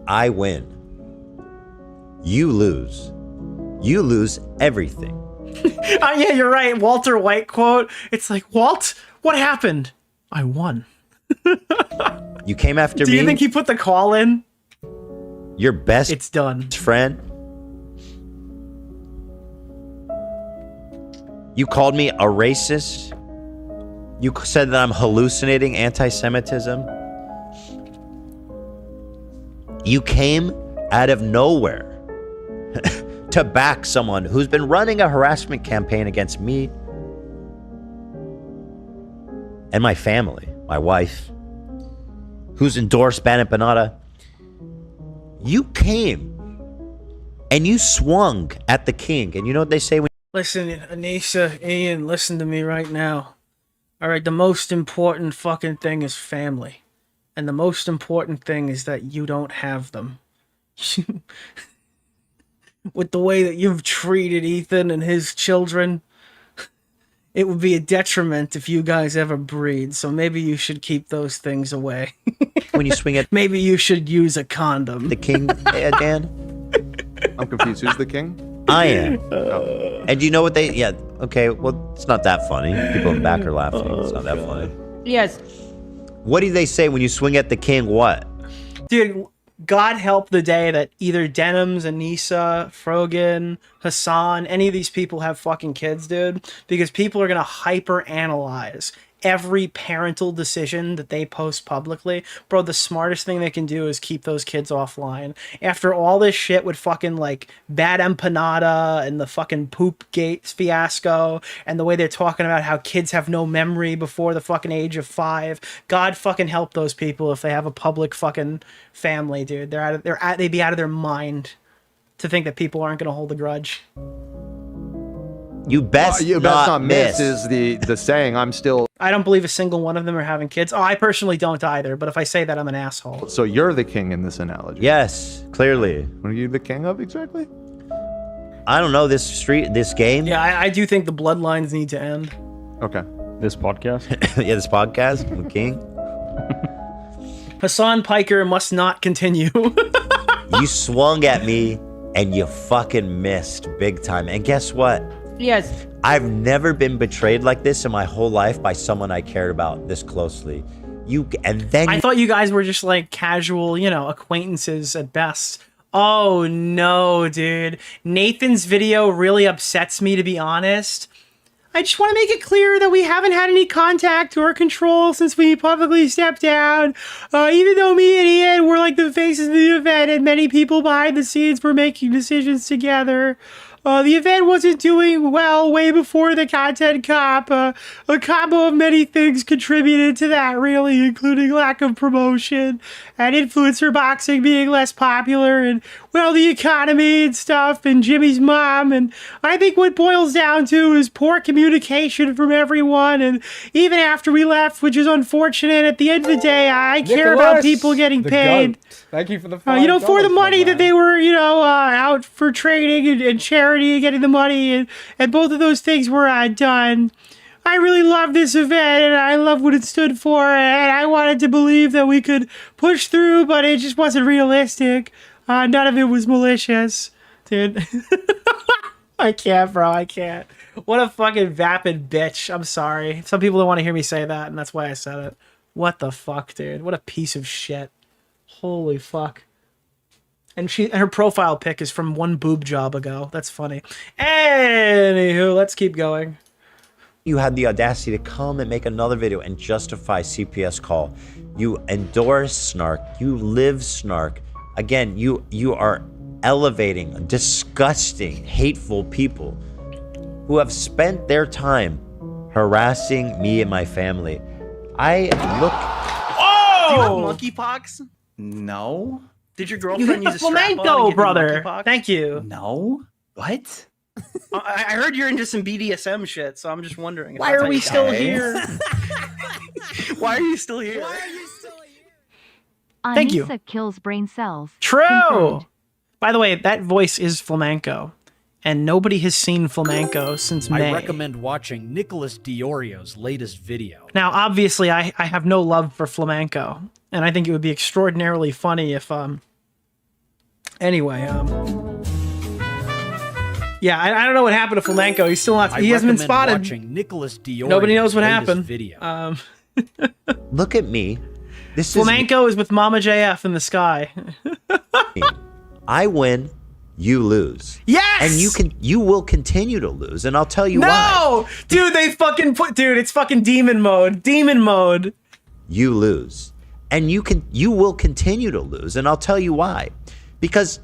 I win. You lose. You lose everything. Yeah, you're right. Walter White quote. It's like, Walt, what happened? I won. You came after me. Do you think he put the call in? Your best It's done. Friend. You called me a racist. You said that I'm hallucinating anti-Semitism. You came out of nowhere to back someone who's been running a harassment campaign against me and my family, my wife, who's endorsed Ban Empanada. You came and you swung at the king. And you know what they say when... Listen, Anisa, Ian, listen to me right now. All right, the most important fucking thing is family. And the most important thing is that you don't have them. With the way that you've treated Ethan and his children, it would be a detriment if you guys ever breed. So maybe you should keep those things away. When you swing at... Maybe you should use a condom. The king, Dan? I'm confused. Who's the king? I am. And do you know what they... Yeah, okay, well, it's not that funny. People in the back are laughing. It's not that funny. Yes. What do they say when you swing at the king? What? Dude, God help the day that either Denims, Anisa, Frogan, Hassan, any of these people have fucking kids, dude. Because people are going to hyper-analyze every parental decision that they post publicly. Bro, the smartest thing they can do is keep those kids offline. After all this shit with fucking, like, Bad Empanada and the fucking Poop Gate fiasco and the way they're talking about how kids have no memory before the fucking age of 5, God fucking help those people if they have a public fucking family, dude. They'd be out of their mind to think that people aren't going to hold a grudge. You best not miss is the saying. I'm still... I don't believe a single one of them are having kids. Oh, I personally don't either, but if I say that, I'm an asshole. So you're the king in this analogy? Yes, clearly. What are you the king of exactly? I don't know, this game. Yeah, I do think the bloodlines need to end. Okay. This podcast? Yeah, this podcast, the king. Hassan Piker must not continue. You swung at me and you fucking missed big time. And guess what? Yes. I've never been betrayed like this in my whole life by someone I cared about this closely. I thought you guys were just like casual, acquaintances at best. Oh no, dude. Nathan's video really upsets me, to be honest. I just want to make it clear that we haven't had any contact or control since we publicly stepped down. Even though me and Ian were like the faces of the event and many people behind the scenes were making decisions together. The event wasn't doing well way before the content cop. A combo of many things contributed to that, really, including lack of promotion and influencer boxing being less popular. And well, the economy and stuff, and Jimmy's mom, and I think what boils down to is poor communication from everyone, and even after we left, which is unfortunate, at the end of the day, I care about people getting paid. Thank you for the $5, You know, for the money that man. they were, you know, out for trading and charity and getting the money, and both of those things were done. I really love this event, and I love what it stood for, and I wanted to believe that we could push through, but it just wasn't realistic. None of it was malicious. Dude. I can't, bro. I can't. What a fucking vapid bitch. I'm sorry. Some people don't want to hear me say that, and that's why I said it. What the fuck, dude? What a piece of shit. Holy fuck. And her profile pic is from one boob job ago. That's funny. Anywho, let's keep going. You had the audacity to come and make another video and justify CPS call. You endorse snark. You live snark. Again, you are elevating disgusting, hateful people who have spent their time harassing me and my family. I look. Do you have monkeypox? No. Did your girlfriend use a flamenco, brother? Thank you. No. What? I heard you're into some BDSM shit, so I'm just wondering. Why are we still here? Why are you still here? Thank you. Anisa kills brain cells. True. Confirmed. By the way, that voice is flamenco, and nobody has seen flamenco since May. I recommend watching Nicholas DeOrio's latest video. Now, obviously, I have no love for flamenco, and I think it would be extraordinarily funny if anyway, yeah, I don't know what happened to flamenco. He's still not. He hasn't been spotted. Watching Nicholas DeOrio's Nobody knows what latest happened. Video. Look at me. This flamenco is with Mama JF in the sky. I win, you lose. Yes! And you will continue to lose, and I'll tell you why. No! Dude, they fucking dude, it's fucking demon mode. Demon mode. You lose. And you will continue to lose, and I'll tell you why. Because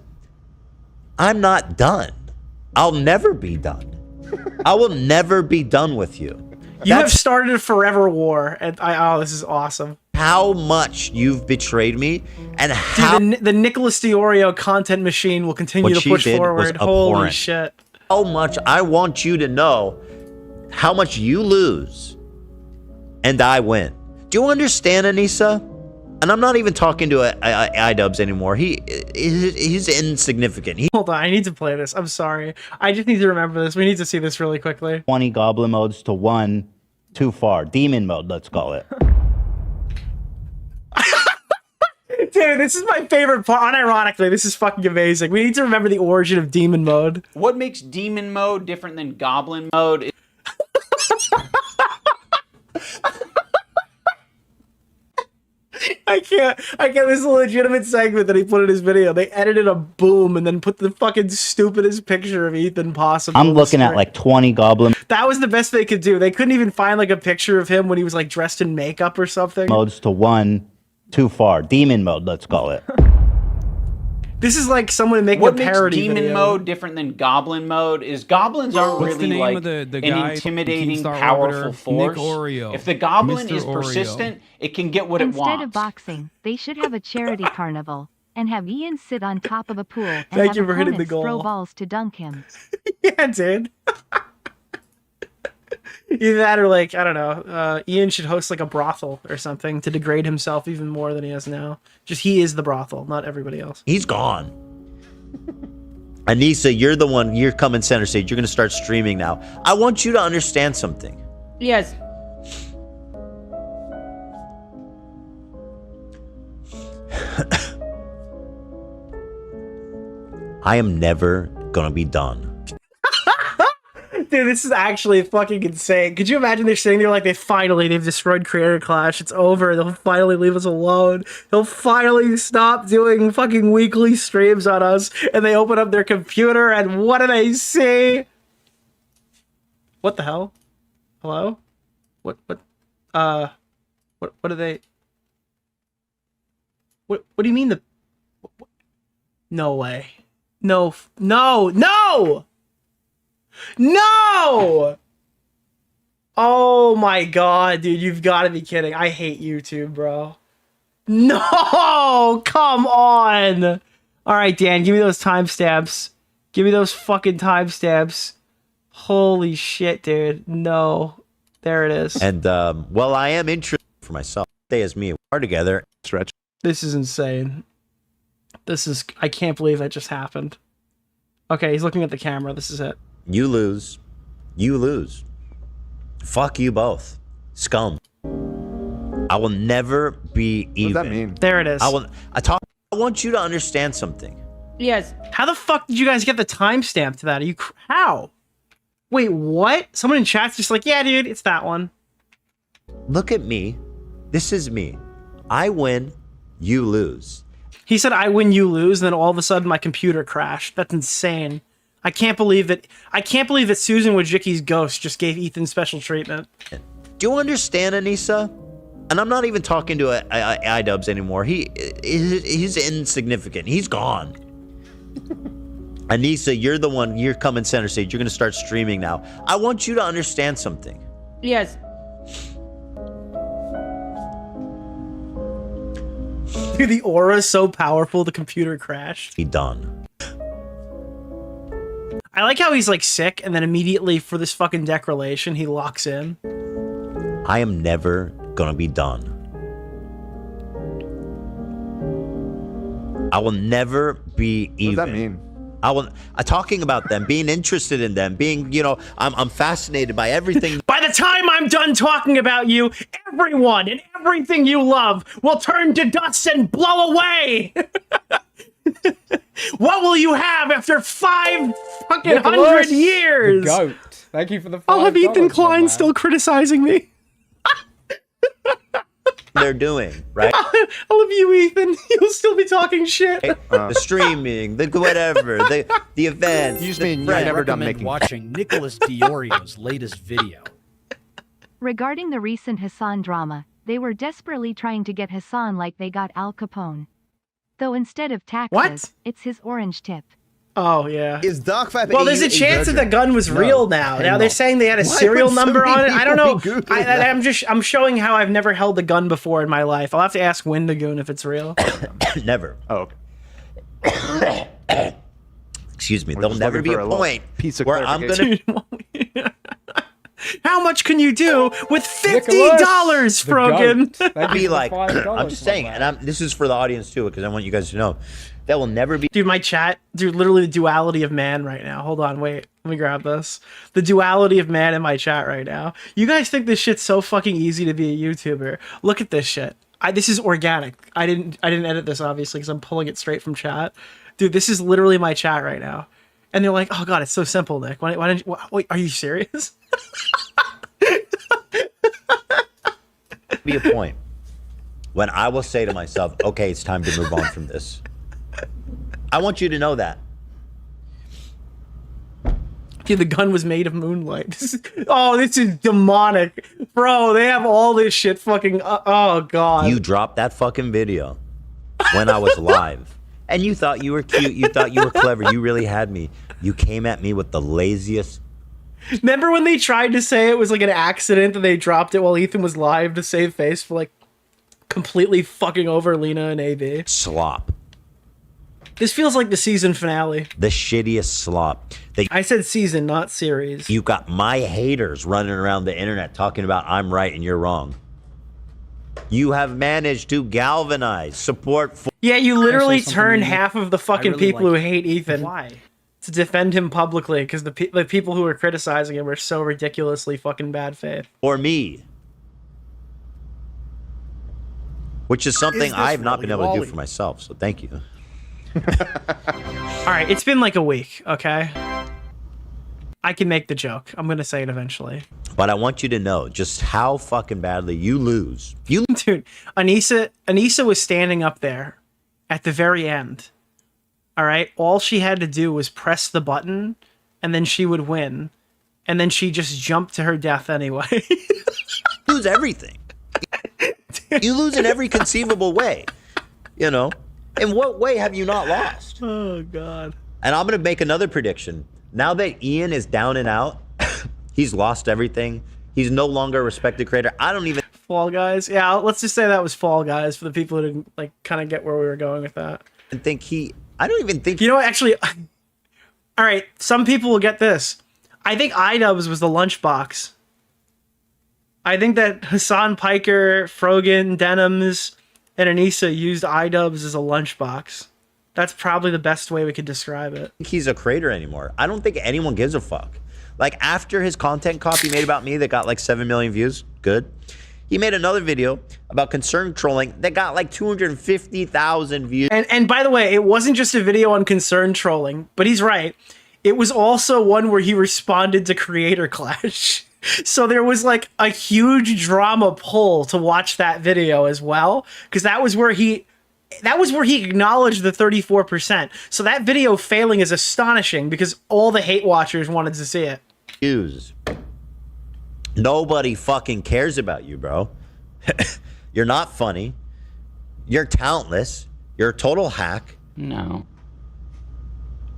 I'm not done. I'll never be done. I will never be done with you. You have started a forever war, and oh, this is awesome. How much you've betrayed me, and how Dude, the Nicholas DeOrio content machine will continue to push forward. Holy shit! How much I want you to know, how much you lose, and I win. Do you understand, Anisa? And I'm not even talking to iDubbbz anymore. He's insignificant. Hold on, I need to play this. I'm sorry. I just need to remember this. We need to see this really quickly. 20 goblin modes to 1 too far. Demon mode, let's call it. Dude, this is my favorite part. Unironically, this is fucking amazing. We need to remember the origin of demon mode. What makes demon mode different than goblin mode? I can't. This is a legitimate segment that he put in his video. They edited a boom and then put the fucking stupidest picture of Ethan possible. I'm looking at like 20 goblin That was the best they could do. They couldn't even find like a picture of him when he was like dressed in makeup or something. modes to 1 too far. Demon mode, let's call it. This is like someone making What a parody makes demon video. mode different than goblin mode is goblins aren't What's the really name like of the an guy, intimidating, Keemstar powerful Orbiter? force. Nick Oreo. If the goblin Mr. is Oreo. persistent, it can get what it Instead wants. of boxing, they should have a charity carnival and have Ian sit on top of a pool and Thank have you for hitting the opponents goal. throw balls to dunk him. Yeah, dude. Either that or like, I don't know, Ian should host like a brothel or something to degrade himself even more than he is now. Just he is the brothel, not everybody else. He's gone. Anisa, you're the one. You're coming center stage. You're going to start streaming now. I want you to understand something. Yes. I am never going to be done. Dude, this is actually fucking insane. Could you imagine they're sitting there like they've destroyed Creator Clash. It's over. They'll finally leave us alone. They'll finally stop doing fucking weekly streams on us. And they open up their computer and what do they see? What the hell? Hello? What are they? What do you mean what? No way. No. No! Oh my god, dude, you've got to be kidding. I hate YouTube, bro. No! Come on! All right, Dan, give me those timestamps. Give me those fucking timestamps. Holy shit, dude. No. There it is. And, well, I am interested for myself. Stay as me. We're together. Stretch. This is insane. I can't believe that just happened. Okay, he's looking at the camera. This is it. You lose. You lose. Fuck you both. Scum. I will never be even. What does that mean? There it is. I want you to understand something. Yes. How the fuck did you guys get the timestamp to that? How? Wait, what? Someone in chat's just like, yeah, dude, it's that one. Look at me. This is me. I win, you lose. He said, I win, you lose, and then all of a sudden my computer crashed. That's insane. I can't believe that Susan Wojcicki's ghost just gave Ethan special treatment. Do you understand, Anisa? And I'm not even talking to iDubbbz anymore. He's insignificant. He's gone. Anisa, you're the one. You're coming center stage. You're going to start streaming now. I want you to understand something. Yes. Dude, the aura is so powerful, the computer crashed. Be done. I like how he's like sick, and then immediately for this fucking declaration, he locks in. I am never gonna be done. I will never be even. What does that mean? I'm talking about them, being interested in them, being, I'm fascinated by everything. By the time I'm done talking about you, everyone and everything you love will turn to dust and blow away. What will you have after 500 years? The goat. Thank you for the $5. I'll have Ethan Klein still criticizing me. They're doing, right? I love you, Ethan. You'll still be talking shit. The streaming, the whatever, the events. You just mean you're never done making. Watching Nicholas DeOrio's latest video. Regarding the recent Hassan drama, they were desperately trying to get Hassan like they got Al Capone. Though instead of taxes, it's his orange tip. Oh, yeah. Is Dark Vibe Well, there's a chance that the gun was real now. Now they're saying they had a serial number on it. I don't know. I'm showing how I've never held a gun before in my life. I'll have to ask Wendigoon if it's real. Never. Oh, okay. Excuse me. There'll never be a point where I'm going to... How much can you do with $50, Frogan? Be like, I'm just saying, and this is for the audience too, because I want you guys to know. That will never be. Dude, my chat, literally the duality of man right now. Hold on, wait. Let me grab this. The duality of man in my chat right now. You guys think this shit's so fucking easy to be a YouTuber. Look at this shit. This is organic. I didn't edit this, obviously, because I'm pulling it straight from chat. Dude, this is literally my chat right now. And they're like, oh god, it's so simple, Nick. Why didn't you, wait, are you serious? Be a point when I will say to myself, okay, it's time to move on from this. I want you to know that. Dude, the gun was made of moonlight. This is demonic. Bro, they have all this shit fucking... oh, God. You dropped that fucking video when I was live. And you thought you were cute. You thought you were clever. You really had me. You came at me with the laziest... Remember when they tried to say it was like an accident and they dropped it while Ethan was live to save face for like completely fucking over Lena and AB? Slop. This feels like the season finale. The shittiest slop. I said season, not series. You got my haters running around the internet talking about I'm right and you're wrong. You have managed to galvanize support for... Yeah, you literally turned half of the fucking people who hate Ethan to defend him publicly because the people who were criticizing him were so ridiculously fucking bad faith. Or me. Which is something I've not been able to do for myself, so thank you. All right, it's been like a week, okay? I can make the joke. I'm gonna say it eventually. But I want you to know just how fucking badly you lose. Dude, Anisa was standing up there at the very end. All right, all she had to do was press the button, and then she would win, and then she just jumped to her death anyway. Lose everything. You lose in every conceivable way. You know. In what way have you not lost? Oh, God. And I'm going to make another prediction. Now that Ian is down and out, he's lost everything. He's no longer a respected creator. I don't even... Fall Guys? Yeah, let's just say that was Fall Guys for the people who didn't, like, kind of get where we were going with that. I think he I don't even think. You know what? Actually, all right. Some people will get this. I think iDubbbz was the lunchbox. I think that Hassan Piker, Frogan, Denims, and Anisa used iDubbbz as a lunchbox. That's probably the best way we could describe it. He's a creator anymore. I don't think anyone gives a fuck. Like, after his content copy made about me that got like 7 million views, good. He made another video about concern trolling that got like 250,000 views. And by the way, it wasn't just a video on concern trolling, but he's right. It was also one where he responded to Creator Clash. So there was like a huge drama pull to watch that video as well, because that was where he acknowledged the 34%. So that video failing is astonishing because all the hate watchers wanted to see it. Views. Nobody fucking cares about you, bro. You're not funny. You're talentless. You're a total hack. No.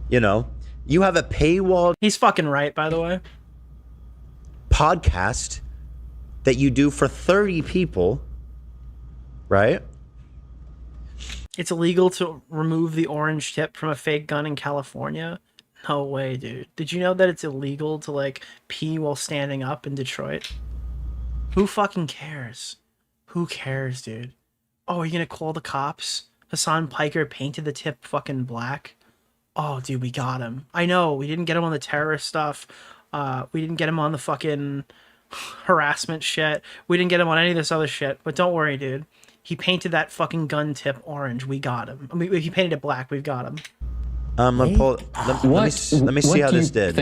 You know, you have a paywall. He's fucking right, by the way. Podcast that you do for 30 people, right? It's illegal to remove the orange tip from a fake gun in California. No way, dude. Did you know that it's illegal to, like, pee while standing up in Detroit? Who fucking cares? Who cares, dude? Oh, are you gonna call the cops? Hassan Piker painted the tip fucking black. Oh, dude, we got him. I know, we didn't get him on the terrorist stuff. We didn't get him on the fucking harassment shit. We didn't get him on any of this other shit. But don't worry, dude. He painted that fucking gun tip orange. We got him. I mean, if he painted it black, we've got him. Let me see how this did.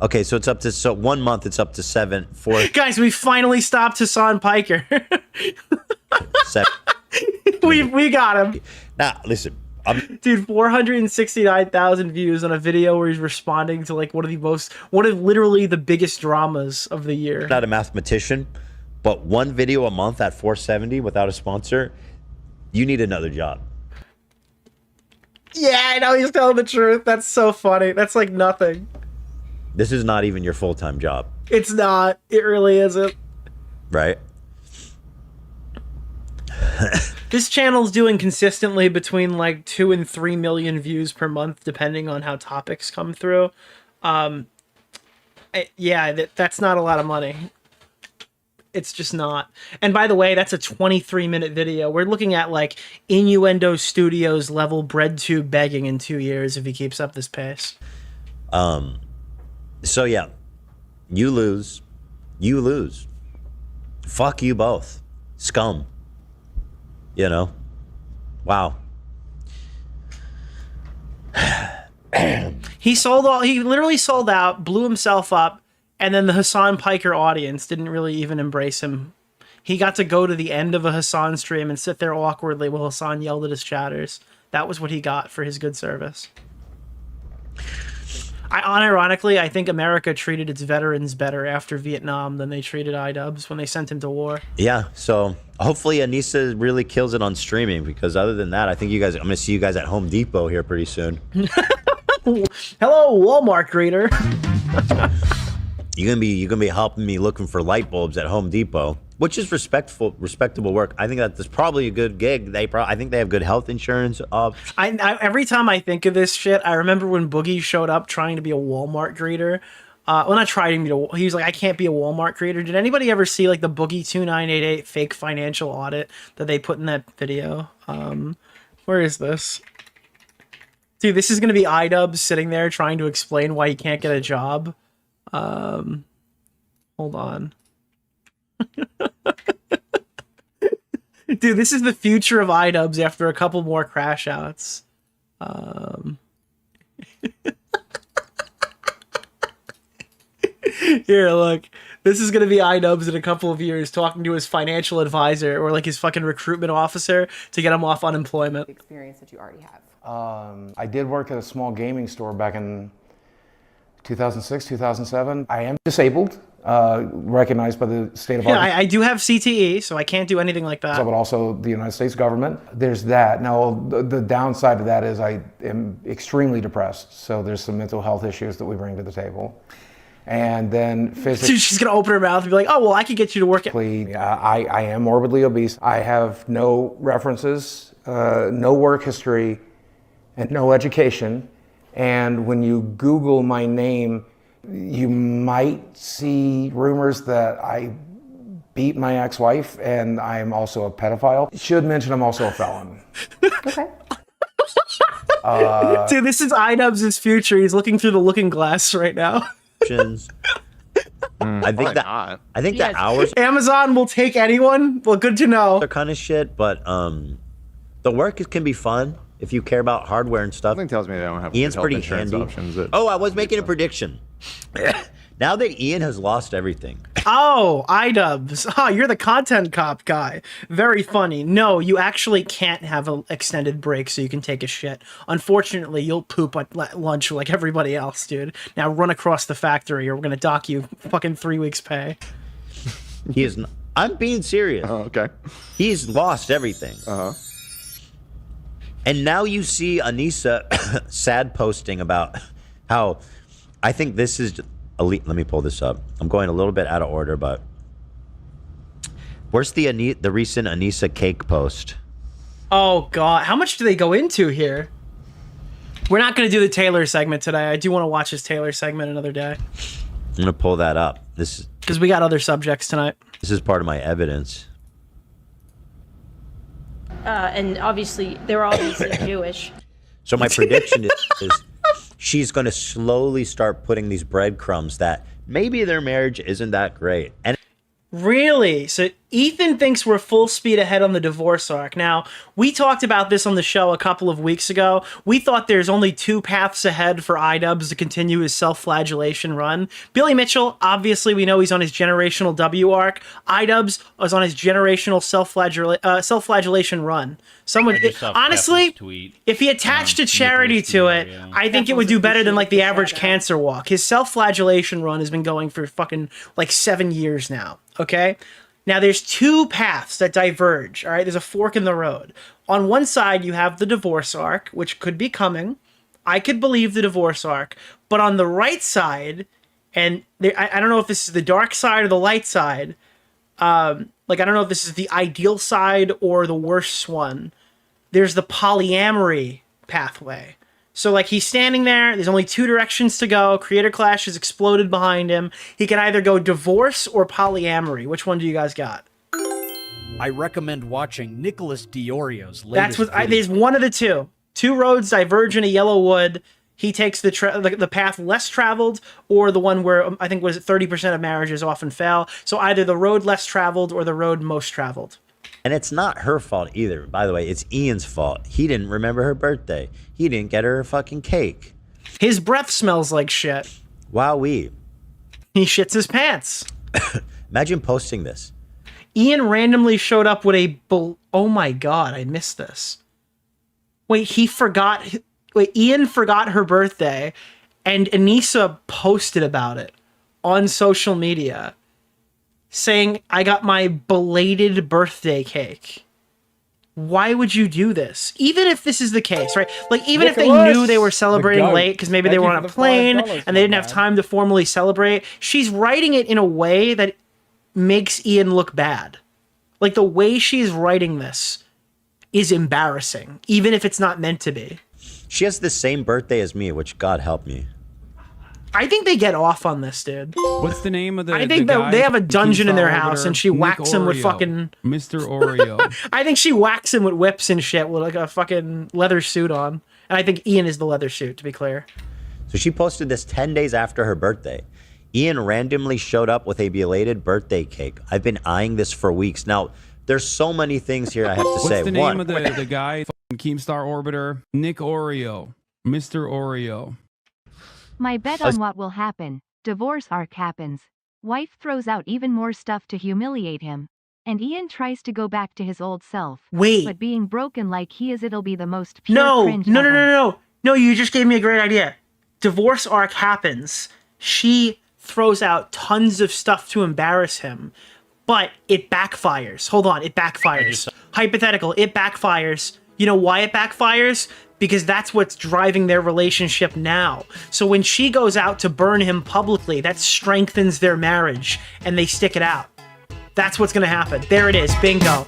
Okay, so it's up to 1 month. It's up to 7. 4. Guys, we finally stopped Hassan Piker. 7. we got him. Now listen, dude, 469,000 views on a video where he's responding to like one of literally the biggest dramas of the year. Not a mathematician, but one video a month at 470 without a sponsor, you need another job. Yeah, I know, he's telling the truth. That's so funny. That's like nothing. This is not even your full-time job. It's not. It really isn't. Right? This channel's doing consistently between like 2 and 3 million views per month, depending on how topics come through. Yeah, that's not a lot of money. It's just not. And by the way, that's a 23-minute video. We're looking at like Innuendo Studios level bread tube begging in 2 years if he keeps up this pace. So yeah, you lose. You lose. Fuck you both. Scum. You know? Wow. He literally sold out, blew himself up, and then the Hassan Piker audience didn't really even embrace him. He got to go to the end of a Hassan stream and sit there awkwardly while Hassan yelled at his chatters. That was what he got for his good service. Unironically, I think America treated its veterans better after Vietnam than they treated iDubbbz when they sent him to war. Yeah, so hopefully Anisa really kills it on streaming, because other than that, I think I'm going to see you guys at Home Depot here pretty soon. Hello, Walmart greeter. You're gonna be helping me looking for light bulbs at Home Depot, which is respectable work. I think that's probably a good gig. I think they have good health insurance. Every time I think of this shit, I remember when Boogie showed up trying to be a Walmart greeter. Well, not trying to be. He was like, I can't be a Walmart greeter. Did anybody ever see like the Boogie 2988 fake financial audit that they put in that video? Where is this? Dude, this is gonna be iDubbbz sitting there trying to explain why he can't get a job. Hold on. Dude, this is the future of iDubbbz after a couple more crash outs. Here, look. This is gonna be iDubbbz in a couple of years talking to his financial advisor or like his fucking recruitment officer to get him off unemployment. Experience that you already have. I did work at a small gaming store back in 2006, 2007. I am disabled, recognized by the state of Arkansas. Yeah, I do have CTE, so I can't do anything like that. But also the United States government. There's that. Now, the downside of that is I am extremely depressed. So there's some mental health issues that we bring to the table. And then physically... She's going to open her mouth and be like, oh, well, I could get you to work at... I am morbidly obese. I have no references no work history, and no education. And when you Google my name, you might see rumors that I beat my ex-wife and I'm also a pedophile. Should mention I'm also a felon. Okay. Dude, this is iDubbbz's future. He's looking through the looking glass right now. I think that hours Amazon will take anyone. Well, good to know. are kind of shit, but the work can be fun if you care about hardware and stuff. Something tells me they don't have Ian's good health pretty insurance handy. options. Oh, I was making a prediction. Now that Ian has lost everything. Oh, iDubbbz. Oh, you're the content cop guy. Very funny. No, you actually can't have an extended break so you can take a shit. Unfortunately, you'll poop at lunch like everybody else, dude. Now run across the factory or we're gonna dock you fucking 3 weeks pay. He is. I'm being serious. Oh, okay. He's lost everything. And now you see Anisa sad posting about how I think this is elite. Let me pull this up. I'm going a little bit out of order, but where's the recent Anisa cake post? Oh god, how much do they go into here? We're not gonna do the Taylor segment today. I do want to watch his Taylor segment another day. I'm gonna pull that up. This is because we got other subjects tonight. This is part of my evidence. And obviously, they're obviously Jewish. So my prediction is she's going to slowly start putting these breadcrumbs that maybe their marriage isn't that great. And Really? So Ethan thinks we're full speed ahead on the divorce arc. Now, we talked about this on the show a couple of weeks ago. We thought there's only 2 paths ahead for iDubbbz to continue his self-flagellation run. Billy Mitchell, obviously we know he's on his generational W arc. iDubbbz is on his generational self-flagellation run. Honestly, if he attached a charity to it, I think it would do better than like the average cancer walk. His self-flagellation run has been going for fucking like 7 years now. Okay? Now, there's 2 paths that diverge, all right? There's a fork in the road. On one side, you have the divorce arc, which could be coming. I could believe the divorce arc. But on the right side, and I don't know if this is the dark side or the light side. Like, I don't know if this is the ideal side or the worst one. There's the polyamory pathway. So, like, he's standing there. There's only 2 directions to go. Creator Clash has exploded behind him. He can either go divorce or polyamory. Which one do you guys got? I recommend watching Nicholas DeOrio's latest video. There's one of the 2. 2 roads diverge in a yellow wood. He takes the path less traveled, or the one where I think was 30% of marriages often fail. So either the road less traveled or the road most traveled. And it's not her fault either. By the way, it's Ian's fault. He didn't remember her birthday. He didn't get her a fucking cake. His breath smells like shit. Wowee. He shits his pants. Imagine posting this. Ian randomly showed up with a... Oh my god, I missed this. Wait, Ian forgot her birthday, and Anisa posted about it on social media, saying, I got my belated birthday cake. Why would you do this? Even if this is the case, right? Like, even if they knew they were celebrating late because maybe they were on a plane and they didn't have time to formally celebrate, she's writing it in a way that makes Ian look bad. Like, the way she's writing this is embarrassing, even if it's not meant to be. She has the same birthday as me, which God help me. I think they get off on this, dude. What's the name of the I think guy they have a dungeon in their Keemstar house, Orbiter? and she whacks him with Oreo. fucking... Mr. Oreo. I think she whacks him with whips and shit with like a fucking leather suit on. And I think Ian is the leather suit, to be clear. So she posted this 10 days after her birthday. Ian randomly showed up with a belated birthday cake. I've been eyeing this for weeks. Now, there's so many things here I have to say. What's the name of the guy? Keemstar Orbiter. Nick Oreo. Mr. Oreo. My bet on what will happen. Divorce arc happens. Wife throws out even more stuff to humiliate him. And Ian tries to go back to his old self. Wait. But being broken like he is, it'll be the most pure cringe No, ever. No, you just gave me a great idea. Divorce arc happens. She throws out tons of stuff to embarrass him. But it backfires. Hold on, it backfires. Hypothetical, it backfires. You know why it backfires? Because that's what's driving their relationship now. So when she goes out to burn him publicly, that strengthens their marriage, and they stick it out. That's what's gonna happen. There it is, bingo.